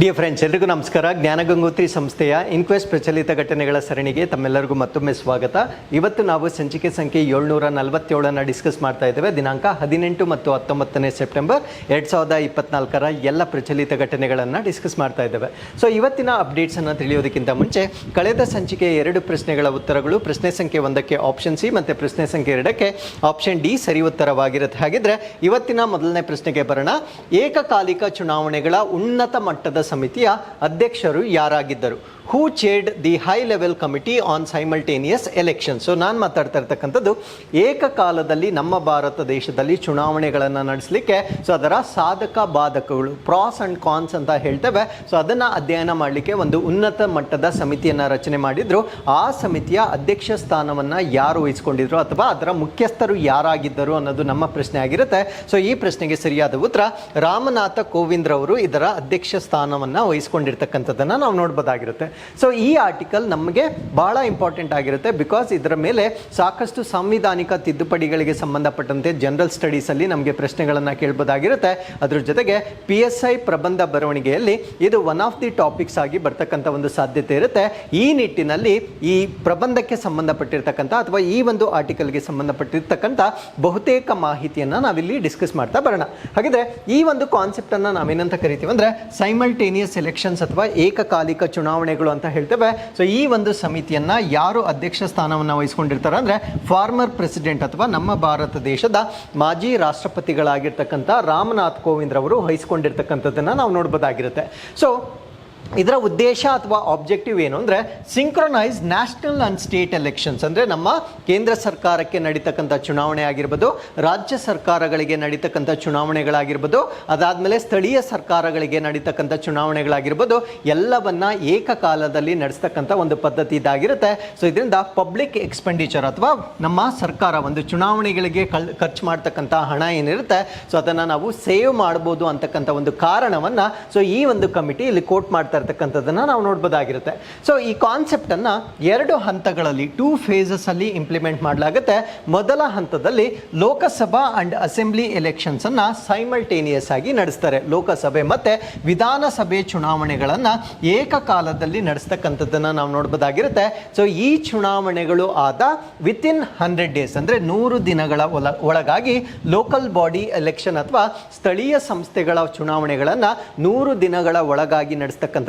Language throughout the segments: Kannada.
ಡಿಯರ್ ಫ್ರೆಂಡ್ಸ್, ಎಲ್ರಿಗೂ ನಮಸ್ಕಾರ. ಜ್ಞಾನಗಂಗೋತ್ರಿ ಸಂಸ್ಥೆಯ ಇನ್ಕ್ವೆಸ್ಟ್ ಪ್ರಚಲಿತ ಘಟನೆಗಳ ಸರಣಿಗೆ ತಮ್ಮೆಲ್ಲರಿಗೂ ಮತ್ತೊಮ್ಮೆ ಸ್ವಾಗತ. ಇವತ್ತು ನಾವು ಸಂಚಿಕೆ ಸಂಖ್ಯೆ 747 ಡಿಸ್ಕಸ್ ಮಾಡ್ತಾ ಇದ್ದೇವೆ. ದಿನಾಂಕ 18 ಮತ್ತು 19 ಸೆಪ್ಟೆಂಬರ್ 2024 ಎಲ್ಲ ಪ್ರಚಲಿತ ಘಟನೆಗಳನ್ನು ಡಿಸ್ಕಸ್ ಮಾಡ್ತಾ ಇದ್ದೇವೆ. ಸೊ ಇವತ್ತಿನ ಅಪ್ಡೇಟ್ಸನ್ನು ತಿಳಿಯೋದಕ್ಕಿಂತ ಮುಂಚೆ ಕಳೆದ ಸಂಚಿಕೆಯ 2 ಪ್ರಶ್ನೆಗಳ ಉತ್ತರಗಳು, ಪ್ರಶ್ನೆ ಸಂಖ್ಯೆ 1ಕ್ಕೆ ಆಪ್ಷನ್ ಸಿ ಮತ್ತು ಪ್ರಶ್ನೆ ಸಂಖ್ಯೆ 2ಕ್ಕೆ ಆಪ್ಷನ್ ಡಿ ಸರಿ ಉತ್ತರವಾಗಿರುತ್ತೆ. ಹಾಗಿದ್ರೆ ಇವತ್ತಿನ ಮೊದಲನೇ ಪ್ರಶ್ನೆಗೆ ಬರೋಣ. ಏಕಕಾಲಿಕ ಚುನಾವಣೆಗಳ ಉನ್ನತ ಮಟ್ಟದ ಸಮಿತಿಯ ಅಧ್ಯಕ್ಷರು ಯಾರಾಗಿದ್ದರು? Who chaired the high level committee on simultaneous election. So ನಾನು ಮಾತಾಡ್ತಾ ಇರ್ತಕ್ಕಂಥದ್ದು ಏಕಕಾಲದಲ್ಲಿ ನಮ್ಮ ಭಾರತ ದೇಶದಲ್ಲಿ ಚುನಾವಣೆಗಳನ್ನು ನಡೆಸಲಿಕ್ಕೆ ಸೊ ಅದರ ಸಾಧಕ ಬಾಧಕಗಳು, ಪ್ರಾಸ್ ಅಂಡ್ ಕಾನ್ಸ್ ಅಂತ ಹೇಳ್ತೇವೆ. ಸೊ ಅದನ್ನು ಅಧ್ಯಯನ ಮಾಡಲಿಕ್ಕೆ ಒಂದು ಉನ್ನತ ಮಟ್ಟದ ಸಮಿತಿಯನ್ನು ರಚನೆ ಮಾಡಿದ್ರು. ಆ ಸಮಿತಿಯ ಅಧ್ಯಕ್ಷ ಸ್ಥಾನವನ್ನು ಯಾರು ವಹಿಸ್ಕೊಂಡಿದ್ರು ಅಥವಾ ಅದರ ಮುಖ್ಯಸ್ಥರು ಯಾರಾಗಿದ್ದರು ಅನ್ನೋದು ನಮ್ಮ ಪ್ರಶ್ನೆ ಆಗಿರುತ್ತೆ. ಸೊ ಈ ಪ್ರಶ್ನೆಗೆ ಸರಿಯಾದ ಉತ್ತರ ರಾಮನಾಥ ಕೋವಿಂದ್ ರವರು ಇದರ ಅಧ್ಯಕ್ಷ ಸ್ಥಾನವನ್ನು ವಹಿಸ್ಕೊಂಡಿರ್ತಕ್ಕಂಥದ್ದನ್ನು ನಾವು ನೋಡ್ಬೋದಾಗಿರುತ್ತೆ. ಸೊ ಈ ಆರ್ಟಿಕಲ್ ನಮಗೆ ಬಹಳ ಇಂಪಾರ್ಟೆಂಟ್ ಆಗಿರುತ್ತೆ. ಬಿಕಾಸ್ ಇದರ ಮೇಲೆ ಸಾಕಷ್ಟು ಸಾಂವಿಧಾನಿಕ ತಿದ್ದುಪಡಿಗಳಿಗೆ ಸಂಬಂಧಪಟ್ಟಂತೆ ಜನರಲ್ ಸ್ಟಡೀಸಲ್ಲಿ ನಮಗೆ ಪ್ರಶ್ನೆಗಳನ್ನು ಕೇಳ್ಬೋದಾಗಿರುತ್ತೆ. ಅದ್ರ ಜೊತೆಗೆ PSI ಪ್ರಬಂಧ ಬರವಣಿಗೆಯಲ್ಲಿ ಇದು ಒನ್ ಆಫ್ ದಿ ಟಾಪಿಕ್ಸ್ ಆಗಿ ಬರ್ತಕ್ಕಂಥ ಒಂದು ಸಾಧ್ಯತೆ ಇರುತ್ತೆ. ಈ ನಿಟ್ಟಿನಲ್ಲಿ ಈ ಪ್ರಬಂಧಕ್ಕೆ ಸಂಬಂಧಪಟ್ಟಿರ್ತಕ್ಕಂಥ ಅಥವಾ ಈ ಒಂದು ಆರ್ಟಿಕಲ್ಗೆ ಸಂಬಂಧಪಟ್ಟಿರ್ತಕ್ಕಂಥ ಬಹುತೇಕ ಮಾಹಿತಿಯನ್ನು ನಾವಿಲ್ಲಿ ಡಿಸ್ಕಸ್ ಮಾಡ್ತಾ ಬರೋಣ. ಹಾಗಿದ್ರೆ ಈ ಒಂದು ಕಾನ್ಸೆಪ್ಟನ್ನು ನಾವೇನಂತ ಕರಿತೀವಿ ಅಂದರೆ ಸೈಮಲ್ಟೇನಿಯಸ್ ಎಲೆಕ್ಷನ್ಸ್ ಅಥವಾ ಏಕಕಾಲಿಕ ಚುನಾವಣೆಗಳು ಅಂತ ಹೇಳ್ತೇವೆ. ಸೊ ಈ ಒಂದು ಸಮಿತಿಯನ್ನ ಯಾರು ಅಧ್ಯಕ್ಷ ಸ್ಥಾನವನ್ನು ವಹಿಸಿಕೊಂಡಿರ್ತಾರೆ ಅಂದ್ರೆ ಫಾರ್ಮರ್ ಪ್ರೆಸಿಡೆಂಟ್ ಅಥವಾ ನಮ್ಮ ಭಾರತ ದೇಶದ ಮಾಜಿ ರಾಷ್ಟ್ರಪತಿಗಳಾಗಿರ್ತಕ್ಕಂಥ ರಾಮನಾಥ್ ಕೋವಿಂದ್ ರವರು ವಹಿಸಿಕೊಂಡಿರ್ತಕ್ಕಂಥದ್ದನ್ನು ನಾವು ನೋಡ್ಬೋದಾಗಿರುತ್ತೆ. ಸೊ ಇದರ ಉದ್ದೇಶ ಅಥವಾ ಆಬ್ಜೆಕ್ಟಿವ್ ಏನು ಅಂದರೆ synchronise national and state elections, ಅಂದರೆ ನಮ್ಮ ಕೇಂದ್ರ ಸರ್ಕಾರಕ್ಕೆ ನಡೀತಕ್ಕಂಥ ಚುನಾವಣೆ ಆಗಿರ್ಬೋದು, ರಾಜ್ಯ ಸರ್ಕಾರಗಳಿಗೆ ನಡೀತಕ್ಕಂಥ ಚುನಾವಣೆಗಳಾಗಿರ್ಬೋದು, ಅದಾದಮೇಲೆ ಸ್ಥಳೀಯ ಸರ್ಕಾರಗಳಿಗೆ ನಡೀತಕ್ಕಂಥ ಚುನಾವಣೆಗಳಾಗಿರ್ಬೋದು, ಎಲ್ಲವನ್ನ ಏಕಕಾಲದಲ್ಲಿ ನಡೆಸ್ತಕ್ಕಂಥ ಒಂದು ಪದ್ಧತಿ ಇದಾಗಿರುತ್ತೆ. ಸೊ ಇದರಿಂದ ಪಬ್ಲಿಕ್ ಎಕ್ಸ್ಪೆಂಡಿಚರ್ ಅಥವಾ ನಮ್ಮ ಸರ್ಕಾರ ಒಂದು ಚುನಾವಣೆಗಳಿಗೆ ಖರ್ಚು ಮಾಡ್ತಕ್ಕಂಥ ಹಣ ಏನಿರುತ್ತೆ ಸೊ ಅದನ್ನು ನಾವು ಸೇವ್ ಮಾಡ್ಬೋದು ಅಂತಕ್ಕಂಥ ಒಂದು ಕಾರಣವನ್ನು ಸೊ ಈ ಒಂದು ಕಮಿಟಿ ಇಲ್ಲಿ ಕೋಟ್ ಮಾಡ್ತಾ ಇರ್ತಕ್ಕಂಥದ್ದನ್ನು ನಾವು ನೋಡ್ಬೋದಾಗಿರುತ್ತೆ. ಸೊ ಈ ಕಾನ್ಸೆಪ್ಟನ್ನು 2 ಹಂತಗಳಲ್ಲಿ 2 ಫೇಸಸ್ ಅಲ್ಲಿ ಇಂಪ್ಲಿಮೆಂಟ್ ಮಾಡಲಾಗುತ್ತೆ. ಮೊದಲ ಹಂತದಲ್ಲಿ ಲೋಕಸಭಾ ಅಂಡ್ ಅಸೆಂಬ್ಲಿ ಎಲೆಕ್ಷನ್ಸ್ ಅನ್ನ ಸೈಮಲ್ಟೇನಿಯಸ್ ಆಗಿ ನಡೆಸ್ತಾರೆ. ಲೋಕಸಭೆ ಮತ್ತೆ ವಿಧಾನಸಭೆ ಚುನಾವಣೆಗಳನ್ನು ಏಕಕಾಲದಲ್ಲಿ ನಡೆಸ್ತಕ್ಕಂಥದ್ದನ್ನು ನಾವು ನೋಡ್ಬೋದಾಗಿರುತ್ತೆ. ಸೊ ಈ ಚುನಾವಣೆಗಳು ಆದ ವಿತಿನ್ 100 ಡೇಸ್ ಅಂದರೆ 100 ದಿನಗಳ ಒಳಗಾಗಿ ಲೋಕಲ್ ಬಾಡಿ ಎಲೆಕ್ಷನ್ ಅಥವಾ ಸ್ಥಳೀಯ ಸಂಸ್ಥೆಗಳ ಚುನಾವಣೆಗಳನ್ನು 100 ದಿನಗಳ ಒಳಗಾಗಿ ನಡೆಸ್ತಕ್ಕಂಥದ್ದನ್ನು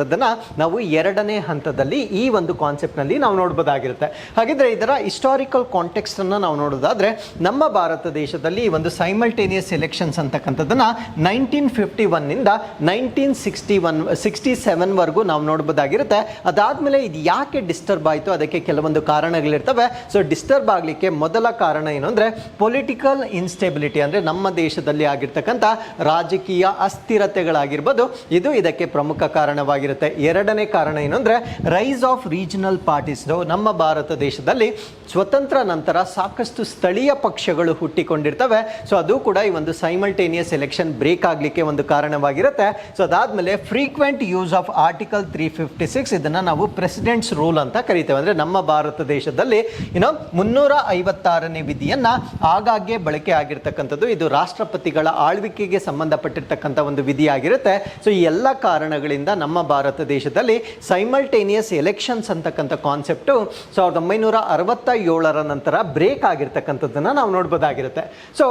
ನಾವು 2ನೇ ಹಂತದಲ್ಲಿ ಈ ಒಂದು ಕಾನ್ಸೆಪ್ಟ್ನಲ್ಲಿ ನಾವು ನೋಡ್ಬೋದಾಗಿರುತ್ತೆ. ಹಾಗಿದ್ರೆ ಇದರ ಹಿಸ್ಟಾರಿಕಲ್ ಕಾಂಟೆಕ್ಸ್ಟ್ ಅನ್ನು ನಾವು ನೋಡೋದಾದ್ರೆ ನಮ್ಮ ಭಾರತ ದೇಶದಲ್ಲಿ ಈ ಒಂದು ಸೈಮಲ್ಟೇನಿಯಸ್ ಎಲೆಕ್ಷನ್ಸ್ ಅಂತಕ್ಕಂಥದ್ದನ್ನ 1951 ನಿಂದ 1967 ವರೆಗೂ ನಾವು ನೋಡ್ಬೋದಾಗಿರುತ್ತೆ. ಅದಾದ್ಮೇಲೆ ಇದು ಯಾಕೆ ಡಿಸ್ಟರ್ಬ್ ಆಯಿತು ಅದಕ್ಕೆ ಕೆಲವೊಂದು ಕಾರಣಗಳಿರ್ತವೆ. ಸೊ ಡಿಸ್ಟರ್ಬ್ ಆಗಲಿಕ್ಕೆ ಮೊದಲ ಕಾರಣ ಏನು ಅಂದರೆ ಪೊಲಿಟಿಕಲ್ ಇನ್ಸ್ಟೆಬಿಲಿಟಿ, ಅಂದರೆ ನಮ್ಮ ದೇಶದಲ್ಲಿ ಆಗಿರ್ತಕ್ಕಂಥ ರಾಜಕೀಯ ಅಸ್ಥಿರತೆಗಳಾಗಿರ್ಬೋದು, ಇದು ಇದಕ್ಕೆ ಪ್ರಮುಖ ಕಾರಣವಾಗಿರುತ್ತೆ. 2ನೇ ಕಾರಣ ಏನು ಅಂದರೆ ರೈಸ್ ಆಫ್ ರೀಜನಲ್ ಪಾರ್ಟೀಸ್. ನಮ್ಮ ಭಾರತ ದೇಶದಲ್ಲಿ ಸ್ವತಂತ್ರ ನಂತರ ಸಾಕಷ್ಟು ಸ್ಥಳೀಯ ಪಕ್ಷಗಳು ಹುಟ್ಟಿಕೊಂಡಿರ್ತವೆ. ಸೊ ಅದು ಕೂಡ ಈ ಒಂದು ಸೈಮಲ್ಟೇನಿಯಸ್ ಎಲೆಕ್ಷನ್ ಬ್ರೇಕ್ ಆಗಲಿಕ್ಕೆ ಒಂದು ಕಾರಣವಾಗಿರುತ್ತೆ. ಸೊ ಅದಾದಮೇಲೆ ಫ್ರೀಕ್ವೆಂಟ್ ಯೂಸ್ ಆಫ್ ಆರ್ಟಿಕಲ್ 356, ಇದನ್ನು ನಾವು ಪ್ರೆಸಿಡೆಂಟ್ಸ್ ರೂಲ್ ಅಂತ ಕರಿತೇವೆ. ಅಂದರೆ ನಮ್ಮ ಭಾರತ ದೇಶದಲ್ಲಿ 356ನೇ ವಿಧಿಯನ್ನು ಆಗಾಗ್ಗೆ ಬಳಕೆ ಆಗಿರ್ತಕ್ಕಂಥದ್ದು. ಇದು ರಾಷ್ಟ್ರಪತಿಗಳ ಆಳ್ವಿಕೆಗೆ ಸಂಬಂಧಪಟ್ಟಿರ್ತಕ್ಕಂಥ ಒಂದು ವಿಧಿಯಾಗಿರುತ್ತೆ. ಸೊ ಈ ಎಲ್ಲ ಕಾರಣಗಳಿಂದ ನಮ್ಮ ಭಾರತ ದೇಶದಲ್ಲಿ ಸೈಮಲ್ಟೇನಿಯಸ್ ಎಲೆಕ್ಷನ್ಸ್ ಅಂತಕ್ಕಂಥ ಕಾನ್ಸೆಪ್ಟು 1967 ನಂತರ ಬ್ರೇಕ್ ಆಗಿರ್ತಕ್ಕಂಥದ್ದನ್ನು ನಾವು ನೋಡ್ಬೋದಾಗಿರುತ್ತೆ. ಸೊ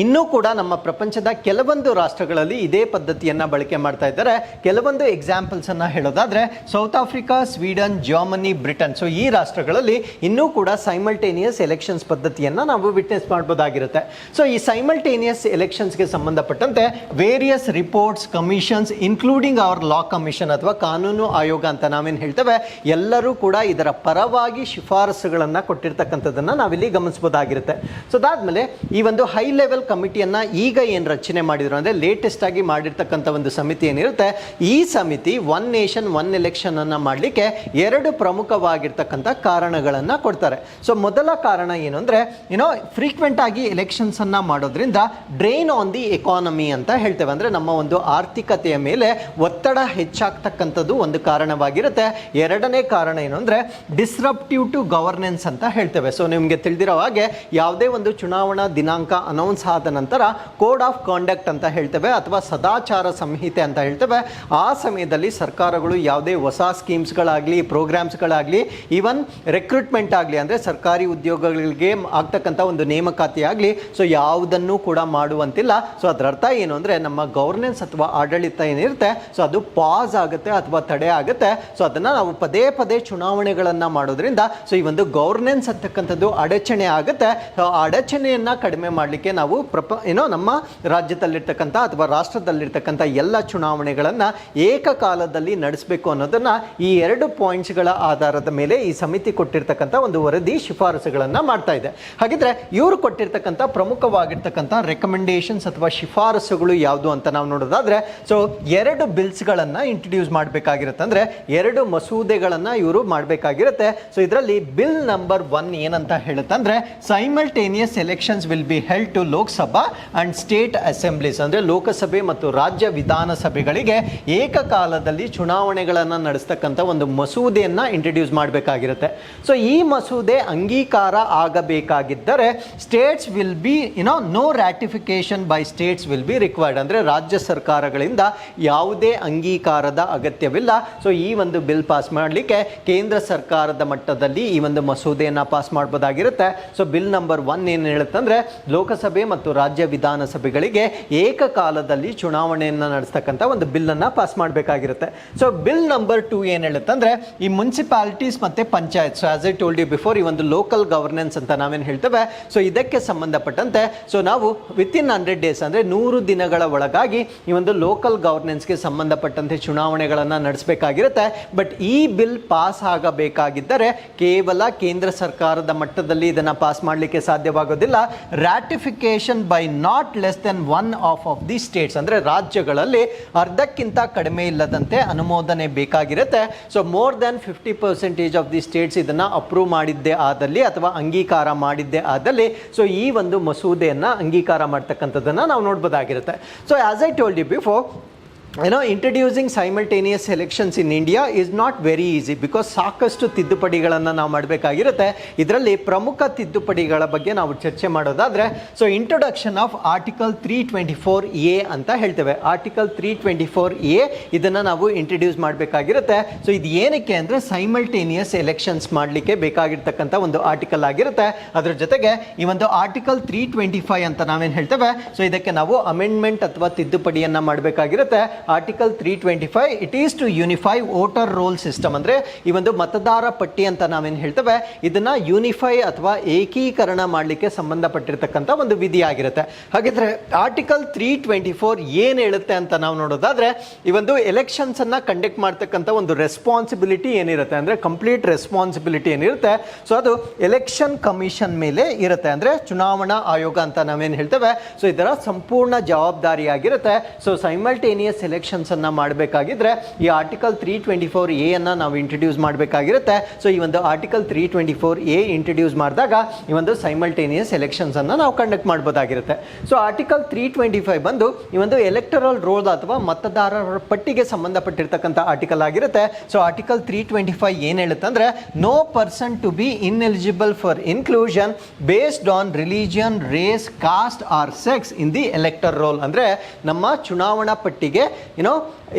ಇನ್ನೂ ಕೂಡ ನಮ್ಮ ಪ್ರಪಂಚದ ಕೆಲವೊಂದು ರಾಷ್ಟ್ರಗಳಲ್ಲಿ ಇದೇ ಪದ್ಧತಿಯನ್ನು ಬಳಕೆ ಮಾಡ್ತಾ ಇದ್ದಾರೆ. ಕೆಲವೊಂದು ಎಕ್ಸಾಂಪಲ್ಸನ್ನು ಹೇಳೋದಾದರೆ South Africa, Sweden, Germany, Britain. So ಈ ರಾಷ್ಟ್ರಗಳಲ್ಲಿ ಇನ್ನೂ ಕೂಡ ಸೈಮಲ್ಟೇನಿಯಸ್ ಎಲೆಕ್ಷನ್ಸ್ ಪದ್ಧತಿಯನ್ನು ನಾವು ವಿಟ್ನೆಸ್ ಮಾಡ್ಬೋದಾಗಿರುತ್ತೆ. ಸೊ ಈ ಸೈಮಲ್ಟೇನಿಯಸ್ ಎಲೆಕ್ಷನ್ಸ್ಗೆ ಸಂಬಂಧಪಟ್ಟಂತೆ various reports, commissions including our law commission ಅಥವಾ ಕಾನೂನು ಆಯೋಗ ಅಂತ ನಾವೇನು ಹೇಳ್ತೇವೆ, ಎಲ್ಲರೂ ಕೂಡ ಇದರ ಪರವಾಗಿ ಶಿಫಾರಸುಗಳನ್ನು ಕೊಟ್ಟಿರ್ತಕ್ಕಂಥದ್ದನ್ನು ನಾವಿಲ್ಲಿ ಗಮನಿಸಬಹುದಾಗಿರುತ್ತೆ. ಸೊ ಅದಾದಮೇಲೆ ಈ ಒಂದು ಹೈ ಲೆವೆಲ್ ಕಮಿಟಿಯನ್ನ ಈಗ ಏನು ರಚನೆ ಮಾಡಿದ್ರು ಅಂದರೆ ಲೇಟೆಸ್ಟ್ ಆಗಿ ಮಾಡಿರ್ತಕ್ಕಂಥ ಒಂದು ಸಮಿತಿ ಏನಿರುತ್ತೆ, ಈ ಸಮಿತಿ ಒನ್ ನೇಷನ್ ಒನ್ ಎಲೆಕ್ಷನ್ ಅನ್ನ ಮಾಡಲಿಕ್ಕೆ 2 ಪ್ರಮುಖವಾಗಿರ್ತಕ್ಕಂಥ ಕಾರಣಗಳನ್ನು ಕೊಡ್ತಾರೆ. ಸೊ ಮೊದಲ ಕಾರಣ ಏನು ಅಂದರೆ ಫ್ರೀಕ್ವೆಂಟ್ ಆಗಿ ಎಲೆಕ್ಷನ್ಸ್ ಅನ್ನ ಮಾಡೋದ್ರಿಂದ ಡ್ರೈನ್ ಆನ್ ದಿ ಎಕಾನಮಿ ಅಂತ ಹೇಳ್ತೇವೆ. ಅಂದರೆ ನಮ್ಮ ಒಂದು ಆರ್ಥಿಕತೆಯ ಮೇಲೆ ಒತ್ತಡ ಹೆಚ್ಚಾಗ್ತಕ್ಕಂಥದ್ದು ಒಂದು ಕಾರಣವಾಗಿರುತ್ತೆ. 2ನೇ ಕಾರಣ ಏನು ಅಂದರೆ ಡಿಸ್ರಪ್ಟಿವ್ ಟು ಗವರ್ನೆನ್ಸ್ ಅಂತ ಹೇಳ್ತೇವೆ. ಸೊ ನಿಮಗೆ ತಿಳಿದಿರೋ ಹಾಗೆ ಯಾವುದೇ ಒಂದು ಚುನಾವಣಾ ದಿನಾಂಕ ಅನೌನ್ಸ್ ಎಲೆಕ್ಷನ್ಸ್ ಆದ ನಂತರ ಕೋಡ್ ಆಫ್ ಕಾಂಡಕ್ಟ್ ಅಂತ ಹೇಳ್ತೇವೆ ಅಥವಾ ಸದಾಚಾರ ಸಂಹಿತೆ ಅಂತ ಹೇಳ್ತೇವೆ. ಆ ಸಮಯದಲ್ಲಿ ಸರ್ಕಾರಗಳು ಯಾವುದೇ ಹೊಸ ಸ್ಕೀಮ್ಸ್ಗಳಾಗಲಿ ಪ್ರೋಗ್ರಾಮ್ಸ್ಗಳಾಗಲಿ ಈವನ್ ರಿಕ್ರೂಟ್ಮೆಂಟ್ ಆಗಲಿ ಅಂದರೆ ಸರ್ಕಾರಿ ಉದ್ಯೋಗಗಳಿಗೆ ಆಗ್ತಕ್ಕಂಥ ಒಂದು ನೇಮಕಾತಿ ಆಗಲಿ ಸೊ ಯಾವುದನ್ನು ಕೂಡ ಮಾಡುವಂತಿಲ್ಲ. ಸೊ ಅದರ ಅರ್ಥ ಏನು ಅಂದರೆ ನಮ್ಮ ಗವರ್ನೆನ್ಸ್ ಅಥವಾ ಆಡಳಿತ ಏನಿರುತ್ತೆ ಸೊ ಅದು ಪಾಸ್ ಆಗುತ್ತೆ ಅಥವಾ ತಡೆ ಆಗುತ್ತೆ. ಸೊ ಅದನ್ನು ನಾವು ಪದೇ ಪದೇ ಚುನಾವಣೆಗಳನ್ನು ಮಾಡೋದ್ರಿಂದ ಸೊ ಈ ಒಂದು ಗವರ್ನೆನ್ಸ್ ಅಂತಕ್ಕಂಥದ್ದು ಅಡಚಣೆ ಆಗುತ್ತೆ. ಸೊ ಆ ಅಡಚಣೆಯನ್ನು ಕಡಿಮೆ ಮಾಡಲಿಕ್ಕೆ ನಾವು ನಮ್ಮ ರಾಜ್ಯದಲ್ಲಿರ್ತಕ್ಕಂಥ ಅಥವಾ ರಾಷ್ಟ್ರದಲ್ಲಿರ್ತಕ್ಕಂಥ ಎಲ್ಲ ಚುನಾವಣೆಗಳನ್ನು ಏಕಕಾಲದಲ್ಲಿ ನಡೆಸಬೇಕು ಅನ್ನೋದನ್ನು ಈ 2 ಪಾಯಿಂಟ್ಸ್ಗಳ ಆಧಾರದ ಮೇಲೆ ಈ ಸಮಿತಿ ಕೊಟ್ಟಿರ್ತಕ್ಕಂಥ ಒಂದು ವರದಿ ಶಿಫಾರಸುಗಳನ್ನು ಮಾಡ್ತಾ ಇದೆ. ಹಾಗಿದ್ರೆ ಇವರು ಕೊಟ್ಟಿರ್ತಕ್ಕಂಥ ಪ್ರಮುಖವಾಗಿರ್ತಕ್ಕಂಥ ರೆಕಮೆಂಡೇಶನ್ಸ್ ಅಥವಾ ಶಿಫಾರಸುಗಳು ಯಾವುದು ಅಂತ ನಾವು ನೋಡೋದಾದ್ರೆ ಸೊ 2 ಬಿಲ್ಸ್ಗಳನ್ನು ಇಂಟ್ರೊಡ್ಯೂಸ್ ಮಾಡಬೇಕಾಗಿರುತ್ತೆ, ಅಂದರೆ 2 ಮಸೂದೆಗಳನ್ನು ಇವರು ಮಾಡಬೇಕಾಗಿರುತ್ತೆ. ಸೊ ಇದರಲ್ಲಿ ಬಿಲ್ ನಂಬರ್ 1 ಏನಂತ ಹೇಳುತ್ತೆ ಅಂದರೆ simultaneous elections will be held to Lok Sabha and state assemblies, ಅಂದರೆ ಲೋಕಸಭೆ ಮತ್ತು ರಾಜ್ಯ ವಿಧಾನಸಭೆಗಳಿಗೆ ಏಕಕಾಲದಲ್ಲಿ ಚುನಾವಣೆಗಳನ್ನು ನಡೆಸ್ತಕ್ಕಂಥ ಒಂದು ಮಸೂದೆಯನ್ನು ಇಂಟ್ರೊಡ್ಯೂಸ್ ಮಾಡಬೇಕಾಗಿರುತ್ತೆ. ಸೊ ಈ ಮಸೂದೆ ಅಂಗೀಕಾರ ಆಗಬೇಕಾಗಿದ್ದರೆ states will be no ratification by states will be required, ಅಂದರೆ ರಾಜ್ಯ ಸರ್ಕಾರಗಳಿಂದ ಯಾವುದೇ ಅಂಗೀಕಾರದ ಅಗತ್ಯವಿಲ್ಲ. ಸೊ ಈ ಒಂದು ಬಿಲ್ ಪಾಸ್ ಮಾಡಲಿಕ್ಕೆ ಕೇಂದ್ರ ಸರ್ಕಾರದ ಮಟ್ಟದಲ್ಲಿ ಈ ಒಂದು ಮಸೂದೆಯನ್ನು ಪಾಸ್ ಮಾಡಬಹುದಾಗಿರುತ್ತೆ. ಸೊ ಬಿಲ್ ನಂಬರ್ 1 ಏನು ಹೇಳುತ್ತೆ ಅಂದರೆ ಲೋಕಸಭೆ ಮತ್ತು ರಾಜ್ಯ ವಿಧಾನಸಭೆಗಳಿಗೆ ಏಕಕಾಲದಲ್ಲಿ ಚುನಾವಣೆಯನ್ನು ನಡೆಸ್ತಕ್ಕಂಥ ಒಂದು ಬಿಲ್ಲನ್ನು ಪಾಸ್ ಮಾಡಬೇಕಾಗಿರುತ್ತೆ. ಸೊ ಬಿಲ್ ನಂಬರ್ 2 ಏನು ಹೇಳುತ್ತೆ ಅಂದರೆ ಈ ಮುನ್ಸಿಪಾಲಿಟೀಸ್ ಮತ್ತು panchayat, as I told you before, ಈ ಒಂದು ಲೋಕಲ್ ಗವರ್ನೆನ್ಸ್ ಅಂತ ನಾವೇನು ಹೇಳ್ತೇವೆ ಸೊ ಇದಕ್ಕೆ ಸಂಬಂಧಪಟ್ಟಂತೆ ಸೊ ನಾವು ವಿತಿನ್ 100 ಡೇಸ್ ಅಂದರೆ 100 ದಿನಗಳ ಒಳಗಾಗಿ ಈ ಒಂದು ಲೋಕಲ್ ಗವರ್ನೆನ್ಸ್ಗೆ ಸಂಬಂಧಪಟ್ಟಂತೆ ಚುನಾವಣೆಗಳನ್ನು ನಡೆಸಬೇಕಾಗಿರುತ್ತೆ. ಬಟ್ ಈ ಬಿಲ್ ಪಾಸ್ ಆಗಬೇಕಾಗಿದ್ದರೆ ಕೇವಲ ಕೇಂದ್ರ ಸರ್ಕಾರದ ಮಟ್ಟದಲ್ಲಿ ಇದನ್ನು ಪಾಸ್ ಮಾಡಲಿಕ್ಕೆ ಸಾಧ್ಯವಾಗೋದಿಲ್ಲ. Ratification by not less than 1 of the states, ಅಂದರೆ ರಾಜ್ಯಗಳಲ್ಲಿ ಅರ್ಧಕ್ಕಿಂತ ಕಡಿಮೆ ಇಲ್ಲದಂತೆ ಅನುಮೋದನೆ ಬೇಕಾಗಿರುತ್ತೆ. So more than 50% of the states ಇದನ್ನು ಅಪ್ರೂವ್ ಮಾಡಿದ್ದೇ ಆದಲ್ಲಿ ಅಥವಾ ಅಂಗೀಕಾರ ಮಾಡಿದ್ದೇ ಆದಲ್ಲಿ ಸೊ ಈ ಒಂದು ಮಸೂದೆಯನ್ನು ಅಂಗೀಕಾರ ಮಾಡ್ತಕ್ಕಂಥದ್ದನ್ನು ನಾವು ನೋಡ್ಬೋದಾಗಿರುತ್ತೆ. So as I told you before, introducing simultaneous elections in India is not very easy because ಸಾಕಷ್ಟು ತಿದ್ದುಪಡಿಗಳನ್ನು ನಾವು ಮಾಡಬೇಕಾಗಿರುತ್ತೆ. ಇದರಲ್ಲಿ ಪ್ರಮುಖ ತಿದ್ದುಪಡಿಗಳ ಬಗ್ಗೆ ನಾವು ಚರ್ಚೆ ಮಾಡೋದಾದರೆ so introduction of article 324A ಅಂತ ಹೇಳ್ತೇವೆ. ಆರ್ಟಿಕಲ್ 324A ಇದನ್ನು ನಾವು ಇಂಟ್ರೊಡ್ಯೂಸ್ ಮಾಡಬೇಕಾಗಿರುತ್ತೆ. ಸೊ ಇದು ಏನಕ್ಕೆ ಅಂದರೆ ಸೈಮಲ್ಟೇನಿಯಸ್ ಎಲೆಕ್ಷನ್ಸ್ ಮಾಡಲಿಕ್ಕೆ ಬೇಕಾಗಿರ್ತಕ್ಕಂಥ ಒಂದು ಆರ್ಟಿಕಲ್ ಆಗಿರುತ್ತೆ. ಅದರ ಜೊತೆಗೆ ಈ ಒಂದು ಆರ್ಟಿಕಲ್ 325 ಅಂತ ನಾವೇನು ಹೇಳ್ತೇವೆ ಸೊ ಇದಕ್ಕೆ ನಾವು ಅಮೆಂಡ್ಮೆಂಟ್ ಅಥವಾ ತಿದ್ದುಪಡಿಯನ್ನು ಮಾಡಬೇಕಾಗಿರುತ್ತೆ. Article 325 it is to unify voter roll system, ಅಂದರೆ ಈ ಒಂದು ಮತದಾರ ಪಟ್ಟಿ ಅಂತ ನಾವೇನು ಹೇಳ್ತೇವೆ ಇದನ್ನು ಯೂನಿಫೈ ಅಥವಾ ಏಕೀಕರಣ ಮಾಡಲಿಕ್ಕೆ ಸಂಬಂಧಪಟ್ಟಿರ್ತಕ್ಕಂಥ ಒಂದು ವಿಧಿ ಆಗಿರುತ್ತೆ. ಹಾಗಿದ್ರೆ ಆರ್ಟಿಕಲ್ 324 ಏನು ಹೇಳುತ್ತೆ ಅಂತ ನಾವು ನೋಡೋದಾದರೆ ಈ ಒಂದು ಎಲೆಕ್ಷನ್ಸನ್ನು ಕಂಡಕ್ಟ್ ಮಾಡ್ತಕ್ಕಂಥ ಒಂದು ರೆಸ್ಪಾನ್ಸಿಬಿಲಿಟಿ ಏನಿರುತ್ತೆ ಅಂದರೆ ಕಂಪ್ಲೀಟ್ ರೆಸ್ಪಾನ್ಸಿಬಿಲಿಟಿ ಏನಿರುತ್ತೆ ಸೊ ಅದು ಎಲೆಕ್ಷನ್ ಕಮಿಷನ್ ಮೇಲೆ ಇರುತ್ತೆ, ಅಂದರೆ ಚುನಾವಣಾ ಆಯೋಗ ಅಂತ ನಾವೇನು ಹೇಳ್ತೇವೆ ಸೊ ಇದರ ಸಂಪೂರ್ಣ ಜವಾಬ್ದಾರಿಯಾಗಿರುತ್ತೆ. ಸೊ ಸೈಮಲ್ಟೇನಿಯಸ್ ಎಲೆಕ್ಷನ್ಸ್ ಅನ್ನು ಮಾಡಬೇಕಾಗಿದ್ರೆ ಈ ಆರ್ಟಿಕಲ್ 324A ಅನ್ನು ನಾವು ಇಂಟ್ರೊಡ್ಯೂಸ್ ಮಾಡಬೇಕಾಗಿರುತ್ತೆ. ಸೊ ಈ ಒಂದು ಆರ್ಟಿಕಲ್ 324A ಇಂಟ್ರೊಡ್ಯೂಸ್ ಮಾಡಿದಾಗ ಈ ಒಂದು ಸೈಮಲ್ಟೇನಿಯಸ್ ಎಲೆಕ್ಷನ್ಸ್ ಅನ್ನು ನಾವು ಕಂಡಕ್ಟ್ ಮಾಡಬಹುದಾಗಿರುತ್ತೆ. ಸೊ ಆರ್ಟಿಕಲ್ 325 ಬಂದು ಈ ಒಂದು ಎಲೆಕ್ಟರಲ್ ರೋಲ್ ಅಥವಾ ಮತದಾರರ ಪಟ್ಟಿಗೆ ಸಂಬಂಧಪಟ್ಟಿರ್ತಕ್ಕಂಥ ಆರ್ಟಿಕಲ್ ಆಗಿರುತ್ತೆ. ಸೊ ಆರ್ಟಿಕಲ್ 325 ಏನು ಹೇಳುತ್ತೆ ಅಂದರೆ no person to be ineligible for inclusion based on religion, race, caste or sex in the elector roll, ಅಂದರೆ ನಮ್ಮ ಚುನಾವಣಾ ಪಟ್ಟಿಗೆ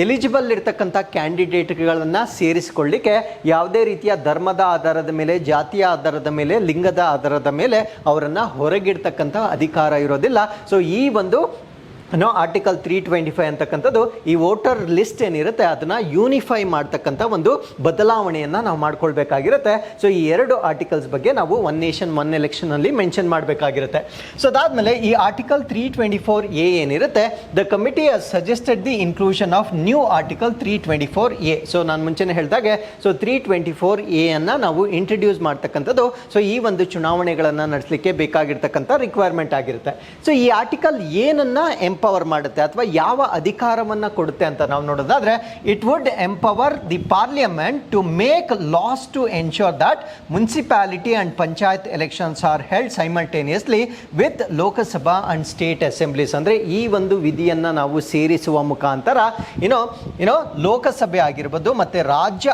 ಎಲಿಜಿಬಲ್ ಇರ್ತಕ್ಕಂಥ ಕ್ಯಾಂಡಿಡೇಟ್ಗಳನ್ನು ಸೇರಿಸಿಕೊಳ್ಳಿಕ್ಕೆ ಯಾವುದೇ ರೀತಿಯ ಧರ್ಮದ ಆಧಾರದ ಮೇಲೆ, ಜಾತಿಯ ಆಧಾರದ ಮೇಲೆ, ಲಿಂಗದ ಆಧಾರದ ಮೇಲೆ ಅವರನ್ನು ಹೊರಗಿಡ್ತಕ್ಕಂಥ ಅಧಿಕಾರ ಇರೋದಿಲ್ಲ. ಸೊ ಈ ಒಂದು ಆರ್ಟಿಕಲ್ 325 ಅಂತಕ್ಕಂಥದ್ದು ಈ ವೋಟರ್ ಲಿಸ್ಟ್ ಏನಿರುತ್ತೆ ಅದನ್ನು ಯೂನಿಫೈ ಮಾಡ್ತಕ್ಕಂಥ ಒಂದು ಬದಲಾವಣೆಯನ್ನು ನಾವು ಮಾಡ್ಕೊಳ್ಬೇಕಾಗಿರುತ್ತೆ. ಸೊ ಈ 2 ಆರ್ಟಿಕಲ್ಸ್ ಬಗ್ಗೆ ನಾವು ಒನ್ ನೇಷನ್ ಒನ್ ಎಲೆಕ್ಷನಲ್ಲಿ ಮೆನ್ಷನ್ ಮಾಡಬೇಕಾಗಿರುತ್ತೆ. ಸೊ ಅದಾದಮೇಲೆ ಈ ಆರ್ಟಿಕಲ್ 324A ಏನಿರುತ್ತೆ the committee has suggested the inclusion of new article 324A. So ನಾನು ಮುಂಚೆನೇ ಹೇಳಿದಾಗೆ ಸೊ 324A ಅನ್ನು ನಾವು ಇಂಟ್ರೊಡ್ಯೂಸ್ ಮಾಡ್ತಕ್ಕಂಥದ್ದು ಸೊ ಈ ಒಂದು ಚುನಾವಣೆಗಳನ್ನು ನಡೆಸಲಿಕ್ಕೆ ಬೇಕಾಗಿರ್ತಕ್ಕಂಥ ರಿಕ್ವೈರ್ಮೆಂಟ್ ಆಗಿರುತ್ತೆ. ಸೊ ಈ ಆರ್ಟಿಕಲ್ ಏನನ್ನು ಎಂಪವರ್ ಮಾಡುತ್ತೆ ಅಥವಾ ಯಾವ ಅಧಿಕಾರವನ್ನು ಕೊಡುತ್ತೆ ಅಂತ ನಾವು ನೋಡೋದಾದ್ರೆ, it would empower the parliament to make laws to ensure that municipality and panchayat elections are held simultaneously with Lok Sabha and state assemblies. ಅಂದರೆ ಈ ಒಂದು ವಿಧಿಯನ್ನು ನಾವು ಸೇರಿಸುವ ಮುಖಾಂತರ ಏನೋ ಲೋಕಸಭೆ ಆಗಿರ್ಬೋದು ಮತ್ತು ರಾಜ್ಯ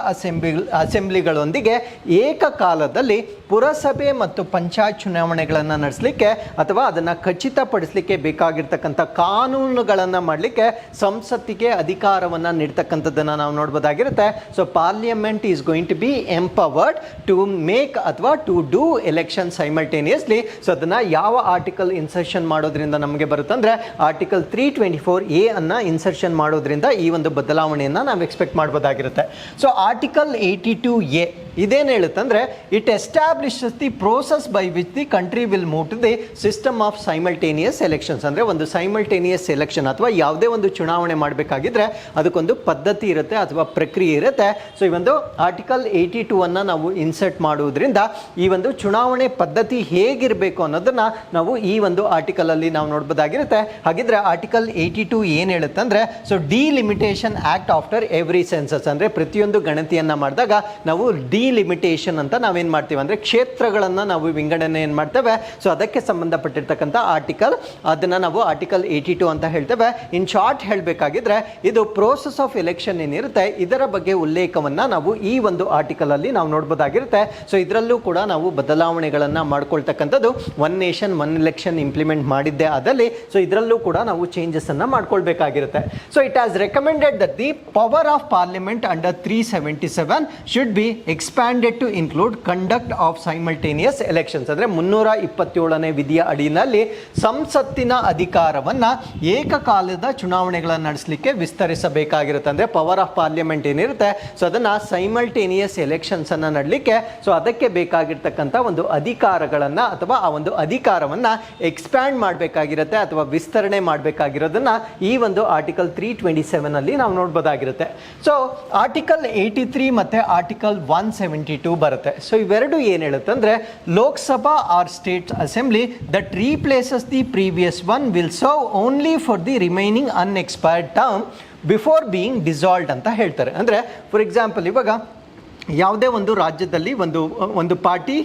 ಅಸೆಂಬ್ಲಿಗಳೊಂದಿಗೆ ಏಕಕಾಲದಲ್ಲಿ ಪುರಸಭೆ ಮತ್ತು ಪಂಚಾಯತ್ ಚುನಾವಣೆಗಳನ್ನು ನಡೆಸಲಿಕ್ಕೆ ಅಥವಾ ಅದನ್ನು ಖಚಿತಪಡಿಸಲಿಕ್ಕೆ ಬೇಕಾಗಿರ್ತಕ್ಕಂಥ ಕಾನೂನುಗಳನ್ನು ಮಾಡಲಿಕ್ಕೆ ಸಂಸತ್ತಿಗೆ ಅಧಿಕಾರವನ್ನು ನೀಡ್ತಕ್ಕಂಥದ್ದನ್ನು ನಾವು ನೋಡ್ಬೋದಾಗಿರುತ್ತೆ. So parliament is going to be empowered to make ಅಥವಾ to do election simultaneously. So ಅದನ್ನು ಯಾವ ಆರ್ಟಿಕಲ್ ಇನ್ಸರ್ಷನ್ ಮಾಡೋದ್ರಿಂದ ನಮಗೆ ಬರುತ್ತಂದ್ರೆ ಆರ್ಟಿಕಲ್ 324A ಅನ್ನು ಇನ್ಸರ್ಷನ್ ಮಾಡೋದ್ರಿಂದ ಈ ಒಂದು ಬದಲಾವಣೆಯನ್ನು ನಾವು ಎಕ್ಸ್ಪೆಕ್ಟ್ ಮಾಡ್ಬೋದಾಗಿರುತ್ತೆ. ಸೊ ಆರ್ಟಿಕಲ್ 82A ಇದೇನು ಹೇಳುತ್ತಂದ್ರೆ, it establishes the process by which the country will move to the system of simultaneous elections. ಅಂದರೆ ಒಂದು ಸೈಮಲ್ಟೇನಿಯಸ್ ಎಲೆಕ್ಷನ್ ಅಥವಾ ಯಾವುದೇ ಒಂದು ಚುನಾವಣೆ ಮಾಡಬೇಕಾಗಿದ್ರೆ ಅದಕ್ಕೊಂದು ಪದ್ಧತಿ ಇರುತ್ತೆ ಅಥವಾ ಪ್ರಕ್ರಿಯೆ ಇರುತ್ತೆ. ಸೊ ಈ ಒಂದು ಆರ್ಟಿಕಲ್ 82 ಅನ್ನು ನಾವು ಇನ್ಸರ್ಟ್ ಮಾಡುವುದರಿಂದ ಈ ಒಂದು ಚುನಾವಣೆ ಪದ್ಧತಿ ಹೇಗಿರಬೇಕು ಅನ್ನೋದನ್ನ ನಾವು ಈ ಒಂದು ಆರ್ಟಿಕಲ್ ಅಲ್ಲಿ ನಾವು ನೋಡ್ಬೋದಾಗಿರುತ್ತೆ. ಹಾಗಿದ್ರೆ ಆರ್ಟಿಕಲ್ 82 ಏನು ಹೇಳುತ್ತಂದ್ರೆ, so delimitation act after every census. ಅಂದರೆ ಪ್ರತಿಯೊಂದು ಗಣತಿಯನ್ನ ಮಾಡಿದಾಗ ನಾವು ಡಿಲಿಮಿಟೇಷನ್ ಅಂತ ನಾವೇನು ಮಾಡ್ತೀವಿ ಅಂದರೆ ಕ್ಷೇತ್ರಗಳನ್ನು ನಾವು ವಿಂಗಡಣೆ ಏನು ಮಾಡ್ತೇವೆ. ಸೊ ಅದಕ್ಕೆ ಸಂಬಂಧಪಟ್ಟಿರ್ತಕ್ಕಂಥ ಆರ್ಟಿಕಲ್, ಅದನ್ನು ನಾವು ಆರ್ಟಿಕಲ್ 82 ಅಂತ ಹೇಳ್ತೇವೆ. ಇನ್ ಶಾರ್ಟ್ ಹೇಳಬೇಕಾಗಿದ್ರೆ ಇದು ಪ್ರೋಸೆಸ್ ಆಫ್ ಎಲೆಕ್ಷನ್ ಏನಿರುತ್ತೆ ಇದರ ಬಗ್ಗೆ ಉಲ್ಲೇಖವನ್ನು ನಾವು ಈ ಒಂದು ಆರ್ಟಿಕಲ್ ಅಲ್ಲಿ ನಾವು ನೋಡ್ಬೋದಾಗಿರುತ್ತೆ. ಸೊ ಇದರಲ್ಲೂ ಕೂಡ ನಾವು ಬದಲಾವಣೆಗಳನ್ನು ಮಾಡ್ಕೊಳ್ತಕ್ಕಂಥದ್ದು one nation one election implement ಮಾಡಿದ್ದೆ ಆದಲ್ಲಿ ಸೊ ಇದರಲ್ಲೂ ಕೂಡ ನಾವು ಚೇಂಜಸ್ ಅನ್ನ ಮಾಡ್ಕೊಳ್ಬೇಕಾಗಿರುತ್ತೆ. So it has recommended that the power of parliament under 377 should be expanded to include conduct of simultaneous elections. ಅಂದರೆ 327ನೇ ವಿಧಿಯ ಅಡಿಯಲ್ಲಿ ಸಂಸತ್ತಿನ ಅಧಿಕಾರವನ್ನು ಏಕಕಾಲದ ಚುನಾವಣೆಗಳನ್ನು ನಡೆಸಲಿಕ್ಕೆ ವಿಸ್ತರಿಸಬೇಕಾಗಿರುತ್ತೆ. ಅಂದರೆ ಪವರ್ ಆಫ್ ಪಾರ್ಲಿಮೆಂಟ್ ಏನಿರುತ್ತೆ ಸೊ ಅದನ್ನು ಸೈಮಲ್ಟೇನಿಯಸ್ ಎಲೆಕ್ಷನ್ಸ್ ಅನ್ನು ನಡಲಿಕ್ಕೆ ಸೊ ಅದಕ್ಕೆ ಬೇಕಾಗಿರ್ತಕ್ಕಂಥ ಒಂದು ಅಧಿಕಾರಗಳನ್ನು ಅಥವಾ ಆ ಒಂದು ಅಧಿಕಾರವನ್ನು ಎಕ್ಸ್ಪ್ಯಾಂಡ್ ಮಾಡಬೇಕಾಗಿರುತ್ತೆ ಅಥವಾ ವಿಸ್ತರಣೆ ಮಾಡಬೇಕಾಗಿರೋದನ್ನ ಈ ಒಂದು ಆರ್ಟಿಕಲ್ 327 ಅಲ್ಲಿ ನಾವು ನೋಡ್ಬೋದಾಗಿರುತ್ತೆ. ಸೊ ಆರ್ಟಿಕಲ್ 83 ಮತ್ತು ಆರ್ಟಿಕಲ್ 172 ಬರುತ್ತೆ. ಸೊ ಇವೆರಡು ಏನು ಹೇಳುತ್ತೆ ಅಂದರೆ, Lok Sabha or state assembly that replaces the previous one will serve only for the remaining unexpired term before being dissolved ಅಂತ ಹೇಳ್ತಾರೆ. ಅಂದರೆ ಫಾರ್ ಎಕ್ಸಾಂಪಲ್ ಇವಾಗ ಯಾವುದೇ ಒಂದು ರಾಜ್ಯದಲ್ಲಿ ಒಂದು ಪಾರ್ಟಿ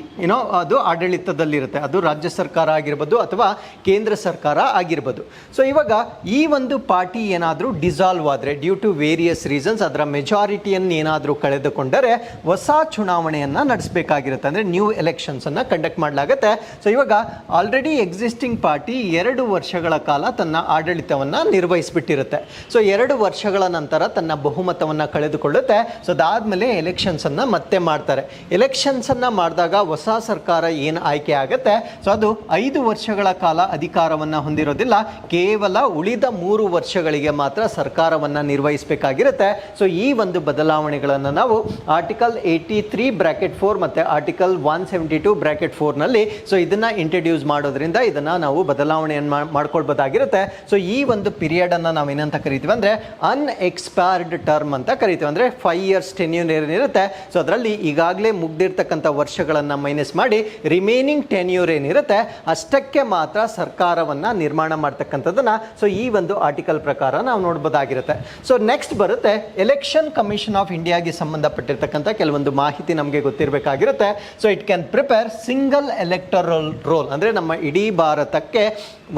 ಅದು ಆಡಳಿತದಲ್ಲಿರುತ್ತೆ, ಅದು ರಾಜ್ಯ ಸರ್ಕಾರ ಆಗಿರ್ಬೋದು ಅಥವಾ ಕೇಂದ್ರ ಸರ್ಕಾರ ಆಗಿರ್ಬೋದು. ಸೊ ಇವಾಗ ಈ ಒಂದು ಪಾರ್ಟಿ ಏನಾದರೂ ಡಿಸಾಲ್ವ್ ಆದರೆ ಡ್ಯೂ ಟು ವೇರಿಯಸ್ ರೀಸನ್ಸ್ ಅದರ ಮೆಜಾರಿಟಿಯನ್ನು ಏನಾದರೂ ಕಳೆದುಕೊಂಡರೆ ಹೊಸ ಚುನಾವಣೆಯನ್ನು ನಡೆಸಬೇಕಾಗಿರುತ್ತೆ. ಅಂದರೆ ನ್ಯೂ ಎಲೆಕ್ಷನ್ಸನ್ನು ಕಂಡಕ್ಟ್ ಮಾಡಲಾಗುತ್ತೆ. ಸೊ ಇವಾಗ ಆಲ್ರೆಡಿ ಎಕ್ಸಿಸ್ಟಿಂಗ್ ಪಾರ್ಟಿ 2 ವರ್ಷಗಳ ಕಾಲ ತನ್ನ ಆಡಳಿತವನ್ನು ನಿರ್ವಹಿಸಿಬಿಟ್ಟಿರುತ್ತೆ. ಸೊ 2 ವರ್ಷಗಳ ನಂತರ ತನ್ನ ಬಹುಮತವನ್ನು ಕಳೆದುಕೊಳ್ಳುತ್ತೆ. ಸೊ ಅದಾದಮೇಲೆ ಎಲೆಕ್ಷನ್ಸ್ ಮತ್ತೆ ಮಾಡ್ತಾರೆ. ಎಲೆಕ್ಷನ್ಸ್ ಅನ್ನ ಮಾಡಿದಾಗ ಹೊಸ ಸರ್ಕಾರ ಏನು ಆಯ್ಕೆ ಆಗುತ್ತೆ ಸೊ ಅದು 5 ವರ್ಷಗಳ ಕಾಲ ಅಧಿಕಾರವನ್ನ ಹೊಂದಿರೋದಿಲ್ಲ, ಕೇವಲ ಉಳಿದ 3 ವರ್ಷಗಳಿಗೆ ಮಾತ್ರ ಸರ್ಕಾರವನ್ನ ನಿರ್ವಹಿಸಬೇಕಾಗಿರುತ್ತೆ. ಸೊ ಈ ಒಂದು ಬದಲಾವಣೆಗಳನ್ನು ನಾವು ಆರ್ಟಿಕಲ್ 83(4) ಮತ್ತೆ ಆರ್ಟಿಕಲ್ 172(4) ನಲ್ಲಿ ಸೊ ಇದನ್ನ ಇಂಟ್ರೊಡ್ಯೂಸ್ ಮಾಡೋದ್ರಿಂದ ಇದನ್ನ ನಾವು ಬದಲಾವಣೆಯನ್ನು ಮಾಡ್ಕೊಳ್ಬೋದಾಗಿರುತ್ತೆ. ಸೊ ಈ ಒಂದು ಪೀರಿಯಡ್ ಅನ್ನ ನಾವು ಏನಂತ ಕರಿತೀವಿ ಅಂದ್ರೆ ಅನ್ಎಕ್ಸ್ಪೈರ್ಡ್ ಟರ್ಮ್ ಅಂತ ಕರಿತೀವಿ. ಅಂದ್ರೆ 5 years ಟೆನ್ಯೂರ್ ಏನಿರುತ್ತೆ ಸೊ ಅದರಲ್ಲಿ ಈಗಾಗಲೇ ಮುಗ್ದಿರ್ತಕ್ಕಂಥ ವರ್ಷಗಳನ್ನು ಮೈನಸ್ ಮಾಡಿ ರಿಮೈನಿಂಗ್ ಟೆನ್ಯೂರ್ ಏನಿರುತ್ತೆ ಅಷ್ಟಕ್ಕೆ ಮಾತ್ರ ಸರ್ಕಾರವನ್ನು ನಿರ್ಮಾಣ ಮಾಡ್ತಕ್ಕಂಥದ್ದನ್ನ ಸೊ ಈ ಒಂದು ಆರ್ಟಿಕಲ್ ಪ್ರಕಾರ ನಾವು ನೋಡ್ಬೋದಾಗಿರುತ್ತೆ. ಸೊ ನೆಕ್ಸ್ಟ್ ಬರುತ್ತೆ ಎಲೆಕ್ಷನ್ ಕಮಿಷನ್ ಆಫ್ ಇಂಡಿಯಾಗೆ ಸಂಬಂಧಪಟ್ಟಿರ್ತಕ್ಕಂಥ ಕೆಲವೊಂದು ಮಾಹಿತಿ ನಮಗೆ ಗೊತ್ತಿರಬೇಕಾಗಿರುತ್ತೆ. So it can prepare single electoral roll. ಅಂದರೆ ನಮ್ಮ ಇಡೀ ಭಾರತಕ್ಕೆ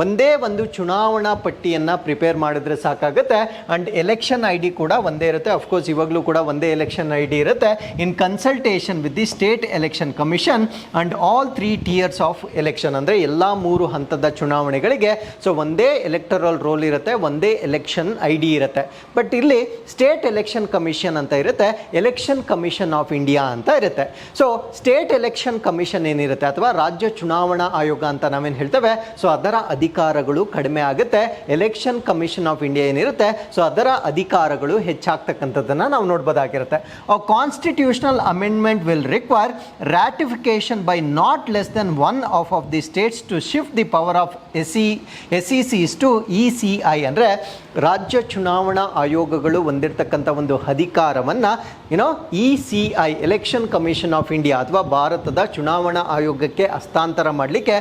ಒಂದೇ ಒಂದು ಚುನಾವಣಾ ಪಟ್ಟಿಯನ್ನು ಪ್ರಿಪೇರ್ ಮಾಡಿದ್ರೆ ಸಾಕಾಗುತ್ತೆ. ಅಂಡ್ ಎಲೆಕ್ಷನ್ ID ಕೂಡ ಒಂದೇ ಇರುತ್ತೆ. ಅಫ್ಕೋರ್ಸ್ ಇವಾಗಲೂ ಕೂಡ ಒಂದೇ ಎಲೆಕ್ಷನ್ ID ಇರುತ್ತೆ. In consultation with the state election commission and all 3 tiers of election. ಅಂದರೆ ಎಲ್ಲ 3 ಹಂತದ ಚುನಾವಣೆಗಳಿಗೆ ಸೊ ಒಂದೇ ಎಲೆಕ್ಟರಲ್ ರೋಲ್ ಇರುತ್ತೆ, ಒಂದೇ ಎಲೆಕ್ಷನ್ ID ಇರುತ್ತೆ. ಬಟ್ ಇಲ್ಲಿ ಸ್ಟೇಟ್ ಎಲೆಕ್ಷನ್ ಕಮಿಷನ್ ಅಂತ ಇರುತ್ತೆ, ಎಲೆಕ್ಷನ್ ಕಮಿಷನ್ ಆಫ್ ಇಂಡಿಯಾ ಅಂತ ಇರುತ್ತೆ. ಸೊ ಸ್ಟೇಟ್ ಎಲೆಕ್ಷನ್ ಕಮಿಷನ್ ಏನಿರುತ್ತೆ ಅಥವಾ ರಾಜ್ಯ ಚುನಾವಣಾ ಆಯೋಗ ಅಂತ ನಾವೇನು ಹೇಳ್ತೇವೆ ಸೊ ಅದರ ಅಧಿಕಾರಗಳು ಕಡಿಮೆ ಆಗುತ್ತೆ. ಎಲೆಕ್ಷನ್ ಕಮಿಷನ್ ಆಫ್ ಇಂಡಿಯಾ ಏನಿರುತ್ತೆ ಸೊ ಅದರ ಅಧಿಕಾರಗಳು ಹೆಚ್ಚಾಗ್ತಕ್ಕಂಥದ್ದನ್ನು ನಾವು ನೋಡ್ಬೋದಾಗಿರುತ್ತೆ. Constitutional amendment will require ratification by not less than one of the states to shift the power of SECs to ECI. ಅಂದರೆ ರಾಜ್ಯ ಚುನಾವಣಾ ಆಯೋಗಗಳು ಹೊಂದಿರತಕ್ಕಂಥ ಒಂದು ಅಧಿಕಾರವನ್ನು ECI election commission of India ಅಥವಾ ಭಾರತದ ಚುನಾವಣಾ ಆಯೋಗಕ್ಕೆ ಹಸ್ತಾಂತರ ಮಾಡಲಿಕ್ಕೆ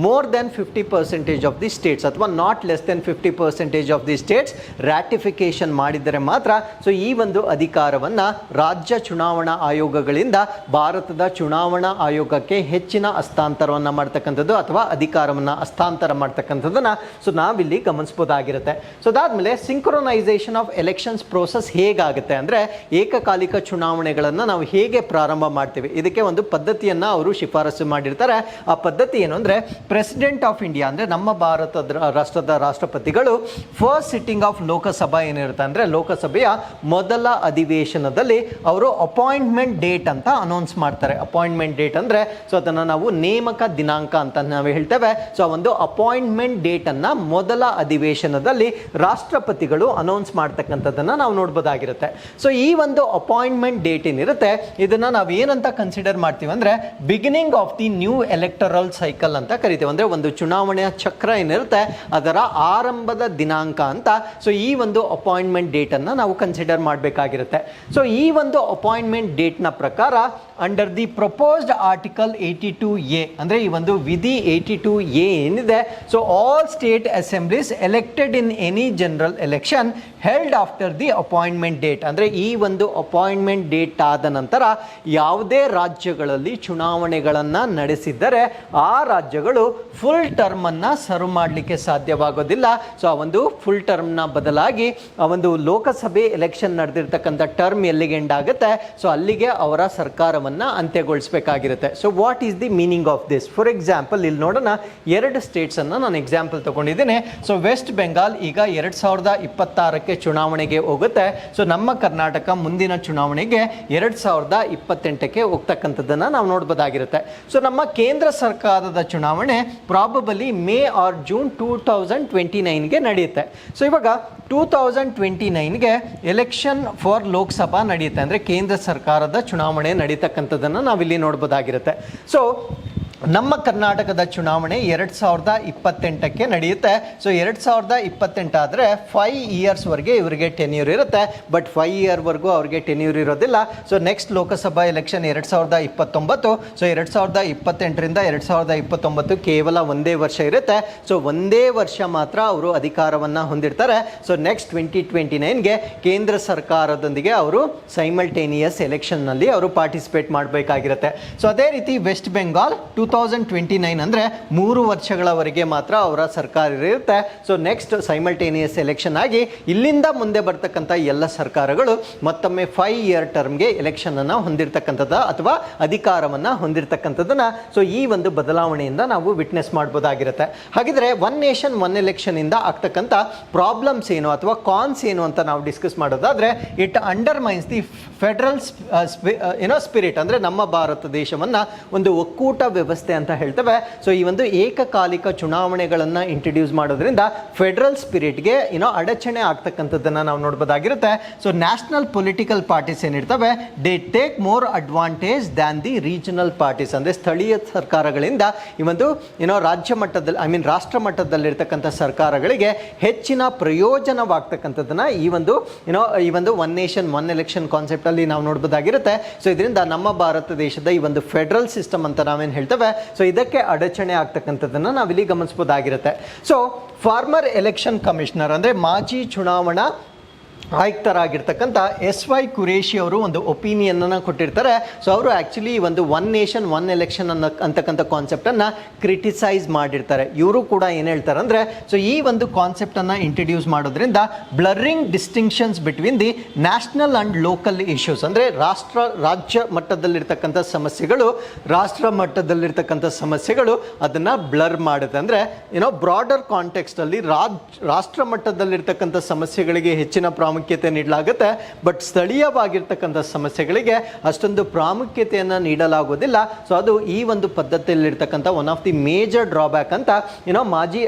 more than 50% of the states ಅಥವಾ not less than 50% of the states ratification ಮಾಡಿದರೆ ಮಾತ್ರ ಸೊ ಈ ಒಂದು ಅಧಿಕಾರವನ್ನು ರಾಜ್ಯ ಚುನಾವಣಾ ಆಯೋಗಗಳಿಂದ ಭಾರತದ ಚುನಾವಣಾ ಆಯೋಗಕ್ಕೆ ಹೆಚ್ಚಿನ ಹಸ್ತಾಂತರವನ್ನು ಮಾಡ್ತಕ್ಕಂಥದ್ದು ಅಥವಾ ಅಧಿಕಾರವನ್ನು ಹಸ್ತಾಂತರ ಮಾಡ್ತಕ್ಕಂಥದ್ದನ್ನು ಸೊ ನಾವಿಲ್ಲಿ ಗಮನಿಸ್ಬೋದಾಗಿರುತ್ತೆ. ಸೊ ಅದಾದಮೇಲೆ ಸಿಂಕ್ರೊನೈಸೇಷನ್ ಆಫ್ ಎಲೆಕ್ಷನ್ಸ್ ಪ್ರೋಸೆಸ್ ಹೇಗಾಗುತ್ತೆ ಅಂದರೆ ಏಕಕಾಲಿಕ ಚುನಾವಣೆಗಳನ್ನು ನಾವು ಹೇಗೆ ಪ್ರಾರಂಭ ಮಾಡ್ತೀವಿ, ಇದಕ್ಕೆ ಒಂದು ಪದ್ಧತಿಯನ್ನು ಅವರು ಶಿಫಾರಸು ಮಾಡಿರ್ತಾರೆ. ಆ ಪದ್ಧತಿ ಏನು ಅಂದರೆ ಪ್ರೆಸಿಡೆಂಟ್ ಆಫ್ ಇಂಡಿಯಾ ಅಂದರೆ ನಮ್ಮ ಭಾರತದ ರಾಷ್ಟ್ರದ ರಾಷ್ಟ್ರಪತಿಗಳು ಫಸ್ಟ್ ಸಿಟ್ಟಿಂಗ್ ಆಫ್ ಲೋಕಸಭಾ ಏನಿರುತ್ತೆ ಅಂದರೆ ಲೋಕಸಭೆಯ ಮೊದಲ ಅಧಿವೇಶನದಲ್ಲಿ ಅವರು ಅಪಾಯಿಂಟ್ಮೆಂಟ್ ಡೇಟ್ ಅಂತ ಅನೌನ್ಸ್ ಮಾಡ್ತಾರೆ. ಅಪಾಯಿಂಟ್ಮೆಂಟ್ ಡೇಟ್ ಅಂದರೆ ಸೊ ಅದನ್ನು ನಾವು ನೇಮಕ ದಿನಾಂಕ ಅಂತ ನಾವು ಹೇಳ್ತೇವೆ. ಸೊ ಒಂದು ಅಪಾಯಿಂಟ್ಮೆಂಟ್ ಡೇಟನ್ನು ಮೊದಲ ಅಧಿವೇಶನದಲ್ಲಿ ರಾಷ್ಟ್ರಪತಿಗಳು ಅನೌನ್ಸ್ ಮಾಡ್ತಕ್ಕಂಥದ್ದನ್ನು ನಾವು ನೋಡ್ಬೋದಾಗಿರುತ್ತೆ. ಸೊ ಈ ಒಂದು ಅಪಾಯಿಂಟ್ಮೆಂಟ್ ಡೇಟ್ ಏನಿರುತ್ತೆ ಇದನ್ನು ನಾವು ಏನಂತ ಕನ್ಸಿಡರ್ ಮಾಡ್ತೀವಿ ಅಂದರೆ beginning of the new electoral cycle ಅಂತ ಕರಿತೀವಿ. ಅಂದರೆ ಒಂದು ಚುನಾವಣೆಯ ಚಕ್ರ ಏನಿರುತ್ತೆ ಅದರ ಆರಂಭದ ದಿನಾಂಕ ಅಂತ ಸೊ ಈ ಒಂದು ಅಪಾಯಿಂಟ್ಮೆಂಟ್ ಡೇಟನ್ನು ನಾವು ಕನ್ಸಿಡರ್ ಮಾಡಬೇಕಾಗಿರುತ್ತೆ. ಸೊ ಈ ಒಂದು ಅಪಾಯಿಂಟ್ಮೆಂಟ್ ಡೇಟ್ನ ಪ್ರಕಾರ under the proposed article 82A ಅಂದರೆ ಈ ಒಂದು ವಿಧಿ 82A ಏನಿದೆ so all state assemblies elected in any general election held after the appointment date ಅಂದರೆ ಈ ಒಂದು ಅಪಾಯಿಂಟ್ಮೆಂಟ್ ಡೇಟ್ ಆದ ನಂತರ ಯಾವುದೇ ರಾಜ್ಯಗಳಲ್ಲಿ ಚುನಾವಣೆಗಳನ್ನು ನಡೆಸಿದ್ದರೆ ಆ ರಾಜ್ಯಗಳು ಫುಲ್ ಟರ್ಮನ್ನು ಸರ್ವ್ ಮಾಡಲಿಕ್ಕೆ ಸಾಧ್ಯವಾಗೋದಿಲ್ಲ. ಸೊ ಆ ಒಂದು ಫುಲ್ ಟರ್ಮ್ನ ಬದಲಾಗಿ ಆ ಒಂದು ಲೋಕಸಭೆ ಎಲೆಕ್ಷನ್ ನಡೆದಿರ್ತಕ್ಕಂಥ ಟರ್ಮ್ ಎಲ್ಲಿಗೆ ಎಂಡ್ ಆಗುತ್ತೆ ಸೊ ಅಲ್ಲಿಗೆ ಅವರ ಸರ್ಕಾರವನ್ನು ಅಂತ್ಯಗೊಳಿಸಬೇಕಾಗಿರುತ್ತೆ. So what is the meaning of this? For example ಇಲ್ಲಿ ನೋಡೋಣ, 2 ಸ್ಟೇಟ್ಸನ್ನು ನಾನು ಎಕ್ಸಾಂಪಲ್ ತಗೊಂಡಿದ್ದೀನಿ. ಸೊ ವೆಸ್ಟ್ ಬೆಂಗಾಲ್ ಈಗ 2026ಕ್ಕೆ ಚುನಾವಣೆಗೆ ಹೋಗುತ್ತೆ. ಸೊ ನಮ್ಮ ಕರ್ನಾಟಕ ಮುಂದಿನ ಚುನಾವಣೆಗೆ 2028ಕ್ಕೆ ಹೋಗ್ತಕ್ಕಂಥದ್ದನ್ನು ನಾವು ನೋಡ್ಬೋದಾಗಿರುತ್ತೆ. ಸೊ ನಮ್ಮ ಕೇಂದ್ರ ಸರ್ಕಾರದ ಚುನಾವಣೆ ಪ್ರಾಬಬಲಿ ಮೇ ಆರ್ ಜೂನ್ 2029ಗೆ ನಡೆಯುತ್ತೆ. ಸೊ ಇವಾಗ 2029ಗೆ ಎಲೆಕ್ಷನ್ ಫಾರ್ ಲೋಕಸಭಾ ನಡೆಯುತ್ತೆ ಅಂದರೆ ಕೇಂದ್ರ ಸರ್ಕಾರದ ಚುನಾವಣೆ ನಡೀತಕ್ಕಂಥದ್ದನ್ನು ನಾವಿಲ್ಲಿ ನೋಡ್ಬೋದಾಗಿರುತ್ತೆ. ಸೊ ನಮ್ಮ ಕರ್ನಾಟಕದ ಚುನಾವಣೆ 2028ಕ್ಕೆ ನಡೆಯುತ್ತೆ. ಸೊ 2028 ಆದರೆ 5 ಇಯರ್ಸ್ವರೆಗೆ ಇವರಿಗೆ ಟೆನ್ಯೂರ್ ಇರುತ್ತೆ. ಬಟ್ 5 ಇಯರ್ವರೆಗೂ ಅವ್ರಿಗೆ ಟೆನ್ಯೂರ್ ಇರೋದಿಲ್ಲ. So next Lok Sabha election 2029. So 2028ರಿಂದ 2029 ಕೇವಲ 1 ವರ್ಷ ಇರುತ್ತೆ. ಸೊ 1 ವರ್ಷ ಮಾತ್ರ ಅವರು ಅಧಿಕಾರವನ್ನು ಹೊಂದಿರ್ತಾರೆ. ಸೊ ನೆಕ್ಸ್ಟ್ 2029ಗೆ ಕೇಂದ್ರ ಸರ್ಕಾರದೊಂದಿಗೆ ಅವರು ಸೈಮಲ್ಟೇನಿಯಸ್ ಎಲೆಕ್ಷನ್ನಲ್ಲಿ ಅವರು ಪಾರ್ಟಿಸಿಪೇಟ್ ಮಾಡಬೇಕಾಗಿರುತ್ತೆ. ಸೊ ಅದೇ ರೀತಿ ವೆಸ್ಟ್ ಬೆಂಗಾಲ್ 2029 ಅಂದರೆ 3 ವರ್ಷಗಳವರೆಗೆ ಮಾತ್ರ ಅವರ ಸರ್ಕಾರ ಇರುತ್ತೆ. ಸೊ ನೆಕ್ಸ್ಟ್ ಸೈಮಲ್ಟೇನಿಯಸ್ ಎಲೆಕ್ಷನ್ ಆಗಿ ಇಲ್ಲಿಂದ ಮುಂದೆ ಬರ್ತಕ್ಕಂಥ ಎಲ್ಲ ಸರ್ಕಾರಗಳು ಮತ್ತೊಮ್ಮೆ 5 ಇಯರ್ ಟರ್ಮ್ಗೆ ಎಲೆಕ್ಷನನ್ನು ಹೊಂದಿರತಕ್ಕಂಥದ್ದು ಅಥವಾ ಅಧಿಕಾರವನ್ನು ಹೊಂದಿರತಕ್ಕಂಥದ್ದನ್ನು ಸೊ ಈ ಒಂದು ಬದಲಾವಣೆಯಿಂದ ನಾವು ವಿಟ್ನೆಸ್ ಮಾಡ್ಬೋದಾಗಿರುತ್ತೆ. ಹಾಗಿದ್ರೆ ಒನ್ ನೇಷನ್ ಒನ್ ಎಲೆಕ್ಷನಿಂದ ಆಗ್ತಕ್ಕಂಥ ಪ್ರಾಬ್ಲಮ್ಸ್ ಏನು ಅಥವಾ ಕಾನ್ಸ್ ಏನು ಅಂತ ನಾವು ಡಿಸ್ಕಸ್ ಮಾಡೋದಾದರೆ ಇಟ್ ಅಂಡರ್ಮೈನ್ಸ್ ದಿ ಫೆಡರಲ್ ಸ್ಪಿರಿಟ್ ಅಂದರೆ ನಮ್ಮ ಭಾರತ ದೇಶವನ್ನು ಒಂದು ಒಕ್ಕೂಟ ವ್ಯವಸ್ಥೆ ಅಂತ ಹೇಳ್ತೇವೆ. ಸೊ ಈ ಒಂದು ಏಕಕಾಲಿಕ ಚುನಾವಣೆಗಳನ್ನು ಇಂಟ್ರಡ್ಯೂಸ್ ಮಾಡೋದ್ರಿಂದ ಫೆಡರಲ್ ಸ್ಪಿರಿಟ್ಗೆ ಅಡಚಣೆ ಆಗ್ತಕ್ಕಂಥದ್ದನ್ನು ನಾವು ನೋಡ್ಬೋದಾಗಿರುತ್ತೆ. ಸೊ ನ್ಯಾಷನಲ್ ಪೊಲಿಟಿಕಲ್ ಪಾರ್ಟೀಸ್ ಏನಿರ್ತವೆ they take more advantage than the regional parties ಅಂದರೆ ಸ್ಥಳೀಯ ಸರ್ಕಾರಗಳಿಂದ ಈ ಒಂದು ರಾಜ್ಯ ಮಟ್ಟದಲ್ಲಿ ರಾಷ್ಟ್ರ ಮಟ್ಟದಲ್ಲಿರ್ತಕ್ಕಂಥ ಸರ್ಕಾರಗಳಿಗೆ ಹೆಚ್ಚಿನ ಪ್ರಯೋಜನವಾಗ್ತಕ್ಕಂಥದ್ದನ್ನು ಈ ಒಂದು one nation one election concept ಅಲ್ಲಿ ನಾವು ನೋಡ್ಬೋದಾಗಿರುತ್ತೆ. ಸೊ ಇದರಿಂದ ನಮ್ಮ ಭಾರತ ದೇಶದ ಈ ಒಂದು ಫೆಡರಲ್ ಸಿಸ್ಟಮ್ ಅಂತ ನಾವೇನು ಹೇಳ್ತೇವೆ ಸೊ ಇದಕ್ಕೆ ಅಡಚಣೆ ಆಗ್ತಕ್ಕಂಥದ್ದನ್ನು ನಾವಿಲ್ಲಿ ಗಮನಿಸಬಹುದಾಗಿರುತ್ತೆ. ಸೊ ಫಾರ್ಮರ್ ಎಲೆಕ್ಷನ್ ಕಮಿಷನರ್ ಅಂದರೆ ಮಾಜಿ ಚುನಾವಣಾ ಆಯುಕ್ತರಾಗಿರ್ತಕ್ಕಂಥ SY ಕುರೇಶಿ ಅವರು ಒಂದು ಒಪಿನಿಯನನ್ನು ಕೊಟ್ಟಿರ್ತಾರೆ. ಸೊ ಅವರು ಆ್ಯಕ್ಚುಲಿ ಒಂದು ಒನ್ ನೇಷನ್ ಒನ್ ಎಲೆಕ್ಷನ್ ಅಂತಕ್ಕಂಥ ಕಾನ್ಸೆಪ್ಟನ್ನು ಕ್ರಿಟಿಸೈಸ್ ಮಾಡಿರ್ತಾರೆ. ಇವರು ಕೂಡ ಏನು ಹೇಳ್ತಾರೆ ಅಂದರೆ ಸೊ ಈ ಒಂದು ಕಾನ್ಸೆಪ್ಟನ್ನು ಇಂಟ್ರಡ್ಯೂಸ್ ಮಾಡೋದ್ರಿಂದ blurring distinctions between the national and local issues ಅಂದರೆ ರಾಜ್ಯ ಮಟ್ಟದಲ್ಲಿರ್ತಕ್ಕಂಥ ಸಮಸ್ಯೆಗಳು ರಾಷ್ಟ್ರ ಮಟ್ಟದಲ್ಲಿರ್ತಕ್ಕಂಥ ಸಮಸ್ಯೆಗಳು ಅದನ್ನು ಬ್ಲರ್ ಮಾಡುತ್ತೆ. ಅಂದರೆ ಬ್ರಾಡರ್ ಕಾಂಟೆಕ್ಸ್ಟಲ್ಲಿ ರಾಷ್ಟ್ರ ಮಟ್ಟದಲ್ಲಿರ್ತಕ್ಕಂಥ ಸಮಸ್ಯೆಗಳಿಗೆ ಹೆಚ್ಚಿನ ಪ್ರಾಮುಖ್ಯತೆ ಪ್ರಾಮುಖ್ಯತೆ ನೀಡಲಾಗುತ್ತೆ. ಬಟ್ ಸ್ಥಳೀಯವಾಗಿರ್ತಕ್ಕಂಥ ಸಮಸ್ಯೆಗಳಿಗೆ ಅಷ್ಟೊಂದು ಪ್ರಾಮುಖ್ಯತೆಯನ್ನು ನೀಡಲಾಗುವುದಿಲ್ಲ. ಸೊ ಅದು ಈ ಒಂದು ಪದ್ಧತಿಯಲ್ಲಿರ್ತಕ್ಕಂಥ one of the major drawback ಅಂತ ಮಾಜಿ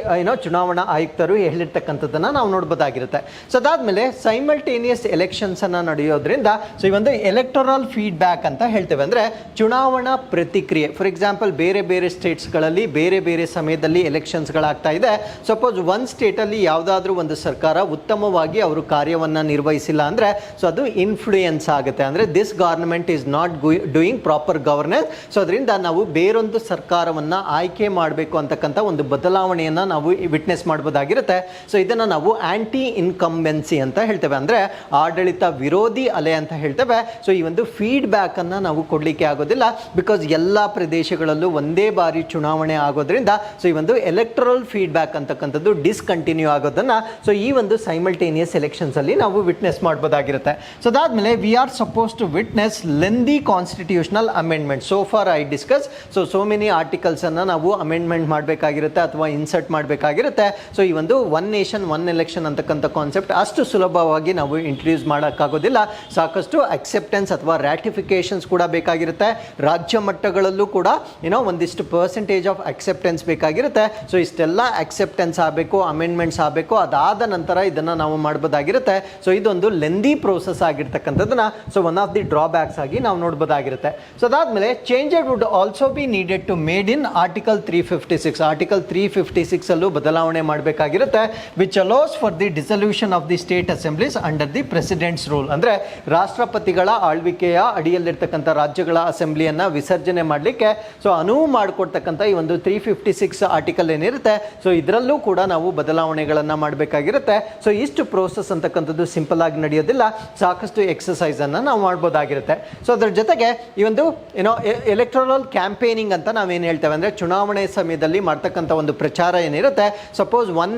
ಚುನಾವಣಾ ಆಯುಕ್ತರು ಹೇಳಿರ್ತಕ್ಕಂಥದ್ದನ್ನು ನಾವು ನೋಡ್ಬೋದಾಗಿರುತ್ತೆ. ಸೊ ಅದಾದ್ಮೇಲೆ ಸೈಮಲ್ಟೇನಿಯಸ್ ಎಲೆಕ್ಷನ್ಸ್ ಅನ್ನ ನಡೆಯೋದ್ರಿಂದ ಸೊ ಈ ಒಂದು ಎಲೆಕ್ಟರಲ್ ಫೀಡ್ಬ್ಯಾಕ್ ಅಂತ ಹೇಳ್ತೇವೆ. ಅಂದ್ರೆ ಚುನಾವಣಾ ಪ್ರತಿಕ್ರಿಯೆ. ಫಾರ್ ಎಕ್ಸಾಂಪಲ್ ಬೇರೆ ಬೇರೆ ಸ್ಟೇಟ್ಸ್ಗಳಲ್ಲಿ ಬೇರೆ ಬೇರೆ ಸಮಯದಲ್ಲಿ ಎಲೆಕ್ಷನ್ಸ್ಗಳಾಗ್ತಾ ಇದೆ. ಸಪೋಸ್ ಒಂದು ಸ್ಟೇಟಲ್ಲಿ ಯಾವುದಾದ್ರೂ ಒಂದು ಸರ್ಕಾರ ಉತ್ತಮವಾಗಿ ಅವರು ಕಾರ್ಯವನ್ನು ನಿರ್ವಹಿಸಿಲ್ಲ ಅಂದರೆ ಸೊ ಅದು ಇನ್ಫ್ಲೂಯೆನ್ಸ್ ಆಗುತ್ತೆ. ಅಂದರೆ this government is not doing proper governance. So ಅದರಿಂದ ನಾವು ಬೇರೊಂದು ಸರ್ಕಾರವನ್ನು ಆಯ್ಕೆ ಮಾಡಬೇಕು ಅಂತಕ್ಕಂಥ ಒಂದು ಬದಲಾವಣೆಯನ್ನು ನಾವು ವಿಟ್ನೆಸ್ ಮಾಡ್ಬೋದಾಗಿರುತ್ತೆ. ಸೊ ಇದನ್ನು ನಾವು ಆಂಟಿ ಇನ್ಕಂಬೆನ್ಸಿ ಅಂತ ಹೇಳ್ತೇವೆ. ಅಂದರೆ ಆಡಳಿತ ವಿರೋಧಿ ಅಲೆ ಅಂತ ಹೇಳ್ತೇವೆ. ಸೊ ಈ ಒಂದು ಫೀಡ್ಬ್ಯಾಕನ್ನು ನಾವು ಕೊಡಲಿಕ್ಕೆ ಆಗೋದಿಲ್ಲ. ಬಿಕಾಸ್ ಎಲ್ಲ ಪ್ರದೇಶಗಳಲ್ಲೂ ಒಂದೇ ಬಾರಿ ಚುನಾವಣೆ ಆಗೋದ್ರಿಂದ ಸೊ ಈ ಒಂದು ಎಲೆಕ್ಟ್ರಲ್ ಫೀಡ್ಬ್ಯಾಕ್ ಅಂತಕ್ಕಂಥದ್ದು ಡಿಸ್ಕಂಟಿನ್ಯೂ ಆಗೋದನ್ನು ಸೊ ಈ ಒಂದು ಸೈಮಲ್ಟೇನಿಯಸ್ ಎಲೆಕ್ಷನ್ಸ್ ಅಲ್ಲಿ ನಾವು ವಿಟ್ನೆಸ್ ಮಾಡಬಹುದಾಗಿರುತ್ತೆ. ಸೊ ಅದಾದ್ಮೇಲೆ we are suppose to witness lengthy constitutional amendment. So far I discuss so many articles ಅನ್ನ ನಾವು ಅಮೆಂಡ್ಮೆಂಟ್ ಮಾಡಬೇಕಾಗಿರುತ್ತೆ ಅಥವಾ ಇನ್ಸರ್ಟ್ ಮಾಡಬೇಕಾಗಿರುತ್ತೆ. ಸೊ ಈ ಒಂದು ಒನ್ ನೇಷನ್ ಒನ್ ಎಲೆಕ್ಷನ್ ಅಂತಕ್ಕಂಥ ಕಾನ್ಸೆಪ್ಟ್ ಅಷ್ಟು ಸುಲಭವಾಗಿ ನಾವು ಇಂಟ್ರೊಡ್ಯೂಸ್ ಮಾಡೋಕ್ಕಾಗೋದಿಲ್ಲ. ಸಾಕಷ್ಟು ಅಕ್ಸೆಪ್ಟೆನ್ಸ್ ಅಥವಾ ರ್ಯಾಟಿಫಿಕೇಶನ್ಸ್ ಕೂಡ ಬೇಕಾಗಿರುತ್ತೆ. ರಾಜ್ಯ ಮಟ್ಟಗಳಲ್ಲೂ ಕೂಡ ಒಂದಿಷ್ಟು ಪರ್ಸೆಂಟೇಜ್ ಆಫ್ ಅಕ್ಸೆಪ್ಟೆನ್ಸ್ ಬೇಕಾಗಿರುತ್ತೆ. ಸೊ ಇಷ್ಟೆಲ್ಲ ಅಕ್ಸೆಪ್ಟೆನ್ಸ್ ಆಗಬೇಕು, ಅಮೆಂಡ್ಮೆಂಟ್ಸ್ ಆಗಬೇಕು. ಅದಾದ ನಂತರ ಇದನ್ನು ನಾವು ಮಾಡಬಹುದಾಗಿರುತ್ತೆ. ಸೊ ಇದೊಂದು ಲೆಂದಿ ಪ್ರೋಸೆಸ್ ಆಗಿರ್ತಕ್ಕಂಥದ್ದನ್ನ so one of the drawbacks ಆಗಿ ನಾವು ನೋಡಬಹುದಾಗಿರುತ್ತೆ. ಸೊ ಅದಾದ್ಮೇಲೆ changes would also be needed to made in article 356. Article 356 ಅಲ್ಲೂ ಬದಲಾವಣೆ ಮಾಡಬೇಕಾಗಿರುತ್ತೆ. Which allows for the dissolution of the state assemblies under the president's rule. ಅಂದರೆ ರಾಷ್ಟ್ರಪತಿಗಳ ಆಳ್ವಿಕೆಯ ಅಡಿಯಲ್ಲಿರ್ತಕ್ಕಂಥ ರಾಜ್ಯಗಳ ಅಸೆಂಬ್ಲಿಯನ್ನು ವಿಸರ್ಜನೆ ಮಾಡಲಿಕ್ಕೆ ಸೊ ಅನುವು ಮಾಡಿಕೊಡ್ತಕ್ಕಂಥ ಈ ಒಂದು 356 ಆರ್ಟಿಕಲ್ ಏನಿರುತ್ತೆ ಸೊ ಇದರಲ್ಲೂ ಕೂಡ ನಾವು ಬದಲಾವಣೆಗಳನ್ನು ಮಾಡಬೇಕಾಗಿರುತ್ತೆ. ಸೊ ಇಷ್ಟು ಪ್ರೋಸೆಸ್ ಅಂತಕ್ಕಂಥದ್ದು ಸಿಂಪಲ್ ಆಗಿ ನಡೆಯೋದಿಲ್ಲ. ಸಾಕಷ್ಟು ಎಕ್ಸಸೈಸ್ ಅನ್ನು ನಾವು ಮಾಡ್ಬೋದಾಗಿರುತ್ತೆ. ಸೊ ಅದರ ಜೊತೆಗೆ ಈ ಒಂದು ಎಲೆಕ್ಟ್ರಲ್ ಕ್ಯಾಂಪೇನಿಂಗ್ ಅಂತ ನಾವೇನು ಹೇಳ್ತೇವೆ ಅಂದರೆ ಚುನಾವಣೆ ಸಮಯದಲ್ಲಿ ಮಾಡ್ತಕ್ಕಂಥ ಒಂದು ಪ್ರಚಾರ ಏನಿರುತ್ತೆ. Suppose one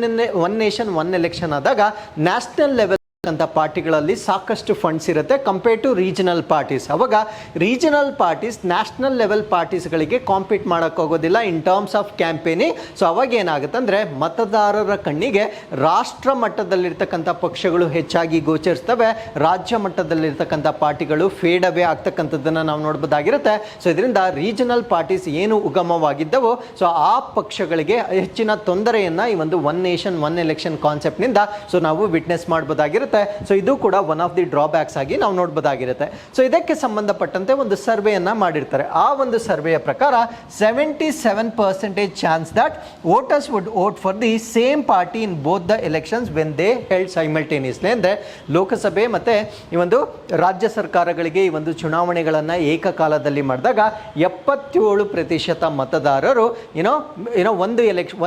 nation one election ಆದಾಗ ನ್ಯಾಷನಲ್ ಲೆವೆಲ್ ಅಂತ ಪಾರ್ಟಿಗಳಲ್ಲಿ ಸಾಕಷ್ಟು ಫಂಡ್ಸ್ ಇರುತ್ತೆ ಕಂಪೇರ್ ಟು ರೀಜನಲ್ ಪಾರ್ಟೀಸ್. ಅವಾಗ ರೀಜನಲ್ ಪಾರ್ಟೀಸ್ ನ್ಯಾಷನಲ್ ಲೆವೆಲ್ ಪಾರ್ಟೀಸ್ಗಳಿಗೆ ಕಾಂಪೀಟ್ ಮಾಡೋಕ್ಕಾಗೋದಿಲ್ಲ in terms of campaigning. So ಅವಾಗ ಏನಾಗುತ್ತೆ ಅಂದರೆ ಮತದಾರರ ಕಣ್ಣಿಗೆ ರಾಷ್ಟ್ರ ಮಟ್ಟದಲ್ಲಿರ್ತಕ್ಕಂಥ ಪಕ್ಷಗಳು ಹೆಚ್ಚಾಗಿ ಗೋಚರಿಸ್ತವೆ. ರಾಜ್ಯ ಮಟ್ಟದಲ್ಲಿರ್ತಕ್ಕಂಥ ಪಾರ್ಟಿಗಳು ಫೇಡ್ ಅವೇ ಆಗ್ತಕ್ಕಂಥದ್ದನ್ನು ನಾವು ನೋಡ್ಬೋದಾಗಿರುತ್ತೆ. ಸೊ ಇದರಿಂದ ರೀಜನಲ್ ಪಾರ್ಟೀಸ್ ಏನು ಉಗಮವಾಗಿದ್ದವೋ ಸೊ ಆ ಪಕ್ಷಗಳಿಗೆ ಹೆಚ್ಚಿನ ತೊಂದರೆಯನ್ನು ಈ ಒಂದು ಒನ್ ನೇಷನ್ ಒನ್ ಎಲೆಕ್ಷನ್ ಕಾನ್ಸೆಪ್ಟ್ನಿಂದ ಸೊ ನಾವು ವಿಟ್ನೆಸ್ ಮಾಡ್ಬೋದಾಗಿರುತ್ತೆ. ಸೊ ಇದು ಕೂಡ ಒನ್ ಆಫ್ ದಿ ಡ್ರಾಬ್ಯಾಕ್ಸ್ ಆಗಿ ನಾವು ನೋಡಬಹುದಾಗಿರುತ್ತೆ. ಸೊ ಇದಕ್ಕೆ ಸಂಬಂಧಪಟ್ಟಂತೆ ಒಂದು ಸರ್ವೆಯನ್ನ ಮಾಡಿರ್ತಾರೆ. ಆ ಒಂದು ಸರ್ವೆಯ ಪ್ರಕಾರ 77% chance that voters would vote for the same party in both the elections when they held simultaneously. ಅಂದರೆ ಲೋಕಸಭೆ ಮತ್ತೆ ಈ ಒಂದು ರಾಜ್ಯ ಸರ್ಕಾರಗಳಿಗೆ ಈ ಒಂದು ಚುನಾವಣೆಗಳನ್ನು ಏಕಕಾಲದಲ್ಲಿ ಮಾಡಿದಾಗ 77% ಮತದಾರರು